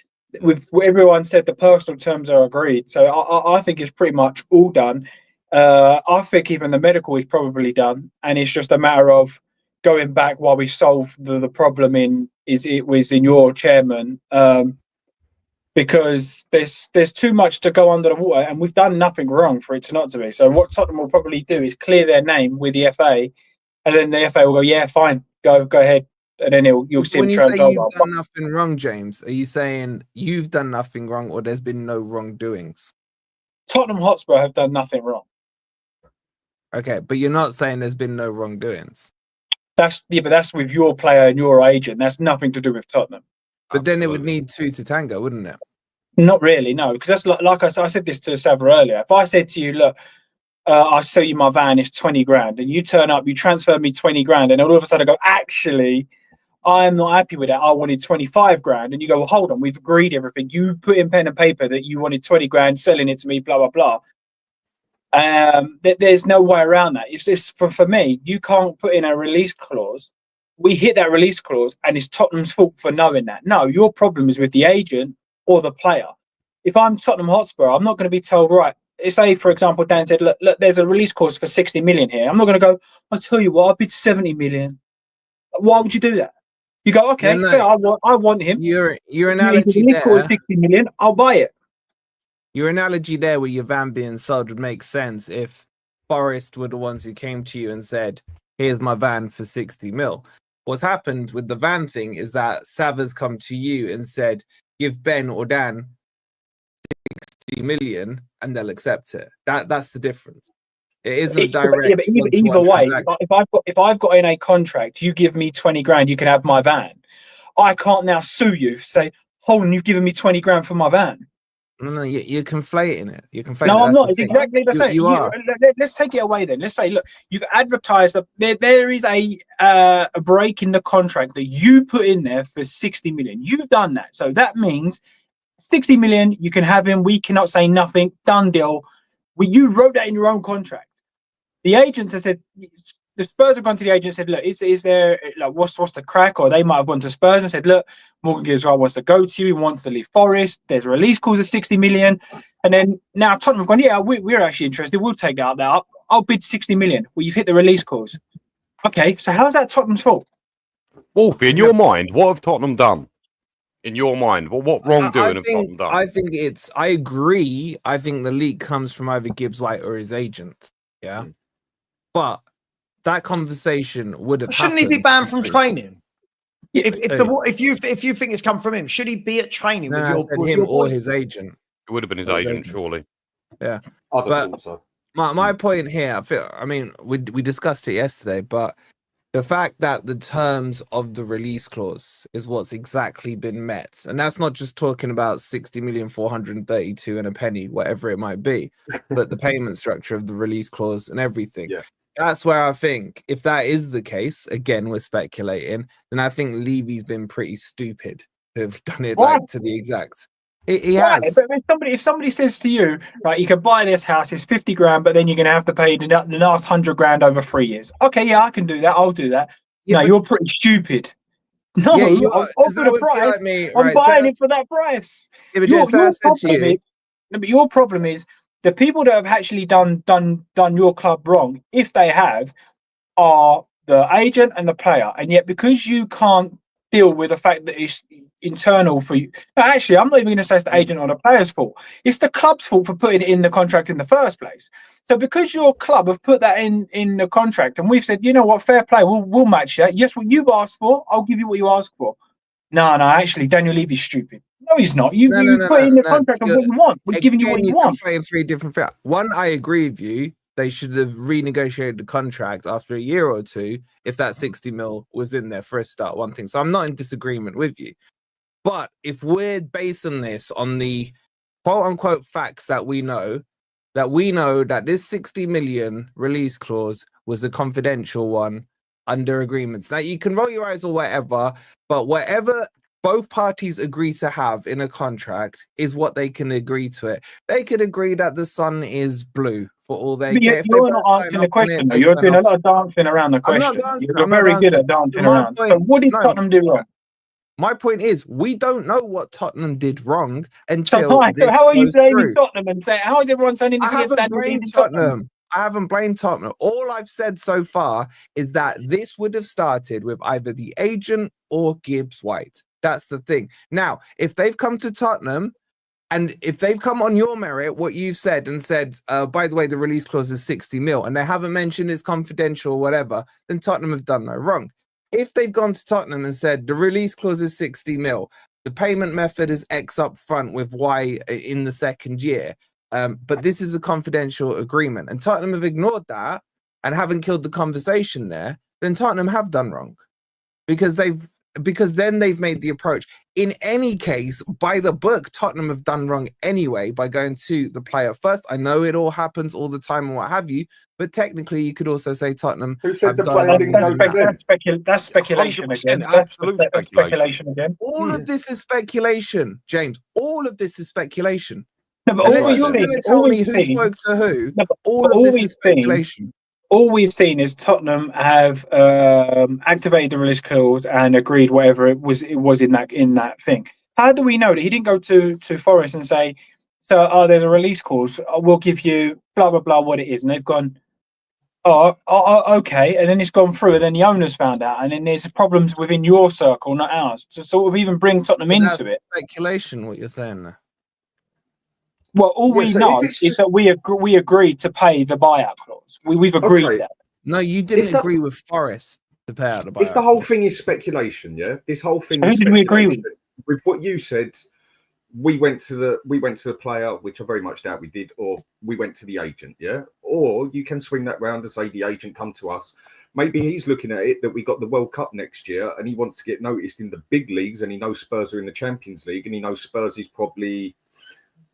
With everyone said the personal terms are agreed, so I think it's pretty much all done. I think even the medical is probably done, and it's just a matter of going back while we solve the problem. It was in your chairman, because there's too much to go under the water, and we've done nothing wrong for it to not to be. So what Tottenham will probably do is clear their name with the FA, and then the FA will go, yeah, fine, go ahead. And then you'll see When him you turn say over. you've done nothing wrong, James, are you saying you've done nothing wrong or there's been no wrongdoings? Tottenham Hotspur have done nothing wrong. Okay, but you're not saying there's been no wrongdoings. But that's with your player and your agent. That's nothing to do with Tottenham. But then it would need two to tango, wouldn't it? Not really, no. Because that's like I said this to Savva earlier. If I said to you, look, I sell you my van, it's 20 grand, and you turn up, you transfer me 20 grand, and all of a sudden I go, actually, I'm not happy with that. I wanted 25 grand. And you go, well, hold on, we've agreed everything. You put in pen and paper that you wanted 20 grand, selling it to me, blah, blah, blah. There's no way around that. It's just for me, you can't put in a release clause. We hit that release clause, and it's Tottenham's fault for knowing that. No, your problem is with the agent or the player. If I'm Tottenham Hotspur, I'm not going to be told, right, say, for example, Dan said, look, there's a release clause for 60 million here. I'm not going to go, I'll tell you what, I bid 70 million. Why would you do that? You go, okay, No, fair, I want him. Your analogy there. 60 million, I'll buy it. Your analogy there with your van being sold would make sense if Forest were the ones who came to you and said, here's my van for 60 mil. What's happened with the van thing is that Savva's come to you and said, give Ben or Dan 60 million and they'll accept it. That's the difference. It isn't direct. Either way, if I've got in a contract, you give me 20 grand, you can have my van. I can't now sue you, say, hold on, you've given me 20 grand for my van. No, you're conflating it. You're conflating. No, it. I'm not. It's exactly the same. You are. Let's take it away then. Let's say, look, you've advertised that there is a break in the contract that you put in there for 60 million. You've done that, so that means 60 million. You can have him. We cannot say nothing. Done deal. You wrote that in your own contract. The agents have said, the Spurs have gone to the agent and said, look, is there, like, what's the crack? Or they might have gone to Spurs and said, look, Morgan Gibbs-White wants to go to you, he wants to leave Forest, there's a release clause of 60 million. And then now Tottenham have gone, yeah, we're actually interested, we'll take that up. I'll bid 60 million. Well, you've hit the release clause. Okay, so how's that Tottenham's fault? Wolfie, in your mind, what have Tottenham done? In your mind, what wrongdoing have Tottenham done? I agree. I think the leak comes from either Gibbs-White or his agent. Yeah. But that conversation would have Shouldn't he be banned from training? If you think it's come from him, should he be at training with him or his agent? It would have been his agent, surely. Yeah. I don't think so. My point here, I mean, we discussed it yesterday, but the fact that the terms of the release clause is what's exactly been met, and that's not just talking about 60,432 and a penny, whatever it might be, but the payment structure of the release clause and everything. Yeah. That's where I think if that is the case, again, we're speculating, then I think Levy's been pretty stupid to have done it like to the exact. He has. But if somebody says to you, right, you can buy this house, it's 50 grand, but then you're going to have to pay the last 100 grand over 3 years. Okay, yeah, I can do that. I'll do that. Yeah, no, you're pretty stupid. No, yeah, you are. I'll the price. Like me, I'm buying it for that price. Yeah, but your problem is the people that have actually done your club wrong, if they have, are the agent and the player. And yet, because you can't deal with the fact that it's internal for you. No, actually, I'm not even going to say it's the agent or the player's fault. It's the club's fault for putting it in the contract in the first place. So because your club have put that in the contract, and we've said, you know what, fair play, we'll match that. Yes, what you've asked for, I'll give you what you asked for. No, actually, Daniel Levy's stupid. No, he's not. You put in the contract of what you want. We're giving you what you want. You're three different things. One, I agree with you. They should have renegotiated the contract after a year or two if that 60 mil was in there for a start. One thing. So I'm not in disagreement with you. But if we're basing this on the quote unquote facts that we know that this 60 million release clause was a confidential one under agreements. Now, you can roll your eyes or whatever, but whatever both parties agree to have in a contract is what they can agree to it. They could agree that the sun is blue for all they care. If You're they not both answering sign the up on it, question, though. they You're sign doing a off. lot of dancing around the I'm not question. dancing. You're I'm not very good dancing. at dancing My around. So point- what did no, Tottenham do wrong? My point is, we don't know what Tottenham did wrong So, until so this how are you goes blaming through. Tottenham and saying, how is everyone saying I this against haven't Daniel blamed Levy Tottenham? Tottenham. I haven't blamed Tottenham. All I've said so far is that this would have started with either the agent or Gibbs-White. That's the thing. Now, if they've come to Tottenham, and if they've come on your merit, what you've said, and said, by the way, the release clause is 60 mil, and they haven't mentioned it's confidential or whatever, then Tottenham have done no wrong. If they've gone to Tottenham and said the release clause is 60 mil, the payment method is X up front with Y in the second year, but this is a confidential agreement, and Tottenham have ignored that and haven't killed the conversation there, then Tottenham have done wrong because then they've made the approach. In any case, by the book, Tottenham have done wrong anyway by going to the player first. I know it all happens all the time and what have you, but technically you could also say Tottenham Who said have the done player wrong. didn't go to them? That's speculation 100% again. absolute That's speculation. speculation again. All of this is speculation, James. All of this is speculation. No, but all Unless we've you're seen, going to tell me who spoke to who, all of this is speculation. All we've seen is Tottenham have activated the release clause and agreed whatever it was in that thing. How do we know that he didn't go to Forest and say, "So, there's a release clause. We'll give you blah blah blah what it is," and they've gone, okay, and then it's gone through, and then the owners found out, and then there's problems within your circle, not ours, to sort of even bring Tottenham But into that's it. speculation, what you're saying there. Well, all we so know if it's is that we agreed to pay the buyout clause. We've agreed Okay. that. No, you didn't If that- agree with Forest to pay out the If the buyout whole clause. thing is speculation, yeah, this whole thing So is who did we agree with? speculation. With what you said, we went to the player, which I very much doubt we did, or we went to the agent, yeah. Or you can swing that round and say the agent come to us. Maybe he's looking at it that we got the World Cup next year, and he wants to get noticed in the big leagues, and he knows Spurs are in the Champions League, and he knows Spurs is probably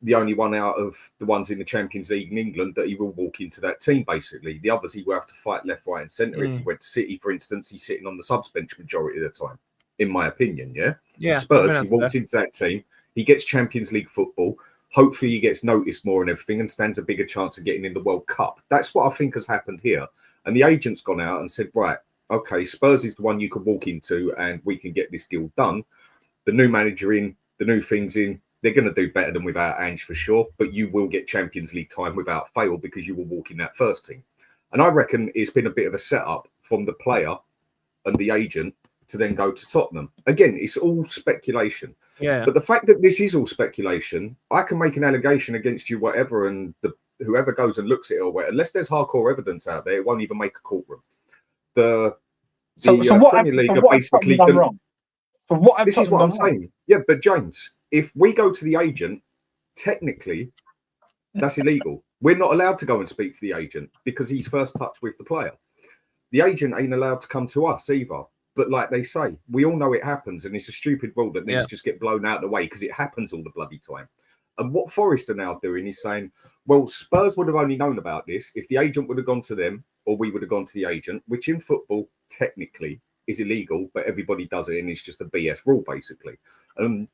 the only one out of the ones in the Champions League in England that he will walk into that team, basically. The others he will have to fight left, right, and centre. If he went to City, for instance, he's sitting on the subs bench majority of the time, in my opinion, yeah? Yeah, Spurs, I mean, he walks into that team, he gets Champions League football, hopefully he gets noticed more and everything and stands a bigger chance of getting in the World Cup. That's what I think has happened here. And the agent's gone out and said, right, okay, Spurs is the one you can walk into and we can get this deal done. The new manager in, the new things in, they're going to do better than without Ange for sure, but you will get Champions League time without fail because you will walk in that first team. And I reckon it's been a bit of a setup from the player and the agent to then go to Tottenham. Again, it's all speculation. Yeah. But the fact that this is all speculation, I can make an allegation against you, whatever, and whoever goes and looks at it or whatever, unless there's hardcore evidence out there, it won't even make a courtroom. So what Premier League have are basically done wrong? So what have this is what I'm saying. Yeah, but James, if we go to the agent, technically, that's illegal. We're not allowed to go and speak to the agent because he's first touched with the player. The agent ain't allowed to come to us either. But like they say, we all know it happens, and it's a stupid rule that needs to just get blown out of the way because it happens all the bloody time. And what Forest are now doing is saying, well, Spurs would have only known about this if the agent would have gone to them or we would have gone to the agent, which in football technically is illegal, but everybody does it and it's just a BS rule, basically. And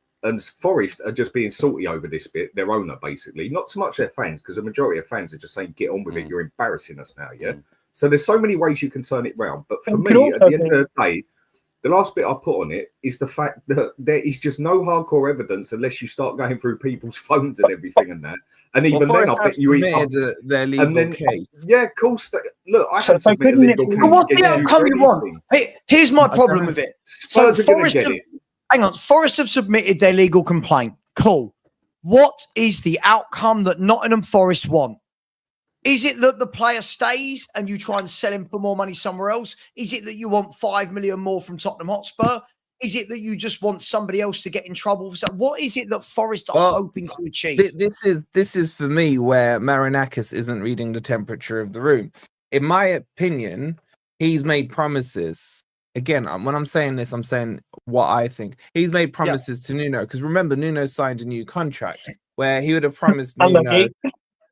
Forest are just being salty over this bit, their owner, basically. Not so much their fans, because the majority of fans are just saying, get on with it, you're embarrassing us now, yeah? So there's so many ways you can turn it round. But for me, at the end of the day, the last bit I put on it is the fact that there is just no hardcore evidence unless you start going through people's phones and everything and that. And even then, I bet you their legal case. Yeah, of course. Look, I can submit a legal case. But what's the outcome you want? Here's my problem with it. Spurs are going to get it. Hang on, Forest have submitted their legal complaint. Cool. What is the outcome that Nottingham Forest want? Is it that the player stays and you try and sell him for more money somewhere else? Is it that you want 5 million more from Tottenham Hotspur? Is it that you just want somebody else to get in trouble for something? What is it that Forest are hoping to achieve? This is for me where Marinakis isn't reading the temperature of the room. In my opinion, he's made promises. Again, when I'm saying this, I'm saying what I think. He's made promises to Nuno, because remember, Nuno signed a new contract where he would have promised Nuno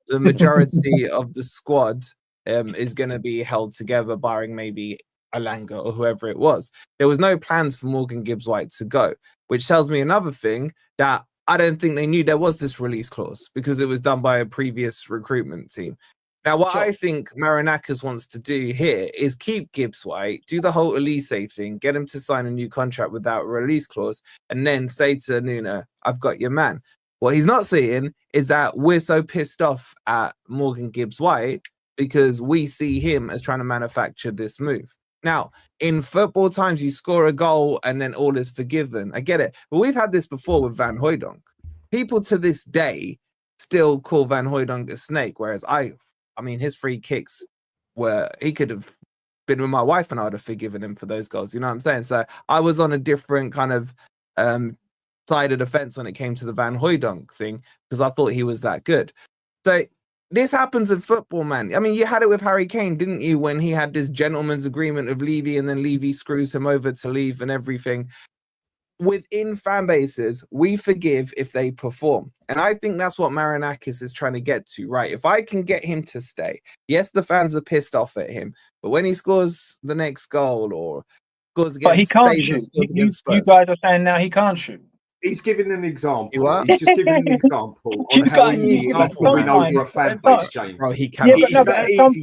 the majority of the squad is going to be held together, barring maybe Alanga or whoever it was. There was no plans for Morgan Gibbs-White to go, which tells me another thing, that I don't think they knew there was this release clause because it was done by a previous recruitment team. Now, what I think Marinakis wants to do here is keep Gibbs-White, do the whole Elise thing, get him to sign a new contract without a release clause, and then say to Nuno, I've got your man. What he's not saying is that we're so pissed off at Morgan Gibbs-White because we see him as trying to manufacture this move. Now, in football times, you score a goal and then all is forgiven. I get it. But we've had this before with Van Hooijdonk. People to this day still call Van Hooijdonk a snake, whereas I mean, his free kicks he could have been with my wife and I would have forgiven him for those goals. You know what I'm saying? So I was on a different kind of side of the fence when it came to the Van Hooijdonk thing because I thought he was that good. So this happens in football, man. I mean, you had it with Harry Kane, didn't you, when he had this gentleman's agreement with Levy and then Levy screws him over to leave and everything. Within fan bases, we forgive if they perform. And I think that's what Marinakis is trying to get to, right? If I can get him to stay, yes, the fans are pissed off at him, but when he scores the next goal or scores against, but he can't shoot. You guys are saying now he can't shoot. He's giving an example. He's just giving an example on how easy it is to win over a fan base, James. Bro, he can. Yeah, but no, but at some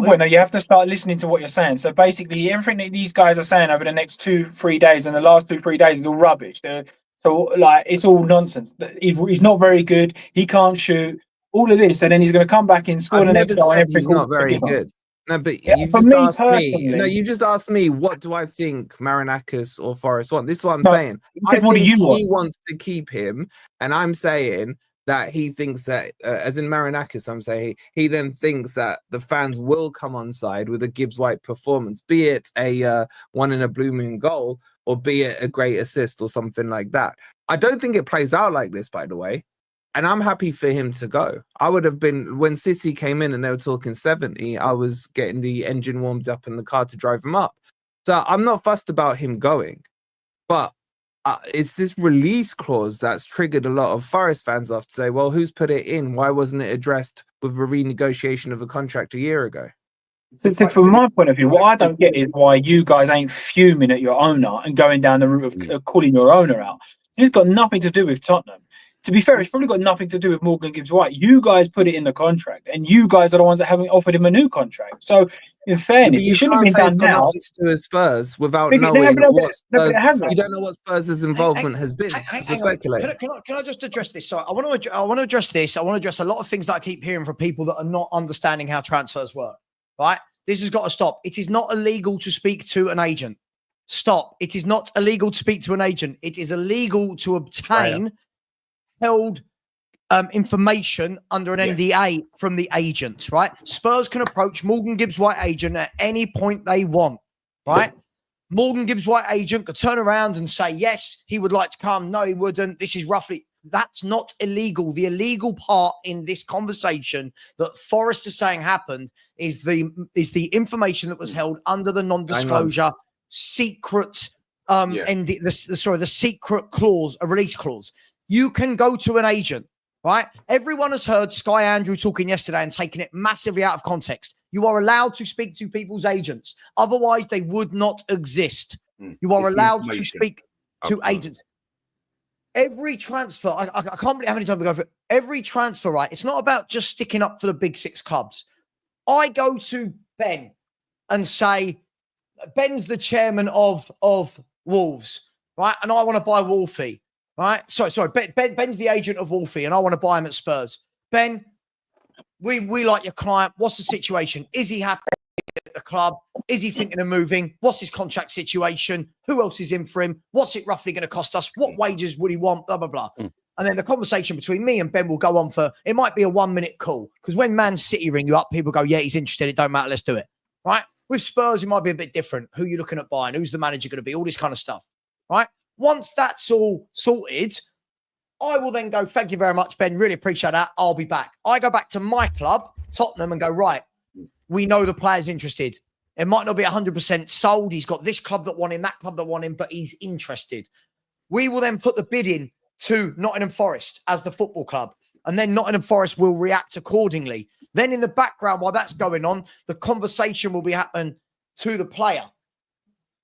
point, though, you have to start listening to what you're saying. So basically, everything that these guys are saying over the next 2-3 days and the last 2-3 days is all rubbish. So, like, it's all nonsense. He's not very good. He can't shoot. All of this, and then he's going to come back and score the next goal. And he's not very good. No, but yeah, you just asked me. No, you just asked me. What do I think Marinakis or Forest want? This is what I'm saying. I think he wants to keep him, and I'm saying that he thinks that, as in Marinakis, I'm saying he then thinks that the fans will come on side with a Gibbs-White performance, be it a one in a blue moon goal or be it a great assist or something like that. I don't think it plays out like this, by the way. And I'm happy for him to go. I would have been, when City came in and they were talking 70, I was getting the engine warmed up in the car to drive him up. So I'm not fussed about him going. But it's this release clause that's triggered a lot of Forest fans off to say, well, who's put it in? Why wasn't it addressed with a renegotiation of a contract a year ago? So from my point of view, what I don't get is why you guys ain't fuming at your owner and going down the route of calling your owner out. It's got nothing to do with Tottenham. To be fair, it's probably got nothing to do with Morgan Gibbs-White. You guys put it in the contract, and you guys are the ones that haven't offered him a new contract. So, in fairness, you shouldn't have been done now. To do with Spurs without knowing what Spurs. You don't know what Spurs' involvement has been. Can I just address this? So I want to address this. I want to address a lot of things that I keep hearing from people that are not understanding how transfers work. Right? This has got to stop. It is not illegal to speak to an agent. Stop. It is not illegal to speak to an agent. It is illegal to obtain held information under an NDA from the agent, right? Spurs can approach Morgan Gibbs-White agent at any point they want, right? Morgan Gibbs-White agent could turn around and say, yes, he would like to come. No, he wouldn't. This is roughly, that's not illegal. The illegal part in this conversation that Forrest is saying happened is the information that was held under the non-disclosure secret the secret clause, a release clause. You can go to an agent, right? Everyone has heard Sky Andrew talking yesterday and taking it massively out of context. You are allowed to speak to people's agents. Otherwise, they would not exist. You are allowed to speak to agents. Every transfer, I can't believe how many times we go for it. Every transfer, right? It's not about just sticking up for the big six clubs. I go to Ben and say, Ben's the chairman of Wolves, right? And I want to buy Wolfie. Right. Sorry. Ben's the agent of Wolfie and I want to buy him at Spurs. Ben, we like your client. What's the situation? Is he happy at the club? Is he thinking of moving? What's his contract situation? Who else is in for him? What's it roughly going to cost us? What wages would he want? Blah, blah, blah. And then the conversation between me and Ben will go on for, it might be a 1-minute call. Because when Man City ring you up, people go, yeah, he's interested. It don't matter. Let's do it. Right. With Spurs, it might be a bit different. Who are you looking at buying? Who's the manager going to be? All this kind of stuff. Right. Once that's all sorted, I will then go, thank you very much, Ben. Really appreciate that. I'll be back. I go back to my club, Tottenham, and go, right, we know the player's interested. It might not be 100% sold. He's got this club that want him, that club that want him, but he's interested. We will then put the bid in to Nottingham Forest as the football club. and then Nottingham Forest will react accordingly. Then in the background, while that's going on, the conversation will be happening to the player.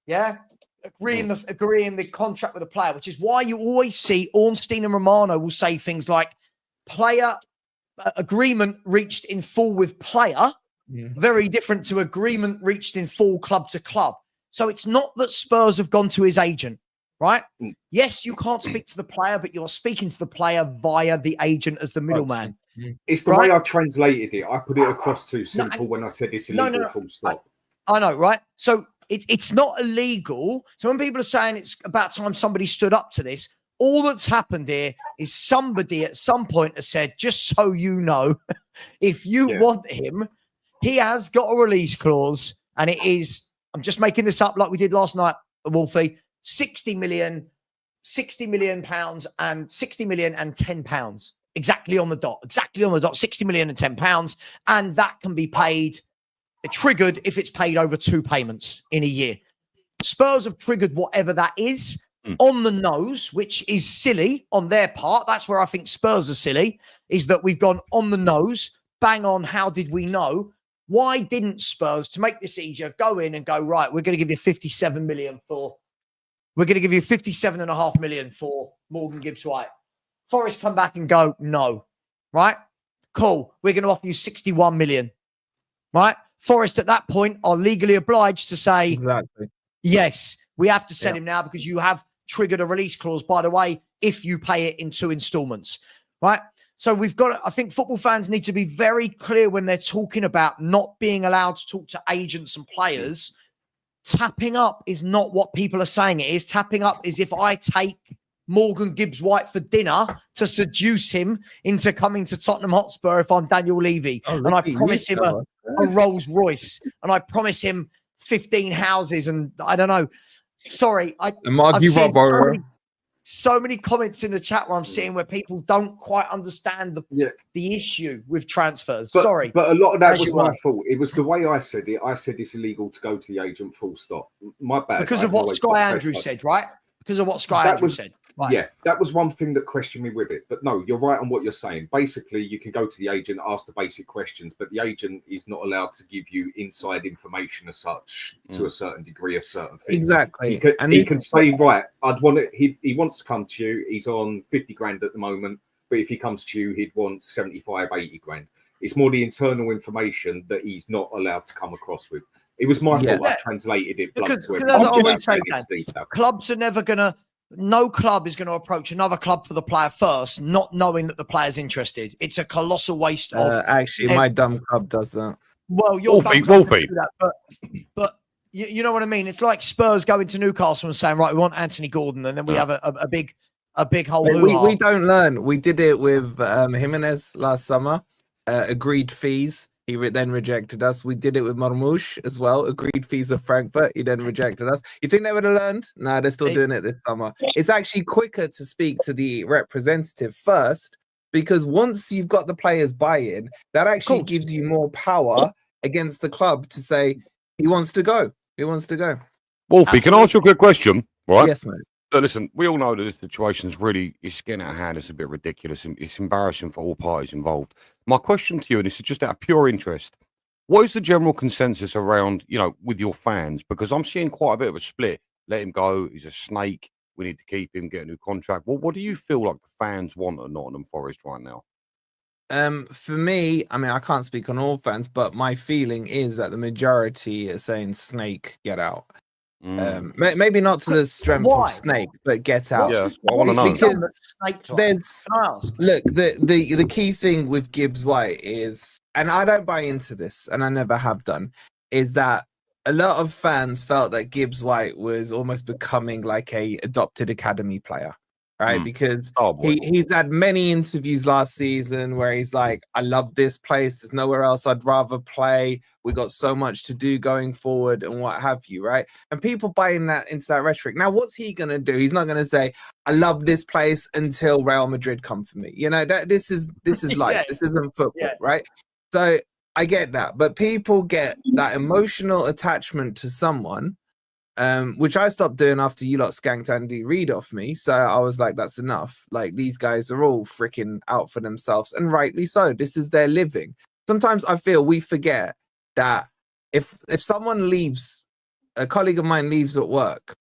Yeah? Agreeing the contract with the player, which is why you always see Ornstein and Romano will say things like player agreement reached in full with player, very different to agreement reached in full club to club. So it's not that Spurs have gone to his agent, right? Yes, you can't speak to the player, but you're speaking to the player via the agent as the middleman. It's the way I translated it. I put it across too simple when I said it's illegal, full stop. I know, right? So it's not illegal. So when people are saying it's about time somebody stood up to this, all that's happened here is somebody at some point has said, just so you know, if you want him, he has got a release clause, and it is, I'm just making this up like we did last night, Wolfie, 60 million pounds and 60 million and 10 pounds. Exactly on the dot, 60 million and 10 pounds. And that can be paid, triggered if it's paid over 2 payments in a year. Spurs have triggered whatever that is on the nose, which is silly on their part. That's where I think Spurs are silly, is that we've gone on the nose, bang on, how did we know? Why didn't Spurs, to make this easier, go in and go, right, we're going to give you 57 million for, we're going to give you 57.5 million for Morgan Gibbs-White. Forest come back and go, no, right? Cool. We're going to offer you 61 million, right? Forest at that point are legally obliged to say, yes, we have to sell him now because you have triggered a release clause, by the way, if you pay it in 2 installments, right? So we've got, I think football fans need to be very clear when they're talking about not being allowed to talk to agents and players. Tapping up is not what people are saying it is. Tapping up is if I take Morgan Gibbs-White for dinner to seduce him into coming to Tottenham Hotspur if I'm Daniel Levy. And I promise him a Rolls Royce, and I promise him 15 houses, and I don't know. Sorry, I've seen so many comments in the chat where I'm seeing where people don't quite understand the issue with transfers. Sorry. But a lot of that was my fault. It was the way I said it. I said it's illegal to go to the agent, full stop. My bad. Because of what Sky Andrew said, right? Because of what Sky Andrew said. Right. Yeah, that was one thing that questioned me with it. But no, you're right on what you're saying. Basically, you can go to the agent, ask the basic questions, but the agent is not allowed to give you inside information as such to a certain degree of certain things. Exactly. He can say, right, I'd want it. He wants to come to you. He's on 50 grand at the moment. But if he comes to you, he'd want 75, 80 grand. It's more the internal information that he's not allowed to come across with. It was my fault. I translated it. Because as I always say, clubs are never going to, no club is going to approach another club for the player first, not knowing that the player's interested. It's a colossal waste of. Actually, my dumb club does that. Well, your dumb club can do that, but you know what I mean. It's like Spurs going to Newcastle and saying, "Right, we want Anthony Gordon," and then we have a big whole. We don't learn. We did it with Jimenez last summer. Agreed fees. He then rejected us. We did it with Marmoush as well. Agreed fees of Frankfurt. He then rejected us. You think they would have learned? No, they're still doing it this summer. It's actually quicker to speak to the representative first, because once you've got the players buy-in, that actually gives you more power against the club to say, he wants to go. He wants to go. Wolfie, can I ask you a quick question? Right? Yes, mate. So listen, we all know that this situation is really, it's getting out of hand. It's a bit ridiculous. And it's embarrassing for all parties involved. My question to you, and this is just out of pure interest, what is the general consensus around, with your fans? Because I'm seeing quite a bit of a split. Let him go. He's a snake. We need to keep him, get a new contract. Well, what do you feel like the fans want at Nottingham Forest right now? For me, I mean, I can't speak on all fans, but my feeling is that the majority is saying snake, get out. Maybe not to the strength of snake, but get out. Yeah, I want to know. Because the key thing with Gibbs-White is, and I don't buy into this, and I never have done, is that a lot of fans felt that Gibbs-White was almost becoming like a adopted academy player. Right, because he's had many interviews last season where he's like, I love this place. There's nowhere else I'd rather play. We got so much to do going forward and what have you, right? And people buying that into that rhetoric. Now, what's he going to do? He's not going to say, I love this place until Real Madrid come for me. This is life. This isn't football, right? So I get that. But people get that emotional attachment to someone which I stopped doing after you lot skanked Andy Reid off me. So I was like, that's enough. Like, these guys are all freaking out for themselves, and rightly so. This is their living. Sometimes I feel we forget that if someone leaves, a colleague of mine leaves at work,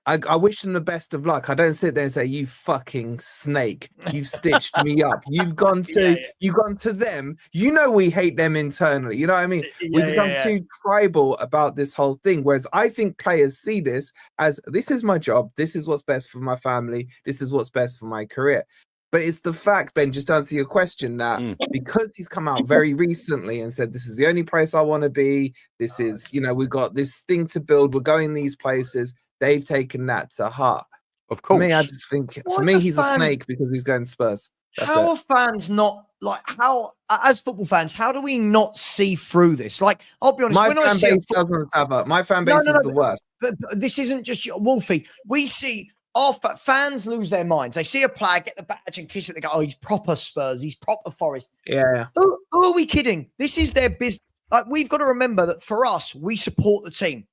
I wish them the best of luck. I don't sit there and say, you fucking snake, you've stitched me up. You've gone to them. You know we hate them internally. You know what I mean? We become too tribal about this whole thing. Whereas I think players see this as, this is my job. This is what's best for my family. This is what's best for my career. But it's the fact, Ben, just to answer your question, that because he's come out very recently and said, this is the only place I want to be. This is, we've got this thing to build. We're going these places. They've taken that to heart. Of course. For me, I just think, for me, he's a snake because he's going to Spurs. How are fans not, like, how, as football fans, how do we not see through this? Like, I'll be honest, my when fan I see base doesn't have it. My fan base is the worst. But this isn't just Wolfie. We see our fans lose their minds. They see a player, get the badge and kiss it. They go, oh, he's proper Spurs. He's proper Forest. Yeah. Who are we kidding? This is their business. Like, we've got to remember that for us, we support the team.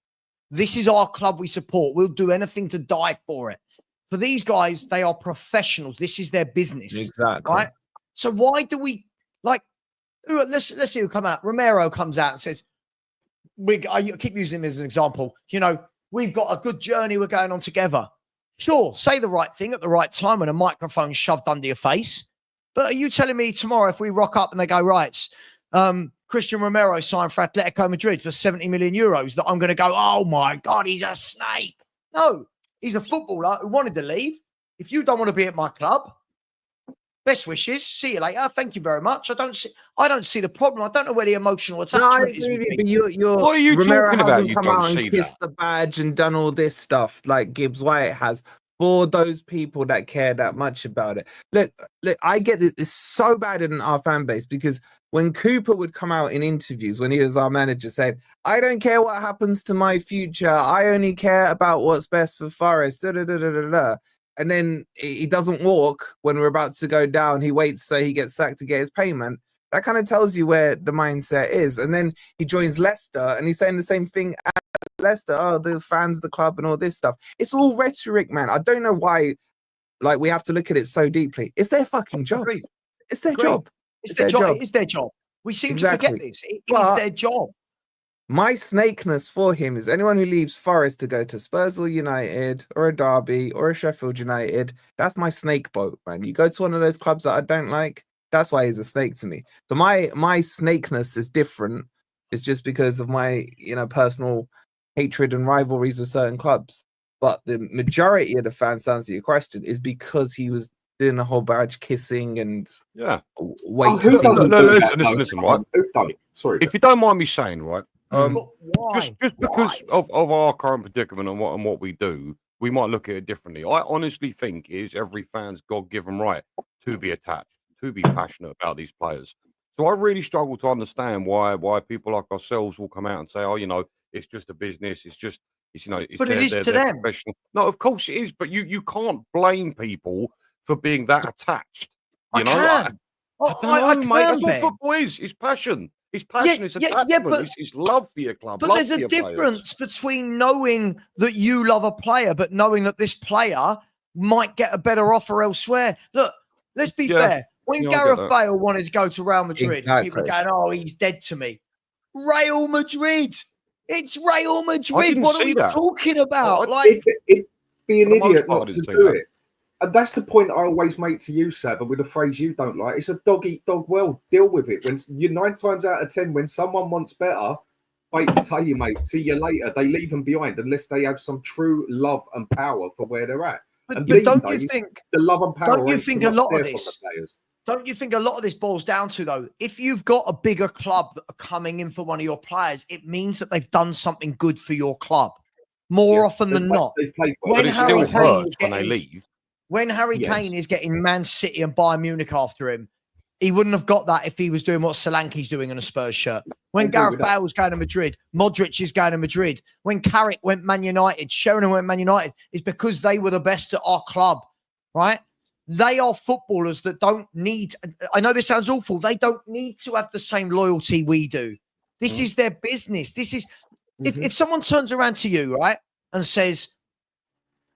This is our club we support. We'll do anything to die for it. For these guys, they are professionals. This is their business. Exactly. Right? So why do we, like, let's see who come out. Romero comes out and says, I keep using him as an example. We've got a good journey we're going on together. Sure, say the right thing at the right time when a microphone's shoved under your face. But are you telling me tomorrow if we rock up and they go, right, Christian Romero signed for Atletico Madrid for 70 million euros, that I'm going to go, oh my God, he's a snake? No, he's a footballer who wanted to leave. If you don't want to be at my club, best wishes. See you later. Thank you very much. I don't see the problem. I don't know where the emotional attachment is. But what are you Romero talking about? Hasn't You come don't out see and kissed the badge and done all this stuff like Gibbs-White has for those people that care that much about it. Look, I get it. It's so bad in our fan base because when Cooper would come out in interviews, when he was our manager, saying, I don't care what happens to my future. I only care about what's best for Forest. And then he doesn't walk when we're about to go down. He waits so he gets sacked to get his payment. That kind of tells you where the mindset is. And then he joins Leicester and he's saying the same thing at Leicester. Oh, there's fans of the club and all this stuff. It's all rhetoric, man. I don't know why, like, we have to look at it so deeply. It's their fucking job. Agreed. It's their Agreed. job. It's their job. It is their job. We seem to forget this. It is their job. My snakeness for him is anyone who leaves Forest to go to Spurs or United or a Derby or a Sheffield United, that's my snake boat, man. You go to one of those clubs that I don't like, that's why he's a snake to me. So my snakeness is different. It's just because of my, personal hatred and rivalries with certain clubs. But the majority of the fans, to answer your question, is because he was doing a whole badge kissing and wait to see. Listen, right? Sorry, if you don't mind me saying, right? Why? Just because of our current predicament and what we do, we might look at it differently. I honestly think it is every fan's God-given right to be attached, to be passionate about these players. So I really struggle to understand why people like ourselves will come out and say, oh, it's just a business. But it is to them. No, of course it is. But you can't blame people for being that attached. I don't know, mate. That's what football is. It's passion. It's passion. It's attachment. It's love for your club. But there's a difference between knowing that you love a player, but knowing that this player might get a better offer elsewhere. Look, let's be fair. When Gareth Bale wanted to go to Real Madrid, people were going, oh, he's dead to me. Real Madrid. It's Real Madrid. What are we talking about? It'd be an idiot not to do it. And that's the point I always make to you, Savva, with a phrase you don't like. It's a dog-eat-dog world. Deal with it. When you're 9 times out of 10, when someone wants better, they tell you, mate, see you later. They leave them behind unless they have some true love and power for where they're at. But don't you think the love and power? Don't you think a lot of this? Don't you think a lot of this boils down to, though, if you've got a bigger club that are coming in for one of your players, it means that they've done something good for your club more often than not. But it still hurts when they leave. When Harry Kane is getting Man City and Bayern Munich after him, he wouldn't have got that if he was doing what Solanke's doing in a Spurs shirt. When Gareth Bale's going to Madrid, Modric is going to Madrid. When Carrick went Man United, Sheringham went Man United, it's because they were the best at our club, right? They are footballers that don't need, I know this sounds awful, they don't need to have the same loyalty we do. This is their business. If someone turns around to you, right, and says,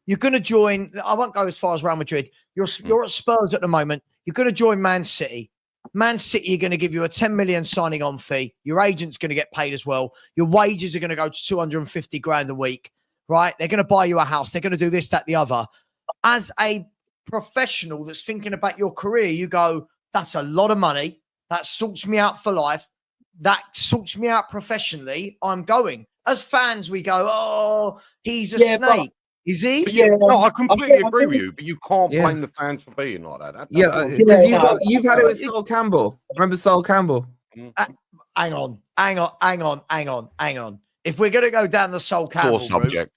you're going to join, I won't go as far as Real Madrid. You're at Spurs at the moment. You're going to join Man City. Man City are going to give you a 10 million signing on fee. Your agent's going to get paid as well. Your wages are going to go to 250 grand a week, right? They're going to buy you a house. They're going to do this, that, the other. As a professional that's thinking about your career, you go, that's a lot of money. That sorts me out for life. That sorts me out professionally. I'm going. As fans, we go, oh, he's a snake. Is he? Yeah, no, I completely agree with you, but you can't blame the fans for being like that. Because you've had it with Sol Campbell. Remember Sol Campbell? Hang on. If we're going to go down the Sol Campbell subject,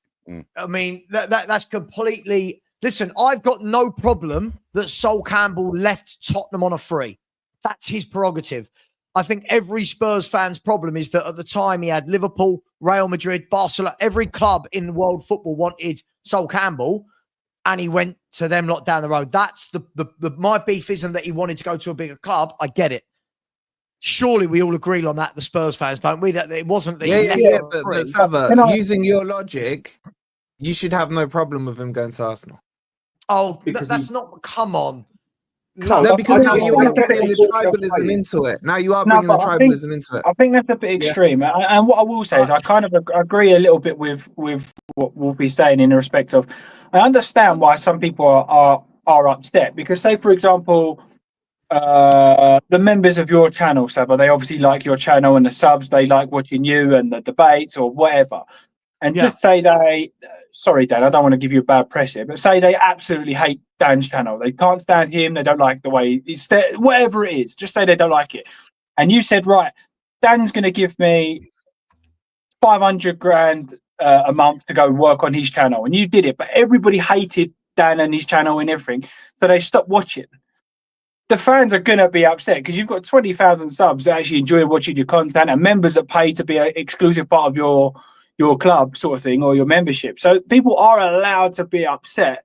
I mean, that's completely... Listen, I've got no problem that Sol Campbell left Tottenham on a free. That's his prerogative. I think every Spurs fan's problem is that at the time he had Liverpool, Real Madrid, Barcelona, every club in world football wanted Sol Campbell, and he went to them lot down the road. That's my beef isn't that he wanted to go to a bigger club. I get it. Surely we all agree on that, the Spurs fans, don't we? That it wasn't that he left but Savva, using your logic, you should have no problem with him going to Arsenal. Oh, that's not... Come on. No, because now you are bringing the tribalism into it. Now you are bringing the tribalism into it. I think that's a bit extreme. And what I will say is I kind of agree a little bit with what we'll be saying in the respect of, I understand why some people are upset. Because say, for example, the members of your channel, Savva, they obviously like your channel and the subs, they like watching you and the debates or whatever. And just say they, sorry, Dan, I don't want to give you a bad press here, but say they absolutely hate Dan's channel. They can't stand him. They don't like the way it's whatever it is. Just say they don't like it. And you said, right, Dan's going to give me 500 grand a month to go work on his channel. And you did it, but everybody hated Dan and his channel and everything. So they stopped watching. The fans are going to be upset because you've got 20,000 subs that actually enjoy watching your content and members that pay to be an exclusive part of your club sort of thing or your membership. So people are allowed to be upset.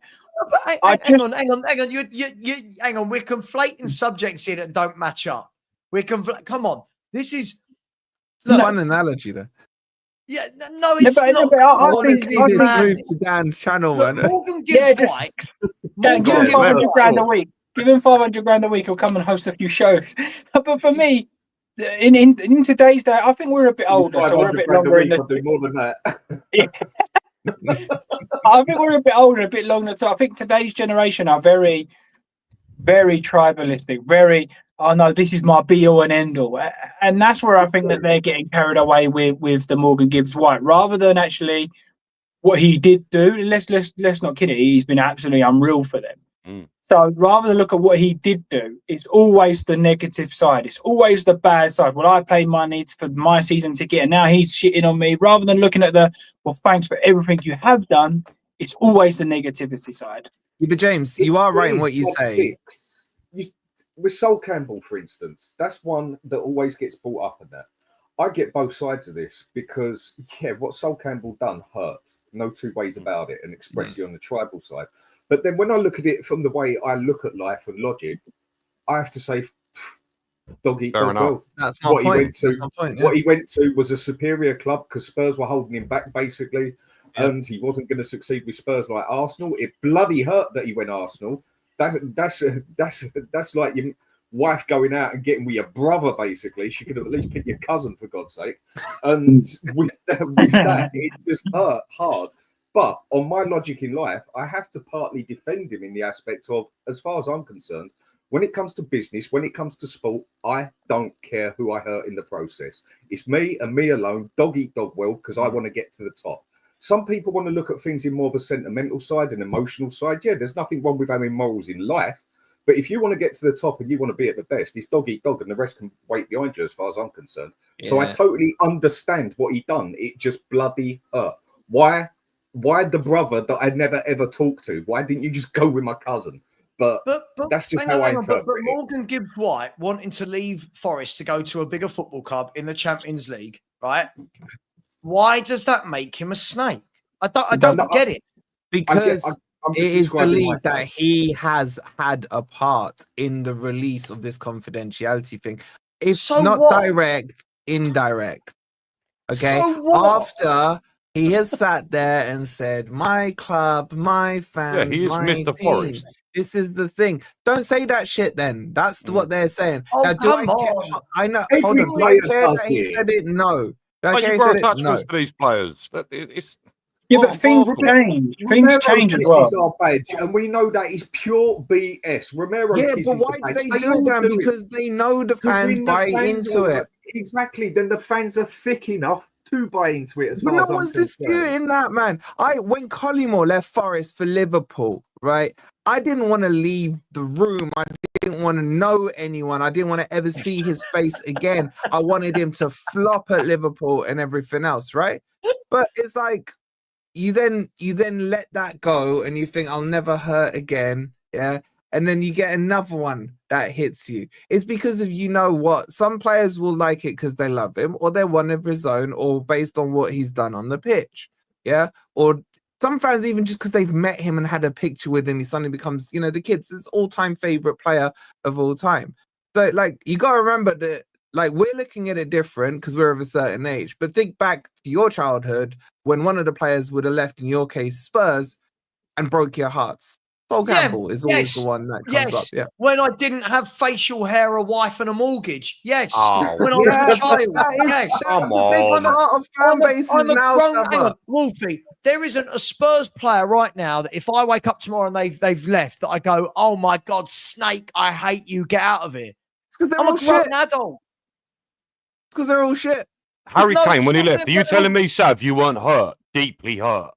But hang on. You hang on. We're conflating subjects here that don't match up. Come on. This is one analogy there. Yeah, no, it's not. I think he's moved to Dan's channel, man. Morgan Gibbs-White. Dan, give him 500 grand a week. Give him 500 grand a week. He'll come and host a few shows. But for me, in today's day, I think we're a bit older, so we're a bit longer in the... do more than that. I think we're a bit older, a bit longer. So I think today's generation are very, very tribalistic. Very, oh no, this is my be all and end all, and that's where I think that they're getting carried away with the Morgan Gibbs-White rather than actually what he did do. Let's not kid it. He's been absolutely unreal for them. So rather than look at what he did do, it's always the negative side. It's always the bad side. Well, I paid money for my season ticket and now he's shitting on me. Rather than looking at well, thanks for everything you have done, it's always the negativity side. Yeah, but James, you are right in what you say. With Sol Campbell, for instance, that's one that always gets brought up in that. I get both sides of this because, what Sol Campbell done hurt. No two ways about it, and especially on the tribal side. But then when I look at it from the way I look at life and logic, I have to say, dog eat dog world. That's my point. What he went to was a superior club because Spurs were holding him back, basically. Yeah. And he wasn't going to succeed with Spurs like Arsenal. It bloody hurt that he went Arsenal. That's like your wife going out and getting with your brother, basically. She could have at least picked your cousin, for God's sake. And with that, it just hurt hard. But on my logic in life, I have to partly defend him in the aspect of, as far as I'm concerned, when it comes to business, when it comes to sport, I don't care who I hurt in the process. It's me and me alone, dog eat dog world, because I want to get to the top. Some people want to look at things in more of a sentimental side and emotional side. Yeah, there's nothing wrong with having morals in life. But if you want to get to the top and you want to be at the best, it's dog eat dog and the rest can wait behind you as far as I'm concerned. Yeah. So I totally understand what he done. It just bloody hurt. Why the brother that I never ever talked to? Why didn't you just go with my cousin? But that's just how I interpret it. But Morgan Gibbs-White wanting to leave Forest to go to a bigger football club in the Champions League, right? Why does that make him a snake? I don't get it. Because it is believed that he has had a part in the release of this confidentiality thing. It's so not direct, indirect. Okay. So what? After he has sat there and said, "My club, my fans, he is my Mr. team. Forest. This is the thing." Don't say that shit. Then that's what they're saying. Oh, Now, do I come care? on. I know. Every Hold on. Do I player care does that he it. said it? No. Do I But care you've he got said it? attachments No. to these players. It's Yeah, but part and things parcel. change. Things Romero change as kisses well. our badge, and we know that is pure BS. Romero Yeah, kisses but why the do badge. they do all it then? do Because they know the Because fans when buy the fans into are, it. exactly, then the fans are thick enough to buy into it. As But far no as I'm one's concerned. disputing that, man. When Collymore left Forest for Liverpool, right? I didn't want to leave the room. I didn't want to know anyone. I didn't want to ever see his face again. I wanted him to flop at Liverpool and everything else, right? But it's like you then let that go and you think I'll never hurt again, yeah. And then you get another one that hits you. It's because of what some players will like it because they love him, or they're one of his own, or based on what he's done on the pitch, yeah. Or some fans even just because they've met him and had a picture with him, he suddenly becomes the kids' his all-time favorite player of all time. So like you got to remember that. Like, we're looking at it different because we're of a certain age. But think back to your childhood when one of the players would have left, in your case, Spurs, and broke your hearts. Sol Campbell is always the one that comes up. Yeah. When I didn't have facial hair, a wife, and a mortgage. Yes. Oh, When I was Yeah, a child. that's Come a big on. part of fan bases now, hang Savva. on, Wolfie. There isn't a Spurs player right now that if I wake up tomorrow and they've left, that I go, oh my God, Snake, I hate you, get out of here. I'm a grown adult. Because they're all shit. Harry No, Kane, when he it's not left, are you that- telling me, Sav, you weren't hurt, deeply hurt?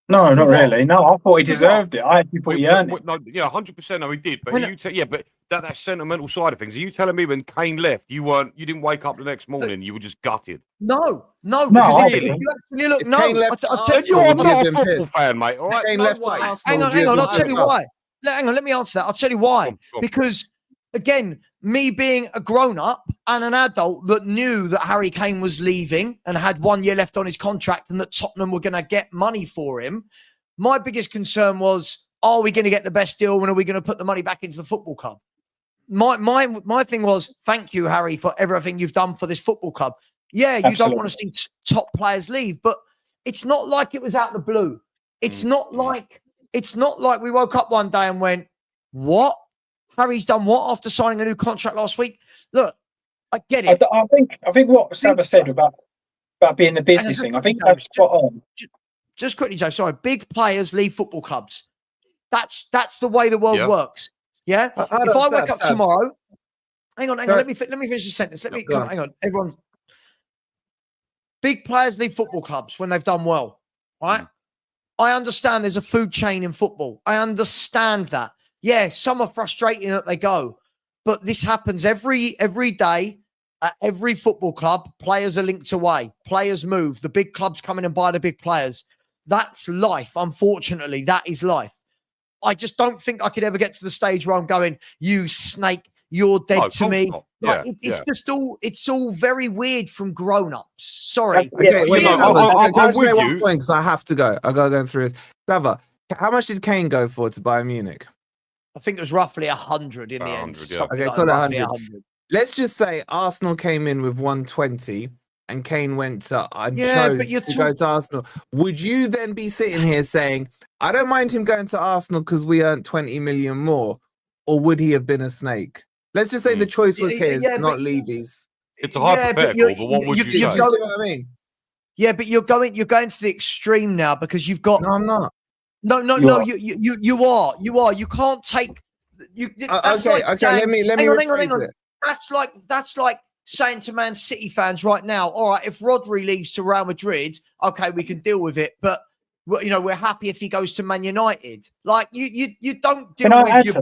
No, not What? really. No, I thought he For deserved it. I actually thought he earned it. No, yeah, 100%. No, he did. But When- are you but that sentimental side of things. Are you telling me when Kane left, you didn't wake up the next morning, you were just gutted? No, because I if didn't. you actually look, If no, Kane left I'll to tell Then you you Arsenal, are would you have not a been football pissed? fan, mate. All right, Kane no left to way. Arsenal. Hang on. I'll tell you pissed. why. Hang on, let me answer that. I'll tell you why. Go on. Because again, me being a grown-up and an adult that knew that Harry Kane was leaving and had 1 year left on his contract and that Tottenham were going to get money for him, my biggest concern was, are we going to get the best deal? When are we going to put the money back into the football club? My thing was, thank you, Harry, for everything you've done for this football club. Yeah, you don't want to see top players leave, but it's not like it was out the blue. It's not like we woke up one day and went, what? Harry's done what after signing a new contract last week? Look, I get it. I think what Savva said about being the business thing, I think that's spot on. Just quickly, Joe. Sorry, big players leave football clubs. That's the way the world works. Yeah. If I wake up tomorrow, hang on. Let me finish the sentence. Hang on, everyone. Big players leave football clubs when they've done well, right? I understand there's a food chain in football. I understand that. Yeah, some are frustrating that they go, but this happens every day at every football club. Players are linked away. Players move. The big clubs come in and buy the big players. That's life. Unfortunately, that is life. I just don't think I could ever get to the stage where I'm going, you Snake, you're dead to me. Yeah, it's all very weird from grown-ups. Sorry. Okay, wait, I'm with you. Because I have to go. I got to go through it. Savva, how much did Kane go for to Bayern Munich? I think it was roughly 100 in the end. Yeah. Okay, call it 100. Let's just say Arsenal came in with 120 and Kane went to chose to go to Arsenal. Would you then be sitting here saying, I don't mind him going to Arsenal because we earned 20 million more? Or would he have been a snake? Let's just say the choice was his, not Levy's. It's a hypothetical, but what would you say? You see what I mean? Yeah, but you're going to the extreme now because you've got. No, I'm not. No. You are. You can't take. Okay. Let me rephrase it. That's like saying to Man City fans right now, all right, if Rodri leaves to Real Madrid, okay, we can deal with it, but we're happy if he goes to Man United. Like you don't deal with your.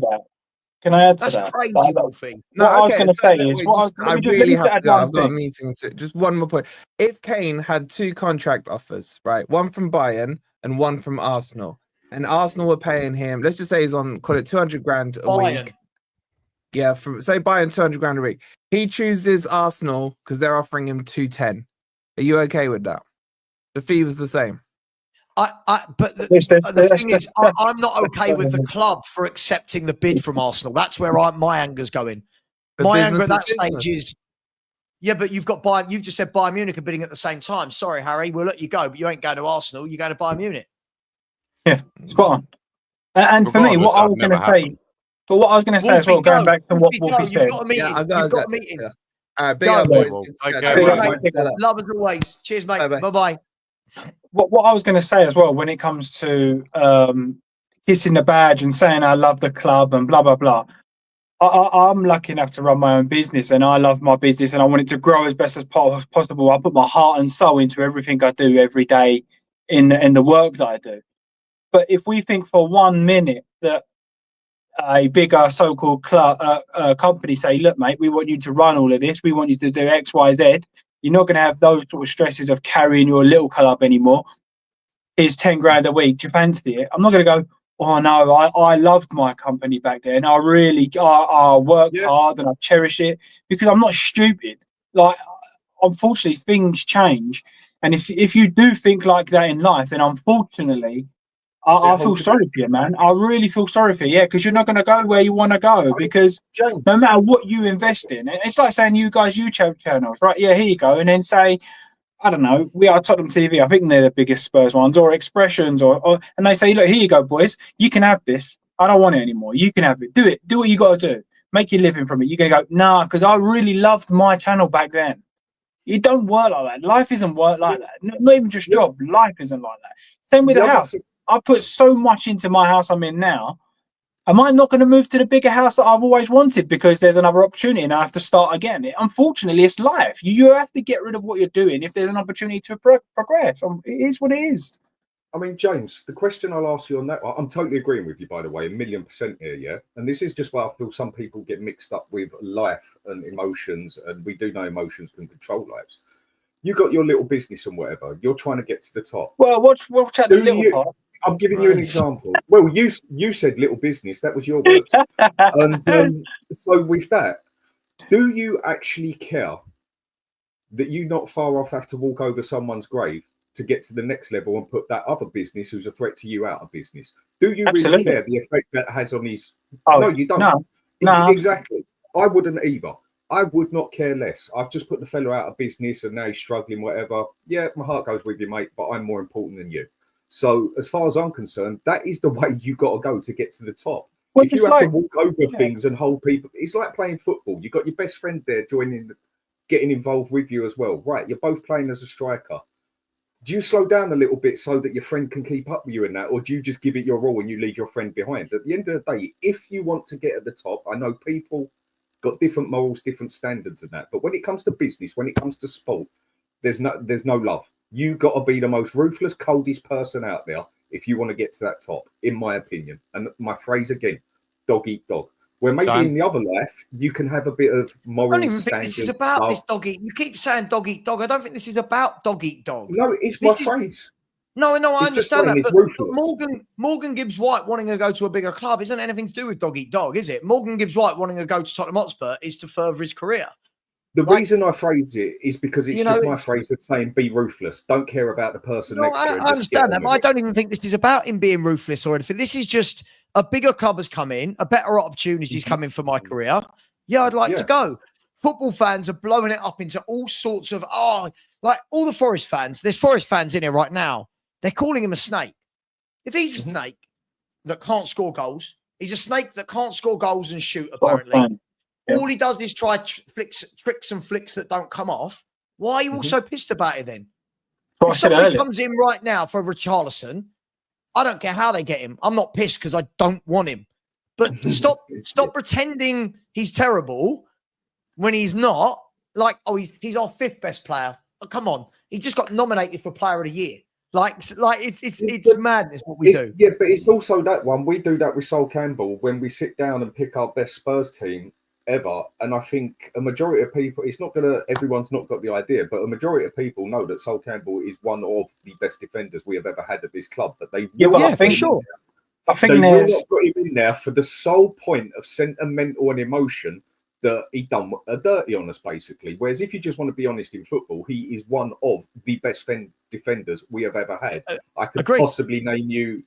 Can I add to that? That's crazy, Wolfie. No, what I was going to say is, I really have to go. I've got a meeting to. Just one more point. If Kane had 2 contract offers, right, one from Bayern and one from Arsenal, and Arsenal were paying him, let's just say he's on, call it 200 grand a week. Yeah, say Bayern 200 grand a week. He chooses Arsenal because they're offering him 210. Are you okay with that? The fee was the same. But the thing is, I'm not okay with the club for accepting the bid from Arsenal. That's where my anger's going. My anger at that stage is, Yeah, but you've got Bayern. You've just said Bayern Munich are bidding at the same time. Sorry, Harry, we'll let you go, but you ain't going to Arsenal. You're going to Bayern Munich. Yeah, spot on. And for me, Regardless, what I that'd was never going to say, happen. but what I was going to say as well, going back to what Wolfie You've said. got a meeting. Yeah, You've got a meeting. Yeah. All right, big Go, up, mate. boys. Well, Good take to care, catch Cheers, up. mate. mate. Love as always. Cheers, mate. Bye-bye. Bye-bye. What I was going to say as well, when it comes to kissing the badge and saying I love the club and blah blah blah. I'm lucky enough to run my own business, and I love my business, and I want it to grow as best as possible. I put my heart and soul into everything I do every day in the work that I do. But if we think for 1 minute that a bigger so-called company say, look, mate, we want you to run all of this, we want you to do X, Y, Z, you're not going to have those sort of stresses of carrying your little club anymore. Here's 10 grand a week. Do you fancy it? I'm not going to go, oh no, I loved my company back then. I really I worked hard and I cherish it, because I'm not stupid. Like, unfortunately, things change. And if you do think like that in life, then unfortunately, I feel sorry for you, man. I really feel sorry for you, because you're not going to go where you want to go, because no matter what you invest in, it's like saying you guys YouTube channels, right? Yeah, here you go. And then say, I don't know, we are Tottenham TV. I think they're the biggest Spurs ones, or Expressions, or and they say, look, here you go, boys. You can have this. I don't want it anymore. You can have it. Do it. Do what you got to do. Make your living from it. You're going to go, nah, because I really loved my channel back then. It don't work like that. Life isn't work like that. Not even just job. Life isn't like that. Same with the house. I put so much into my house I'm in now. Am I not going to move to the bigger house that I've always wanted because there's another opportunity and I have to start again? Unfortunately, it's life. You have to get rid of what you're doing if there's an opportunity to progress. It is what it is. I mean, James, the question I'll ask you on that, I'm totally agreeing with you, by the way, 1,000,000% here, yeah? And this is just why I feel some people get mixed up with life and emotions, and we do know emotions can control lives. You got your little business and whatever, you're trying to get to the top. Well, watch out the little part. I'm giving you an example. Well, you said little business. That was your words. And so with that, do you actually care that you not far off have to walk over someone's grave to get to the next level and put that other business who's a threat to you out of business? Do you really care the effect that has on his... No, you don't. No. Exactly. I wouldn't either. I would not care less. I've just put the fella out of business and now he's struggling, whatever. Yeah, my heart goes with you, mate, but I'm more important than you. So as far as I'm concerned, that is the way you got to go to get to the top. Well, if you have to walk over things and hold people, it's like playing football. You've got your best friend there joining, getting involved with you as well. Right, you're both playing as a striker. Do you slow down a little bit so that your friend can keep up with you in that? Or do you just give it your all and you leave your friend behind? At the end of the day, if you want to get at the top, I know people got different morals, different standards and that. But when it comes to business, when it comes to sport, there's no love. You got to be the most ruthless, coldest person out there if you want to get to that top, in my opinion. And my phrase again, dog eat dog. Where maybe in the other life, you can have a bit of moral standards. I don't even think this is about this dog eat. You keep saying dog eat dog. I don't think this is about dog eat dog. No, it's my phrase. No, I understand that. But Morgan Gibbs-White wanting to go to a bigger club isn't anything to do with dog eat dog, is it? Morgan Gibbs-White wanting to go to Tottenham Hotspur is to further his career. The reason I phrase it is because it's just my phrase of saying be ruthless. Don't care about the person next to you. I understand that, but I don't even think this is about him being ruthless or anything. This is just a bigger club has come in, a better opportunity is coming for my career. Yeah, I'd like to go. Football fans are blowing it up into all sorts of, like all the Forest fans. There's Forest fans in here right now. They're calling him a snake. If he's a snake that can't score goals, he's a snake that can't score goals and shoot, apparently. All he does is try tricks and flicks that don't come off. Why are you all so pissed about it then? If somebody comes in right now for Richarlison, I don't care how they get him. I'm not pissed because I don't want him. But stop pretending he's terrible when he's not. Like, he's our 5th best player. Oh, come on. He just got nominated for Player of the Year. Like it's madness what we do. Yeah, but it's also that one. We do that with Sol Campbell when we sit down and pick our best Spurs team ever. And I think a majority of people, everyone's not got the idea, but a majority of people know that Sol Campbell is one of the best defenders we have ever had at this club. But they will not put him in there for the sole point of sentimental and emotion that he done a dirty on us, basically. Whereas if you just want to be honest in football, he is one of the best defenders we have ever had. I could possibly name you.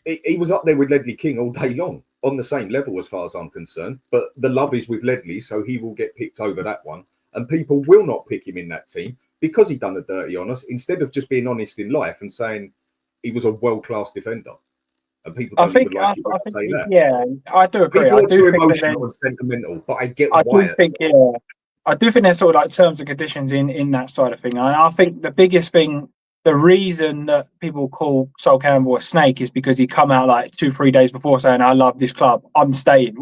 He was up there with Ledley King all day long, on the same level as far as I'm concerned. But the love is with Ledley, so he will get picked over that one. and people will not pick him in that team because he done the dirty on us, instead of just being honest in life and saying he was a world-class defender. And people don't even like it when I say that. Yeah, I do agree. People I are do too think emotional and sentimental, but I get I why. do think, yeah, I do think there's sort of like terms and conditions in that side of thing. And I think the biggest thing, the reason that people call Sol Campbell a snake is because he come out like 2-3 days before saying, "I love this club. I'm staying."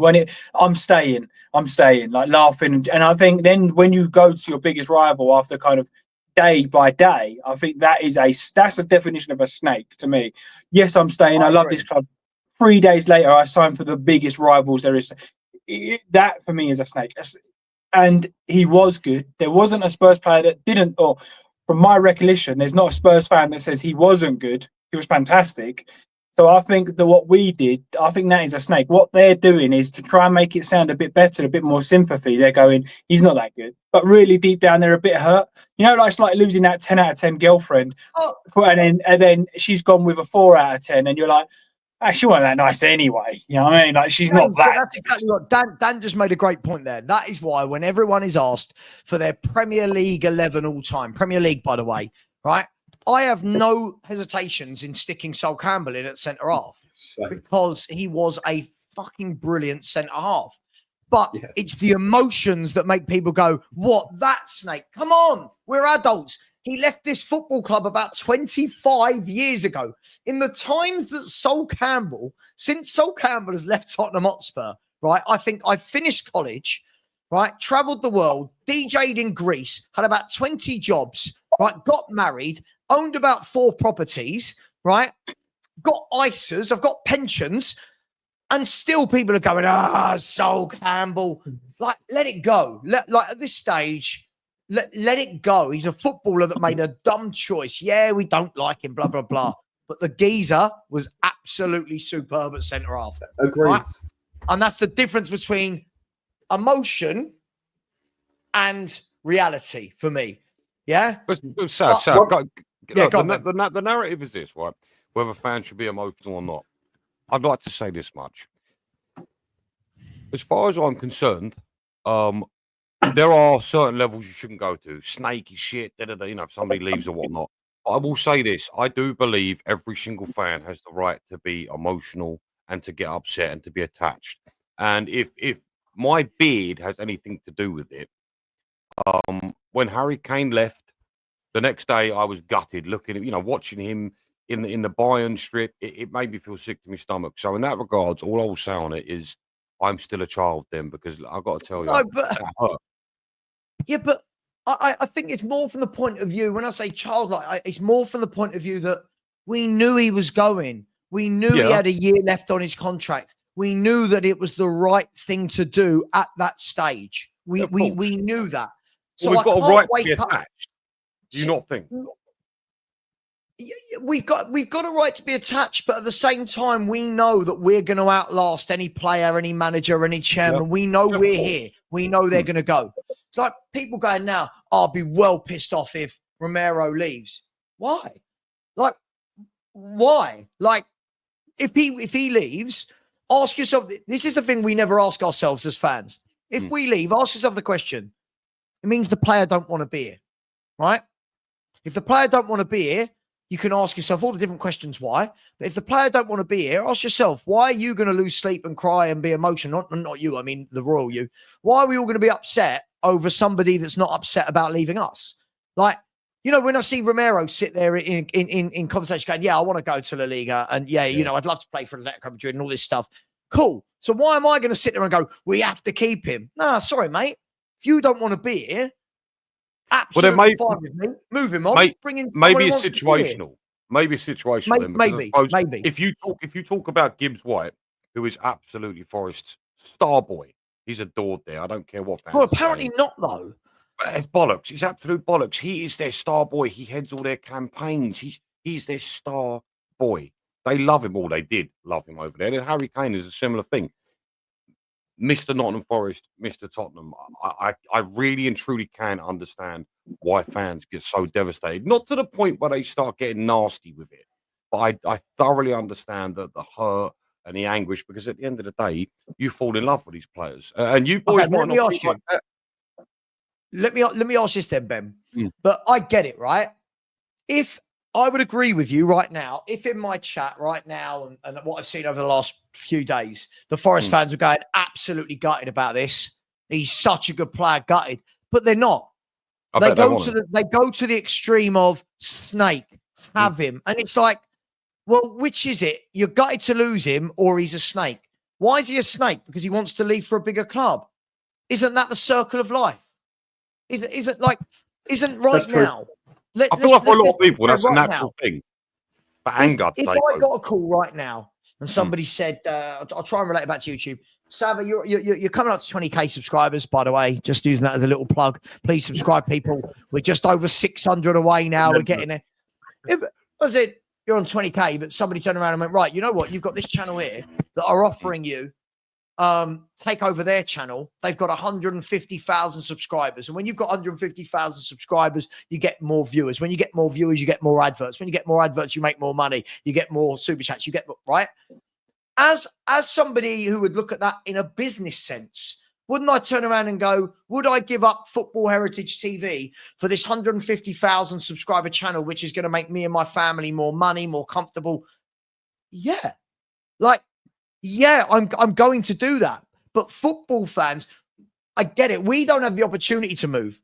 I'm staying, like laughing. And I think then when you go to your biggest rival after kind of day by day, I think that's a definition of a snake to me. Yes, I'm staying. I love this club. 3 days later, I signed for the biggest rivals there is. That for me is a snake. And he was good. There wasn't a Spurs player that didn't, or from my recollection, there's not a Spurs fan that says he wasn't good. He was fantastic. So I think that what we did, I think that is a snake. What they're doing is to try and make it sound a bit better, a bit more sympathy. They're going, he's not that good. But really deep down, they're a bit hurt. You know, like it's like losing that 10 out of 10 girlfriend. And then she's gone with a 4 out of 10. And you're like, she wasn't that nice anyway. You know what I mean? Like, she's not that. That's exactly what Dan just made a great point there. That is why when everyone is asked for their Premier League 11 all time, Premier League, by the way, right? I have no hesitations in sticking Sol Campbell in at centre half because he was a fucking brilliant centre half. But it's the emotions that make people go, "What? That snake? Come on, we're adults." He left this football club about 25 years ago. In the times that since Sol Campbell has left Tottenham Hotspur, right? I think I finished college, right? Traveled the world, DJ'd in Greece, had about 20 jobs, right? Got married, owned about 4 properties, right? Got ISAs, I've got pensions, and still people are going, Sol Campbell. Like, let it go. Like at this stage, let it go. He's a footballer that made a dumb choice. Yeah, we don't like him, blah, blah, blah. But the geezer was absolutely superb at centre half. Agreed. Right? And that's the difference between emotion and reality for me. Yeah? The narrative is this, right? Whether fans should be emotional or not. I'd like to say this much. As far as I'm concerned, there are certain levels you shouldn't go to. Snaky shit, if somebody leaves or whatnot. But I will say this. I do believe every single fan has the right to be emotional and to get upset and to be attached. And if my beard has anything to do with it, when Harry Kane left, the next day I was gutted looking at, watching him in the Bayern strip. It made me feel sick to my stomach. So in that regards, all I will say on it is I'm still a child then, because I've got to tell you, that hurt. Yeah, but I think it's more from the point of view, when I say childlike, it's more from the point of view that we knew he was going. We knew he had a year left on his contract. We knew that it was the right thing to do at that stage. We knew that. So we've got a right to be attached. Do you not think? We've got a right to be attached, but at the same time, we know that we're going to outlast any player, any manager, any chairman. Yep. We know we're here. We know they're going to go. It's like people going now, I'll be well pissed off if Romero leaves. Why? Like, why? Like, if he leaves, ask yourself, this is the thing we never ask ourselves as fans. If we leave, ask yourself the question. It means the player don't want to be here, right? If the player don't want to be here, you can ask yourself all the different questions why. But if the player don't want to be here, ask yourself, why are you going to lose sleep and cry and be emotional? Not you, I mean the royal you. Why are we all going to be upset over somebody that's not upset about leaving us? Like, when I see Romero sit there in conversation going, yeah, I want to go to La Liga. And I'd love to play for Atletico Madrid and all this stuff. Cool. So why am I going to sit there and go, we have to keep him? Nah, sorry, mate. If you don't want to be here, absolutely fine with me. Move him on. Bring in. Maybe it's situational. Maybe it's situational. Maybe. If you talk about Gibbs-White, who is absolutely Forest's star boy, he's adored there. I don't care what. Well, apparently not though. It's bollocks. It's absolute bollocks. He is their star boy. He heads all their campaigns. He's their star boy. They love him. All they did love him over there. And Harry Kane is a similar thing. Mr. Nottingham Forest, Mr. Tottenham, I really and truly can understand why fans get so devastated. Not to the point where they start getting nasty with it, but I thoroughly understand the hurt and the anguish, because at the end of the day, you fall in love with these players. And you boys might not think like that. let me ask this then, Ben. Mm. But I get it, right? If I would agree with you right now, if in my chat right now and what I've seen over the last few days, the Forest fans are going absolutely gutted about this. He's such a good player, gutted, but they're not. They go to the extreme of Snake, have him, and it's like, well, which is it? You're gutted to lose him, or he's a snake. Why is he a snake? Because he wants to leave for a bigger club. Isn't that the circle of life? Isn't right now? I feel like for a lot of people, that's a natural thing. But anger. If I got a call right now and somebody said, I'll try and relate it back to YouTube. Savva, you're coming up to 20k subscribers, by the way. Just using that as a little plug. Please subscribe, people. We're just over 600 away now. We're getting there. If I said you're on 20k, but somebody turned around and went, right, you know what? You've got this channel here that are offering you take over their channel. They've got 150,000 subscribers. And when you've got 150,000 subscribers, you get more viewers. When you get more viewers, you get more adverts. When you get more adverts, you make more money. You get more super chats. You get more, right? As somebody who would look at that in a business sense, wouldn't I turn around and go, would I give up Football Heritage TV for this 150,000 subscriber channel, which is going to make me and my family more money, more comfortable? Yeah. I'm going to do that. But football fans, I get it. We don't have the opportunity to move.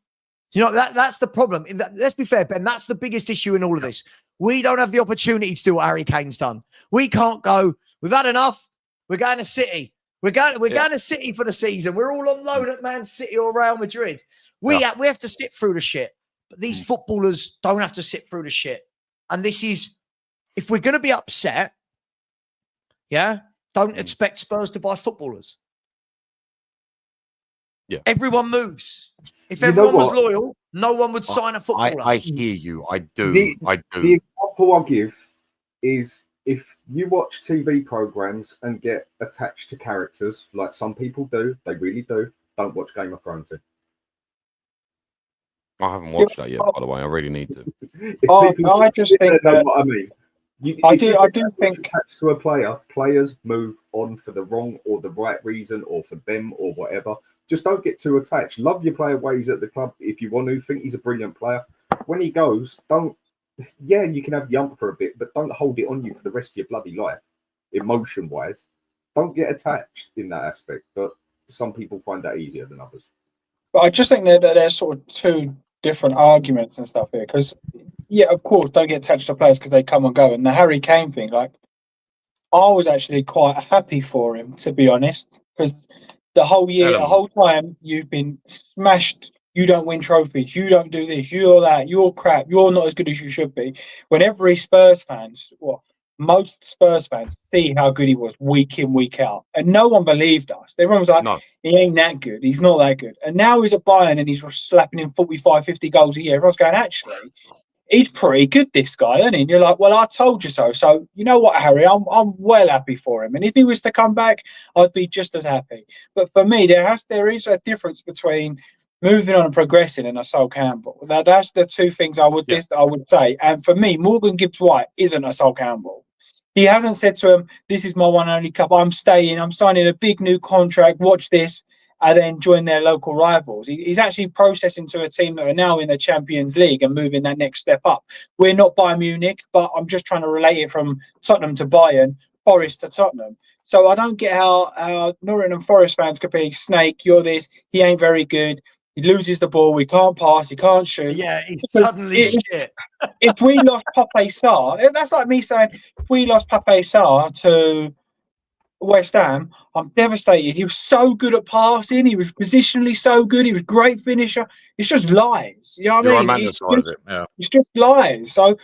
You know, that's the problem. Let's be fair, Ben. That's the biggest issue in all of this. We don't have the opportunity to do what Harry Kane's done. We can't go, we've had enough. We're going to City. We're going to City for the season. We're all on loan at Man City or Real Madrid. We have to sit through the shit. But these footballers don't have to sit through the shit. And this is, if we're going to be upset, don't expect Spurs to buy footballers. Yeah. Everyone moves. If everyone was loyal, no one would sign a footballer. I hear you. I do. The example I give is if you watch TV programs and get attached to characters, like some people do, they really do, don't watch Game of Thrones. I haven't watched that yet, by the way. I really need to. I just think that what I mean. I do think attached to a player, players move on for the wrong or the right reason, or for them or whatever. Just don't get too attached. Love your player ways at the club if you want to. Think he's a brilliant player. When he goes, don't. Yeah, you can have yump for a bit, but don't hold it on you for the rest of your bloody life, emotion-wise. Don't get attached in that aspect. But some people find that easier than others. But I just think that there's sort of two different arguments and stuff here. Because, yeah, of course, don't get attached to players because they come and go. And the Harry Kane thing, like, I was actually quite happy for him, to be honest, because the whole year, the whole time, you've been smashed. You don't win trophies. You don't do this. You're that. You're crap. You're not as good as you should be. When every Spurs fans, most Spurs fans see how good he was week in, week out. And no one believed us. Everyone was like, he ain't that good. He's not that good. And now he's at Bayern and he's slapping in 45, 50 goals a year. Everyone's going, actually, he's pretty good, this guy, isn't he? And you're like, well, I told you so. So, you know what, Harry? I'm well happy for him. And if he was to come back, I'd be just as happy. But for me, there is a difference between moving on and progressing and a Sol Campbell. That's the two things I would say. And for me, Morgan Gibbs-White isn't a Sol Campbell. He hasn't said to him, this is my one and only club. I'm staying. I'm signing a big new contract. Watch this. And then join their local rivals. He's actually processing to a team that are now in the Champions League and moving that next step up. We're not Bayern Munich, but I'm just trying to relate it from Tottenham to Bayern, Forest to Tottenham. So I don't get how Northern and Forest fans could be, Snake, you're this, he ain't very good. He loses the ball. We can't pass. He can't shoot. Yeah, he's suddenly shit. If we lost Pape Sarr, that's like me saying, if we lost Pape Sarr to West Ham, I'm devastated. He was so good at passing. He was positionally so good. He was great finisher. It's just lies. You know what I mean? It's just lies. So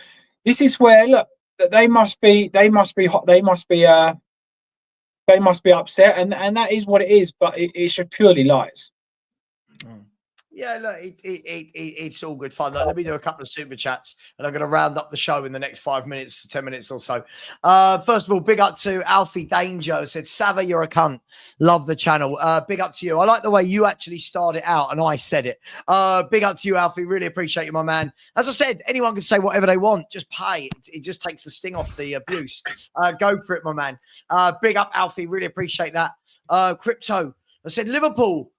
this is where, look, they must be upset, and that is what it is. But it's just purely lies. Yeah, look, it's all good fun. Let me do a couple of super chats, and I'm going to round up the show in the next 5 minutes, 10 minutes or so. First of all, big up to Alfie Danger. Said, Savva, you're a cunt. Love the channel. Big up to you. I like the way you actually started out, and I said it. Big up to you, Alfie. Really appreciate you, my man. As I said, anyone can say whatever they want. Just pay. It just takes the sting off the abuse. Go for it, my man. Big up, Alfie. Really appreciate that. Crypto. I said, Liverpool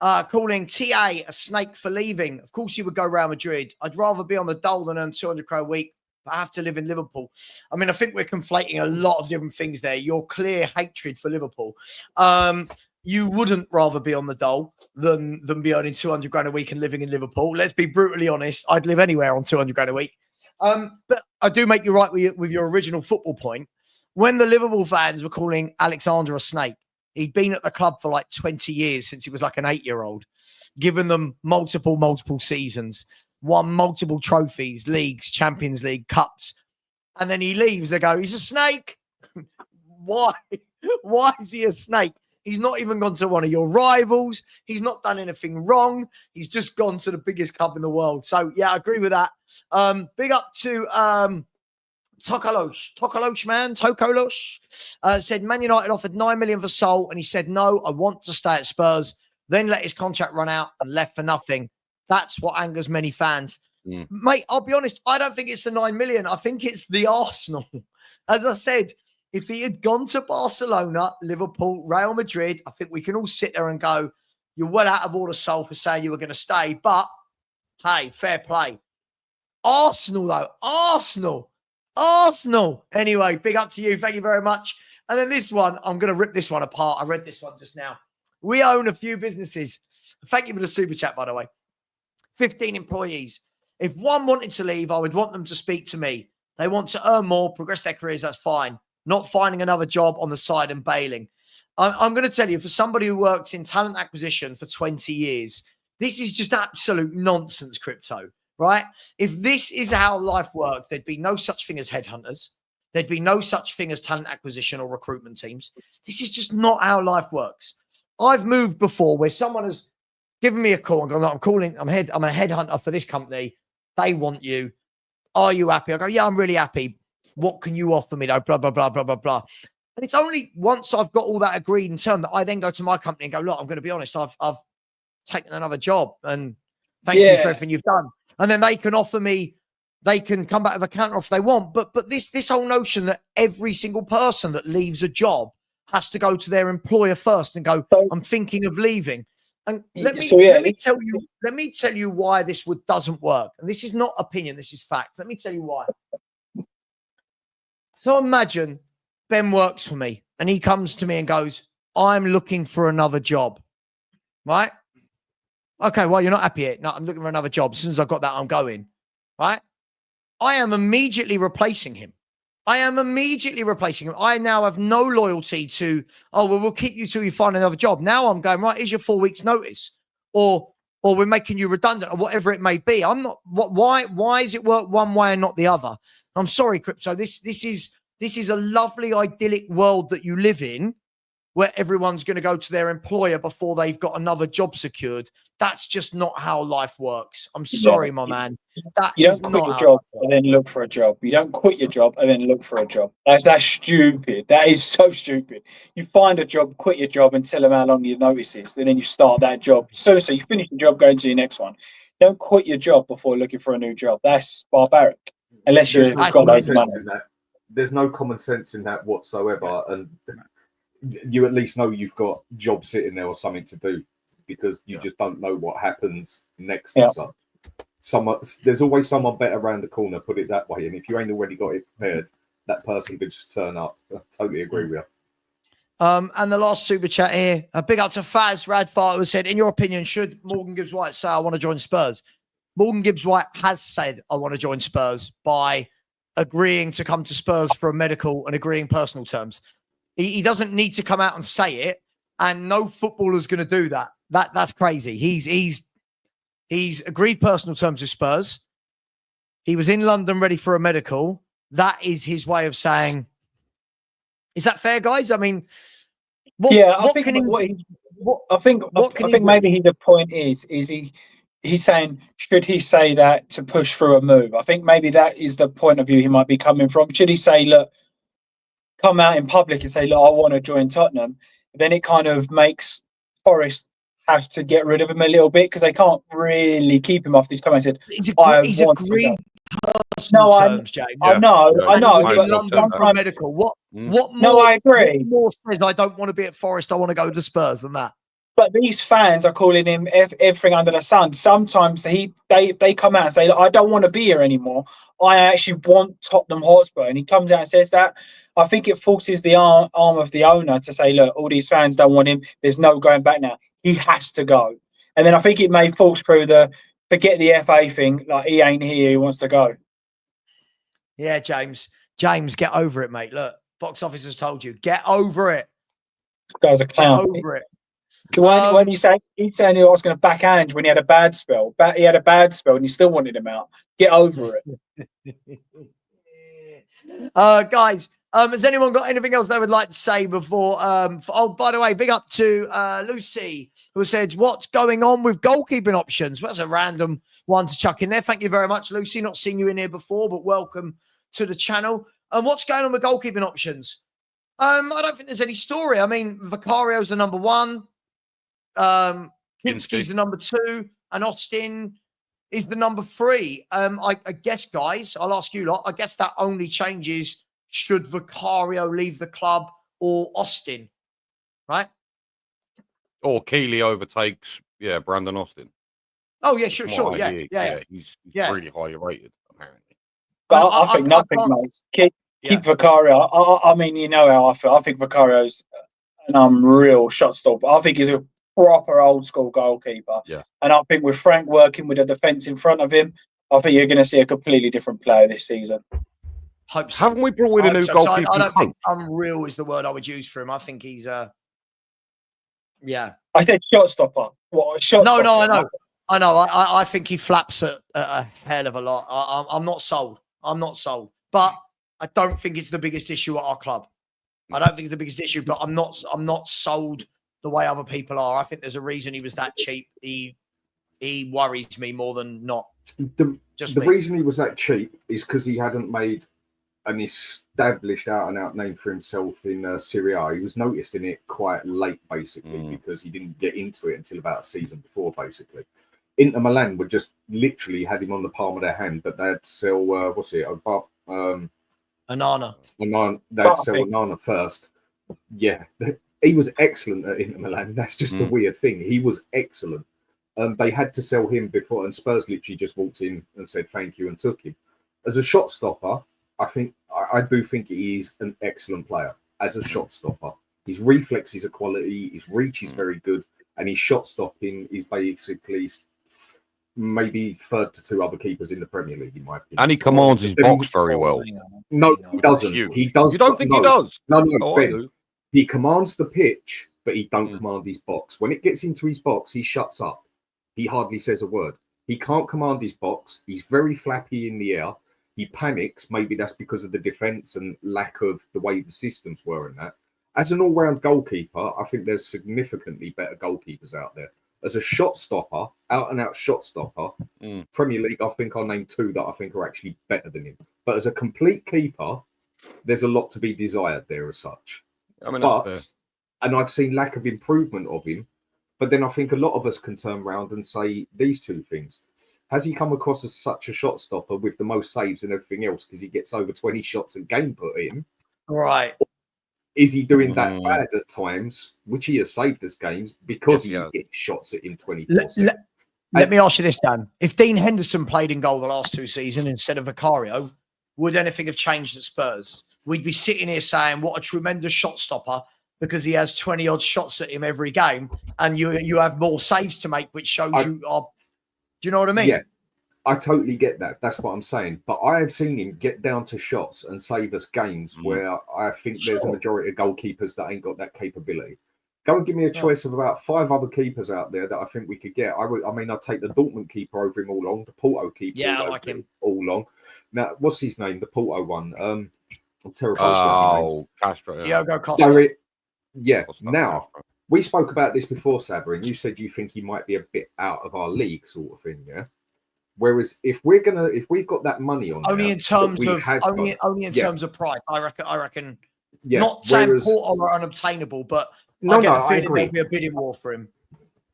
calling TA a snake for leaving. Of course, he would go Real Madrid. I'd rather be on the dole than earn 200 a week, but I have to live in Liverpool. I mean, I think we're conflating a lot of different things there. Your clear hatred for Liverpool. You wouldn't rather be on the dole than be earning 200 a week and living in Liverpool. Let's be brutally honest. I'd live anywhere on 200 a week. But I do make you right with your original football point. When the Liverpool fans were calling Alexander a snake, he'd been at the club for like 20 years since he was like an 8-year-old, given them multiple seasons, won multiple trophies, leagues, Champions League, cups. And then he leaves. They go, he's a snake. Why? Why is he a snake? He's not even gone to one of your rivals. He's not done anything wrong. He's just gone to the biggest club in the world. So, yeah, I agree with that. Big up to Tokolosh said Man United offered 9 million for Sol, and he said, no, I want to stay at Spurs. Then let his contract run out and left for nothing. That's what angers many fans. Mate, I'll be honest. I don't think it's the 9 million. I think it's the Arsenal. As I said, if he had gone to Barcelona, Liverpool, Real Madrid, I think we can all sit there and go, you're well out of order, Sol, for saying you were going to stay. But, hey, fair play. Arsenal, though. Arsenal. Anyway, big up to you. Thank you very much. And then this one, I'm going to rip this one apart. I read this one just now. We own a few businesses. Thank you for the super chat, by the way. 15 employees. If one wanted to leave, I would want them to speak to me. They want to earn more, progress their careers, that's fine. Not finding another job on the side and bailing. I'm going to tell you, for somebody who works in talent acquisition for 20 years, this is just absolute nonsense, crypto, right? If this is how life works, there'd be no such thing as headhunters. There'd be no such thing as talent acquisition or recruitment teams. This is just not how life works. I've moved before where someone has given me a call and gone, I'm a headhunter for this company. They want you. Are you happy? I go, yeah, I'm really happy. What can you offer me though? Blah, blah, blah, blah, blah, blah. And it's only once I've got all that agreed in turn that I then go to my company and go, look, I'm going to be honest, I've taken another job and thank you for everything you've done. And then they can offer me, they can come back with a counter offer if they want. But this whole notion that every single person that leaves a job has to go to their employer first and go, I'm thinking of leaving. And let me tell you why this doesn't work. And this is not opinion, this is fact. Let me tell you why. So imagine Ben works for me and he comes to me and goes, I'm looking for another job. Right? Okay, well, you're not happy yet. No, I'm looking for another job. As soon as I've got that, I'm going. Right? I am immediately replacing him. I now have no loyalty to, we'll keep you till you find another job. Now I'm going, right, here's your 4 weeks notice. Or we're making you redundant or whatever it may be. I'm not, why is it work one way and not the other? I'm sorry, crypto. This is a lovely, idyllic world that you live in where everyone's going to go to their employer before they've got another job secured. That's just not how life works. I'm sorry, my man. You don't quit your job and then look for a job. You don't quit your job and then look for a job. That's stupid. That is so stupid. You find a job, quit your job and tell them how long your notice is. And then you start that job. So you finish the job, going to your next one. Don't quit your job before looking for a new job. That's barbaric. Unless you've got loads of money. There's no common sense in that whatsoever. And you at least know you've got jobs sitting there or something to do because you just don't know what happens next. There's always someone better around the corner, put it that way. And if you ain't already got it prepared, that person could just turn up. I totally agree with you. And the last super chat here, a big up to Faz Radfart, who said, in your opinion, should Morgan Gibbs-White say, I want to join Spurs? Morgan Gibbs-White has said, I want to join Spurs by agreeing to come to Spurs for a medical and agreeing personal terms. He doesn't need to come out and say it, and no footballer's going to do that. That's crazy. He's agreed personal terms with Spurs. He was in London ready for a medical. That is his way of saying, is that fair, guys? I mean, I think maybe the point is he's saying, should he say that to push through a move? I think maybe that is the point of view he might be coming from. Should he say, look, come out in public and say, look, I want to join Tottenham? Then it kind of makes Forest have to get rid of him a little bit because they can't really keep him after he's come out and said, he's agreed personal terms, James. I know. But London for a medical. What more, I agree. What more says I don't want to be at Forest, I want to go to Spurs than that? But these fans are calling him everything under the sun. Sometimes they come out and say, "Look, I don't want to be here anymore. I actually want Tottenham Hotspur." And he comes out and says that. I think it forces the arm of the owner to say, "Look, all these fans don't want him. There's no going back now. He has to go." And then I think it may fall through the forget the FA thing. Like, he ain't here. He wants to go. Yeah, James. James, get over it, mate. Look, box office has told you. Get over it. This guy's a Get clown. over it. When you say he's saying he was going to backhand when he had a bad spell, he had a bad spell and you still wanted him out. Get over it. Guys, has anyone got anything else they would like to say before? Oh, by the way, big up to Lucy, who said, "What's going on with goalkeeping options?" Well, that's a random one to chuck in there. Thank you very much, Lucy. Not seen you in here before, but welcome to the channel. And what's going on with goalkeeping options? I don't think there's any story. I mean, Vicario's the number one. Kinski's the number two, and Austin is the number three. I guess, guys, I'll ask you lot. I guess that only changes should Vicario leave the club or Austin, right? Or Keeley overtakes, Brandon Austin. Oh yeah, sure. Yeah. He's really highly rated, apparently. But I think nothing, mate. Keep Vicario. I mean, you know how I feel. I think Vicario's an unreal shot stopper. I think he's a proper old school goalkeeper. Yeah. And I think with Frank working with the defence in front of him, I think you're going to see a completely different player this season. Hope so. Haven't we brought in a new goalkeeper? I don't think unreal is the word I would use for him. I think he's yeah. I said shot stopper. What, shot stopper? No, I know. I think he flaps a hell of a lot. I'm not sold. But I don't think it's the biggest issue at our club. I don't think it's the biggest issue, but I'm not sold the way other people are. I think there's a reason he was that cheap. He worries me more than not. The reason he was that cheap is because he hadn't made an established out-and-out name for himself in Serie A. He was noticed in it quite late, basically, because he didn't get into it until about a season before, basically. Inter Milan would just literally had him on the palm of their hand, but they'd sell, Anana. They'd sell Anana first. Yeah, he was excellent at Inter Milan. That's just the weird thing. He was excellent. They had to sell him before, and Spurs literally just walked in and said thank you and took him. As a shot stopper, I do think he is an excellent player. As a shot stopper, his reflexes are quality, his reach is very good, and his shot stopping is basically maybe third to two other keepers in the Premier League, in my opinion. And he commands his box very well. No, he doesn't. He does. You don't think he does? No, I Ben. do. He commands the pitch, but he don't command his box. When it gets into his box, he shuts up. He hardly says a word. He can't command his box. He's very flappy in the air. He panics. Maybe that's because of the defence and lack of the way the systems were in that. As an all-round goalkeeper, I think there's significantly better goalkeepers out there. As a shot stopper, out-and-out shot stopper, Premier League, I think I'll name two that I think are actually better than him. But as a complete keeper, there's a lot to be desired there as such. I mean, that's and I've seen lack of improvement of him. But then I think a lot of us can turn around and say these two things. Has he come across as such a shot stopper with the most saves and everything else because he gets over 20 shots a game put in? Right. Is he doing that bad at times, which he has saved us games because he's getting shots at him 24? Let me ask you this, Dan. If Dean Henderson played in goal the last two seasons instead of Vicario, would anything have changed at Spurs? We'd be sitting here saying, what a tremendous shot stopper, because he has 20-odd shots at him every game, and you have more saves to make, which shows you are... Do you know what I mean? Yeah, I totally get that. That's what I'm saying. But I have seen him get down to shots and save us games where I think there's a majority of goalkeepers that ain't got that capability. Go and give me a choice of about 5 other keepers out there that I think we could get. I'd take the Dortmund keeper over him all long, the Porto keeper I like him all long. Now, what's his name? The Porto one. I'm terrible. Castro. Diogo Costa. Now, we spoke about this before, Savva, and you said you think he might be a bit out of our league, sort of thing, yeah? Whereas if we've got that money on only in terms of price, I reckon. Yeah, not saying Porto are unobtainable, but I get the feeling there'll be a bidding war for him.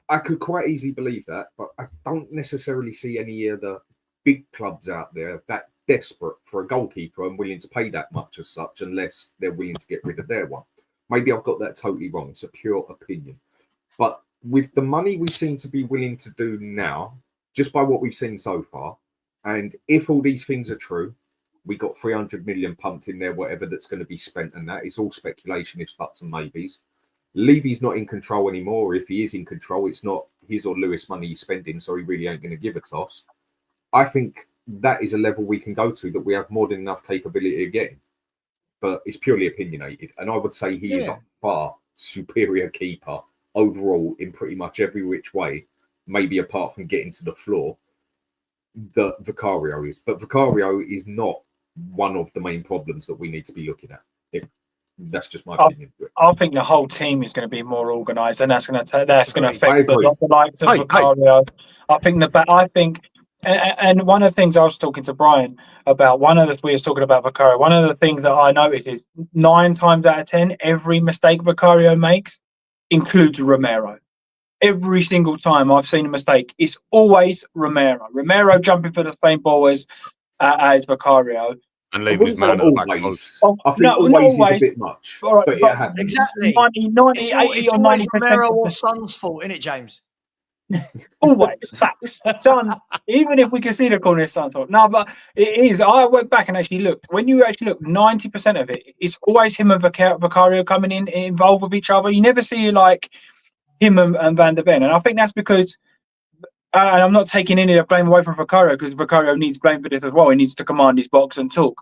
I could quite easily believe that, but I don't necessarily see any of the big clubs out there that desperate for a goalkeeper and willing to pay that much as such, unless they're willing to get rid of their one. Maybe I've got that totally wrong. It's a pure opinion. But with the money we seem to be willing to do now, just by what we've seen so far, and if all these things are true, we got 300 million pumped in there, whatever that's going to be spent, and that it's all speculation, ifs, buts, and maybes. Levy's not in control anymore. If he is in control, it's not his or Lewis money he's spending, so he really ain't going to give a toss. I think that is a level we can go to that we have more than enough capability again. But it's purely opinionated, and I would say he is a far superior keeper overall in pretty much every which way, maybe apart from getting to the floor, that Vicario is. But Vicario is not one of the main problems that we need to be looking at. That's just my opinion. I think the whole team is going to be more organised, and that's going to affect the likes of Vicario. I think, and one of the things I was talking to Brian about, we were talking about Vicario. One of the things that I noticed is 9 times out of 10, every mistake Vicario makes includes Romero. Every single time I've seen a mistake, it's always Romero. Romero jumping for the same ball as Vicario. And leaving his man at the back post. I think always is a bit much. But it happens. Exactly. 80 or 90% Romero or Son's fault, isn't it, James? Always. Facts. Son, even if we can see the corner, it's Son's fault. No, but it is. I went back and actually looked. When you actually look, 90% of it, it's always him and Vicario coming in involved with each other. You never see like him and Van der Ven. And I think that's because, and I'm not taking any of the blame away from Vicario, because Vicario needs blame for this as well. He needs to command his box and talk.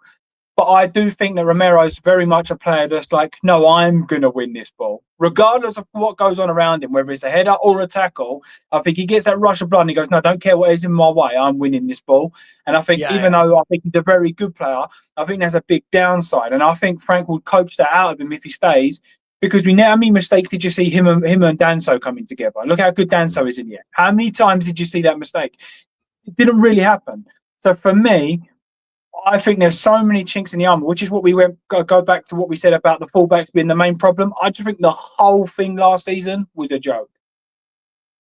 But I do think that Romero is very much a player that's like, no, I'm going to win this ball. Regardless of what goes on around him, whether it's a header or a tackle, I think he gets that rush of blood and he goes, no, don't care what is in my way, I'm winning this ball. And I think even though I think he's a very good player, I think there's a big downside. And I think Frank will coach that out of him if he stays, because we know how many mistakes did you see him and Danso coming together? Look how good Danso is in the end. How many times did you see that mistake? It didn't really happen. So for me, I think there's so many chinks in the armor, which is what we go back to what we said about the fullbacks being the main problem. I just think the whole thing last season was a joke.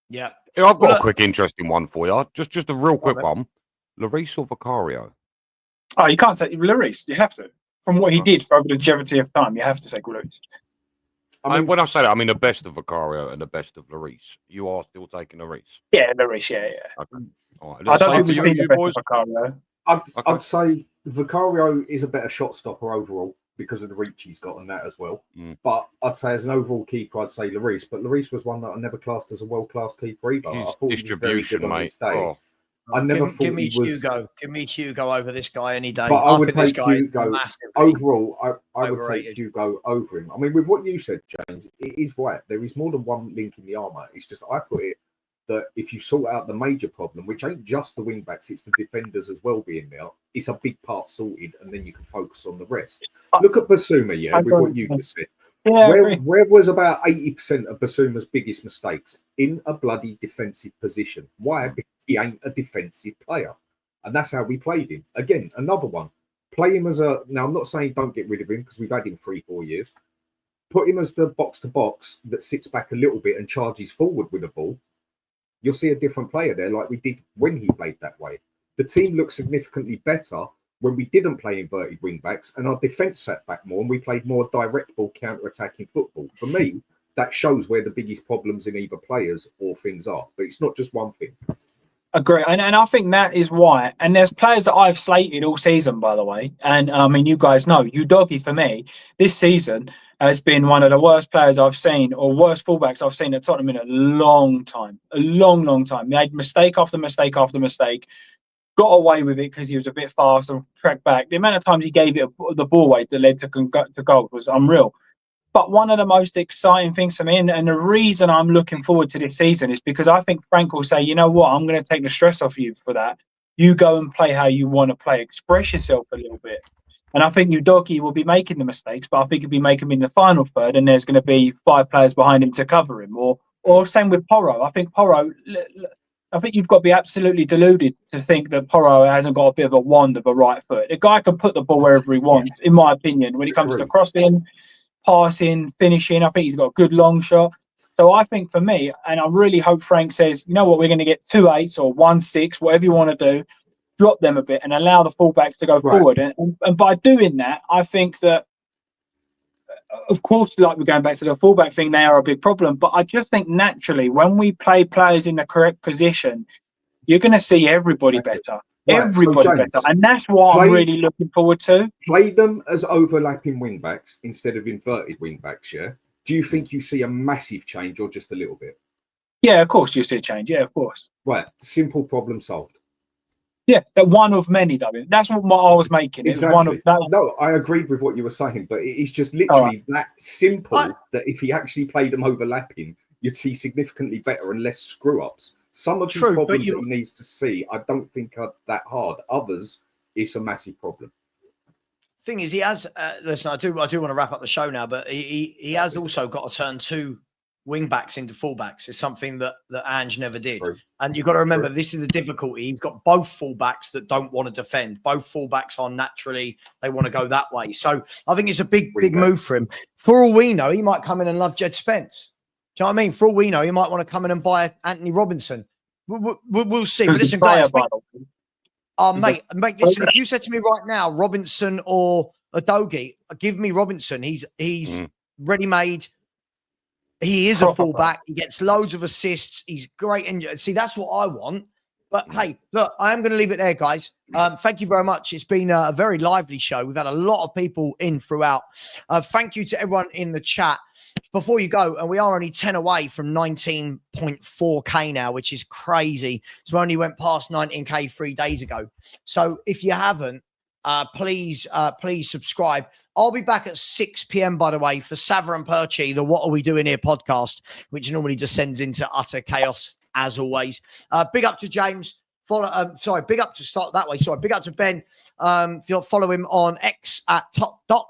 Yeah. I've got a quick interesting one for you. Just a real quick one. Lloris or Vicario? Oh, you can't say Lloris. You have to. From what he did for over the longevity of time, you have to say Lloris. When I say that, I mean the best of Vicario and the best of Lloris. You are still taking Lloris? Yeah, Lloris, yeah. Okay. All right. I don't think we've seen the best of Vicario. I'd say Vicario is a better shot stopper overall because of the reach he's got on that as well. But I'd say as an overall keeper, I'd say Lloris. But Lloris was one that I never classed as a world-class keeper either. His I thought distribution, mate. I never thought give me he was... Hugo. Give me Hugo over this guy any day. But I would this take guy Hugo overall. I would take Hugo over him. I mean, with what you said, James, it is right. There is more than one link in the armour. It's just I put it that if you sort out the major problem, which ain't just the wing backs, it's the defenders as well being there, it's a big part sorted, and then you can focus on the rest. Look at Basuma, with what you just said. Yeah, where was about 80% of Basuma's biggest mistakes? In a bloody defensive position. Why? Because he ain't a defensive player. And that's how we played him. Again, another one. Play him as a... Now, I'm not saying don't get rid of him, because we've had him 3-4 years. Put him as the box-to-box that sits back a little bit and charges forward with the ball. You'll see a different player there like we did when he played that way. The team looked significantly better when we didn't play inverted wing backs and our defence sat back more and we played more direct ball counter-attacking football. For me, that shows where the biggest problems in either players or things are. But it's not just one thing. Agree. And I think that is why. And there's players that I've slated all season, by the way. And I mean, you guys know, Udogie for me, this season has been one of the worst players I've seen, or worst fullbacks I've seen at Tottenham in a long time. A long, long time. Made mistake after mistake after mistake. Got away with it because he was a bit fast and tracked back. The amount of times he gave it the ball weight that led to goal was unreal. But one of the most exciting things for me, and the reason I'm looking forward to this season, is because I think Frank will say, you know what, I'm going to take the stress off you for that. You go and play how you want to play. Express yourself a little bit. And I think Udogie will be making the mistakes, but I think he'll be making them in the final third, and there's going to be 5 players behind him to cover him. Or same with Porro. I think you've got to be absolutely deluded to think that Porro hasn't got a bit of a wand of a right foot. The guy can put the ball wherever he wants, in my opinion, when it comes to crossing, passing, finishing. I think he's got a good long shot. So I think for me, and I really hope Frank says, you know what, we're going to get 2 8s or 1 6, whatever you want to do, drop them a bit and allow the fullbacks to go forward. And by doing that, I think that of course, like we're going back to the fullback thing, they are a big problem. But I just think naturally, when we play players in the correct position, you're going to see everybody better. Right, Everybody so James, better. And that's what I'm really looking forward to. Play them as overlapping wing-backs instead of inverted wing-backs, yeah? Do you think you see a massive change or just a little bit? Yeah, of course you see a change. Yeah, of course. Right, simple problem solved. Yeah, that one of many, though. That's what I was making. Exactly. It was one of that. No, I agreed with what you were saying, but it's just literally that simple that if he actually played them overlapping, you'd see significantly better and less screw-ups. Some of his problems that he needs to see, I don't think are that hard. Others, it's a massive problem. Thing is, he has. Listen, I do want to wrap up the show now, but he has also got to turn 2 wing backs into fullbacks. It's something that Ange never did. True. And you've got to remember, this is the difficulty. He's got both fullbacks that don't want to defend. Both fullbacks are naturally, they want to go that way. So I think it's a big move for him. For all we know, he might come in and love Jed Spence. Do you know what I mean? For all we know, he might want to come in and buy Anthony Robinson. We'll see. But listen, guys. Mate, listen, if you said to me right now, Robinson or Udogie, give me Robinson. He's ready-made. He is a fullback. He gets loads of assists. He's great. And see, that's what I want. But hey, look, I am going to leave it there, guys. Thank you very much. It's been a very lively show. We've had a lot of people in throughout. Thank you to everyone in the chat. Before you go, and we are only 10 away from 19.4K now, which is crazy. So we only went past 19K 3 days ago. So if you haven't, please subscribe. I'll be back at 6 p.m. by the way for Savva and Perchie, the What Are We Doing Here podcast, which normally descends into utter chaos as always. Big up to James. Big up to start that way. Big up to Ben. If you'll follow him on X at Top Doc.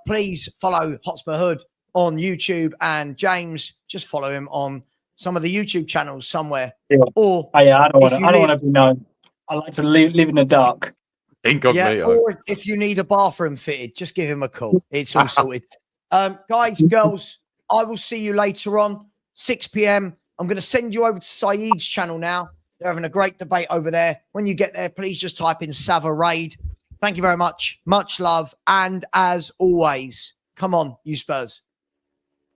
Please follow Hotspur Hood on YouTube, and James, just follow him on some of the YouTube channels somewhere. Yeah. Or I don't want to be known. I like to live in the dark. Or if you need a bathroom fitted, just give him a call. It's all sorted. Guys, girls, I will see you later on, 6 p.m. I'm going to send you over to Saeed's channel now. They're having a great debate over there. When you get there, please just type in Savva Raid. Thank you very much. Much love. And as always, come on, you Spurs.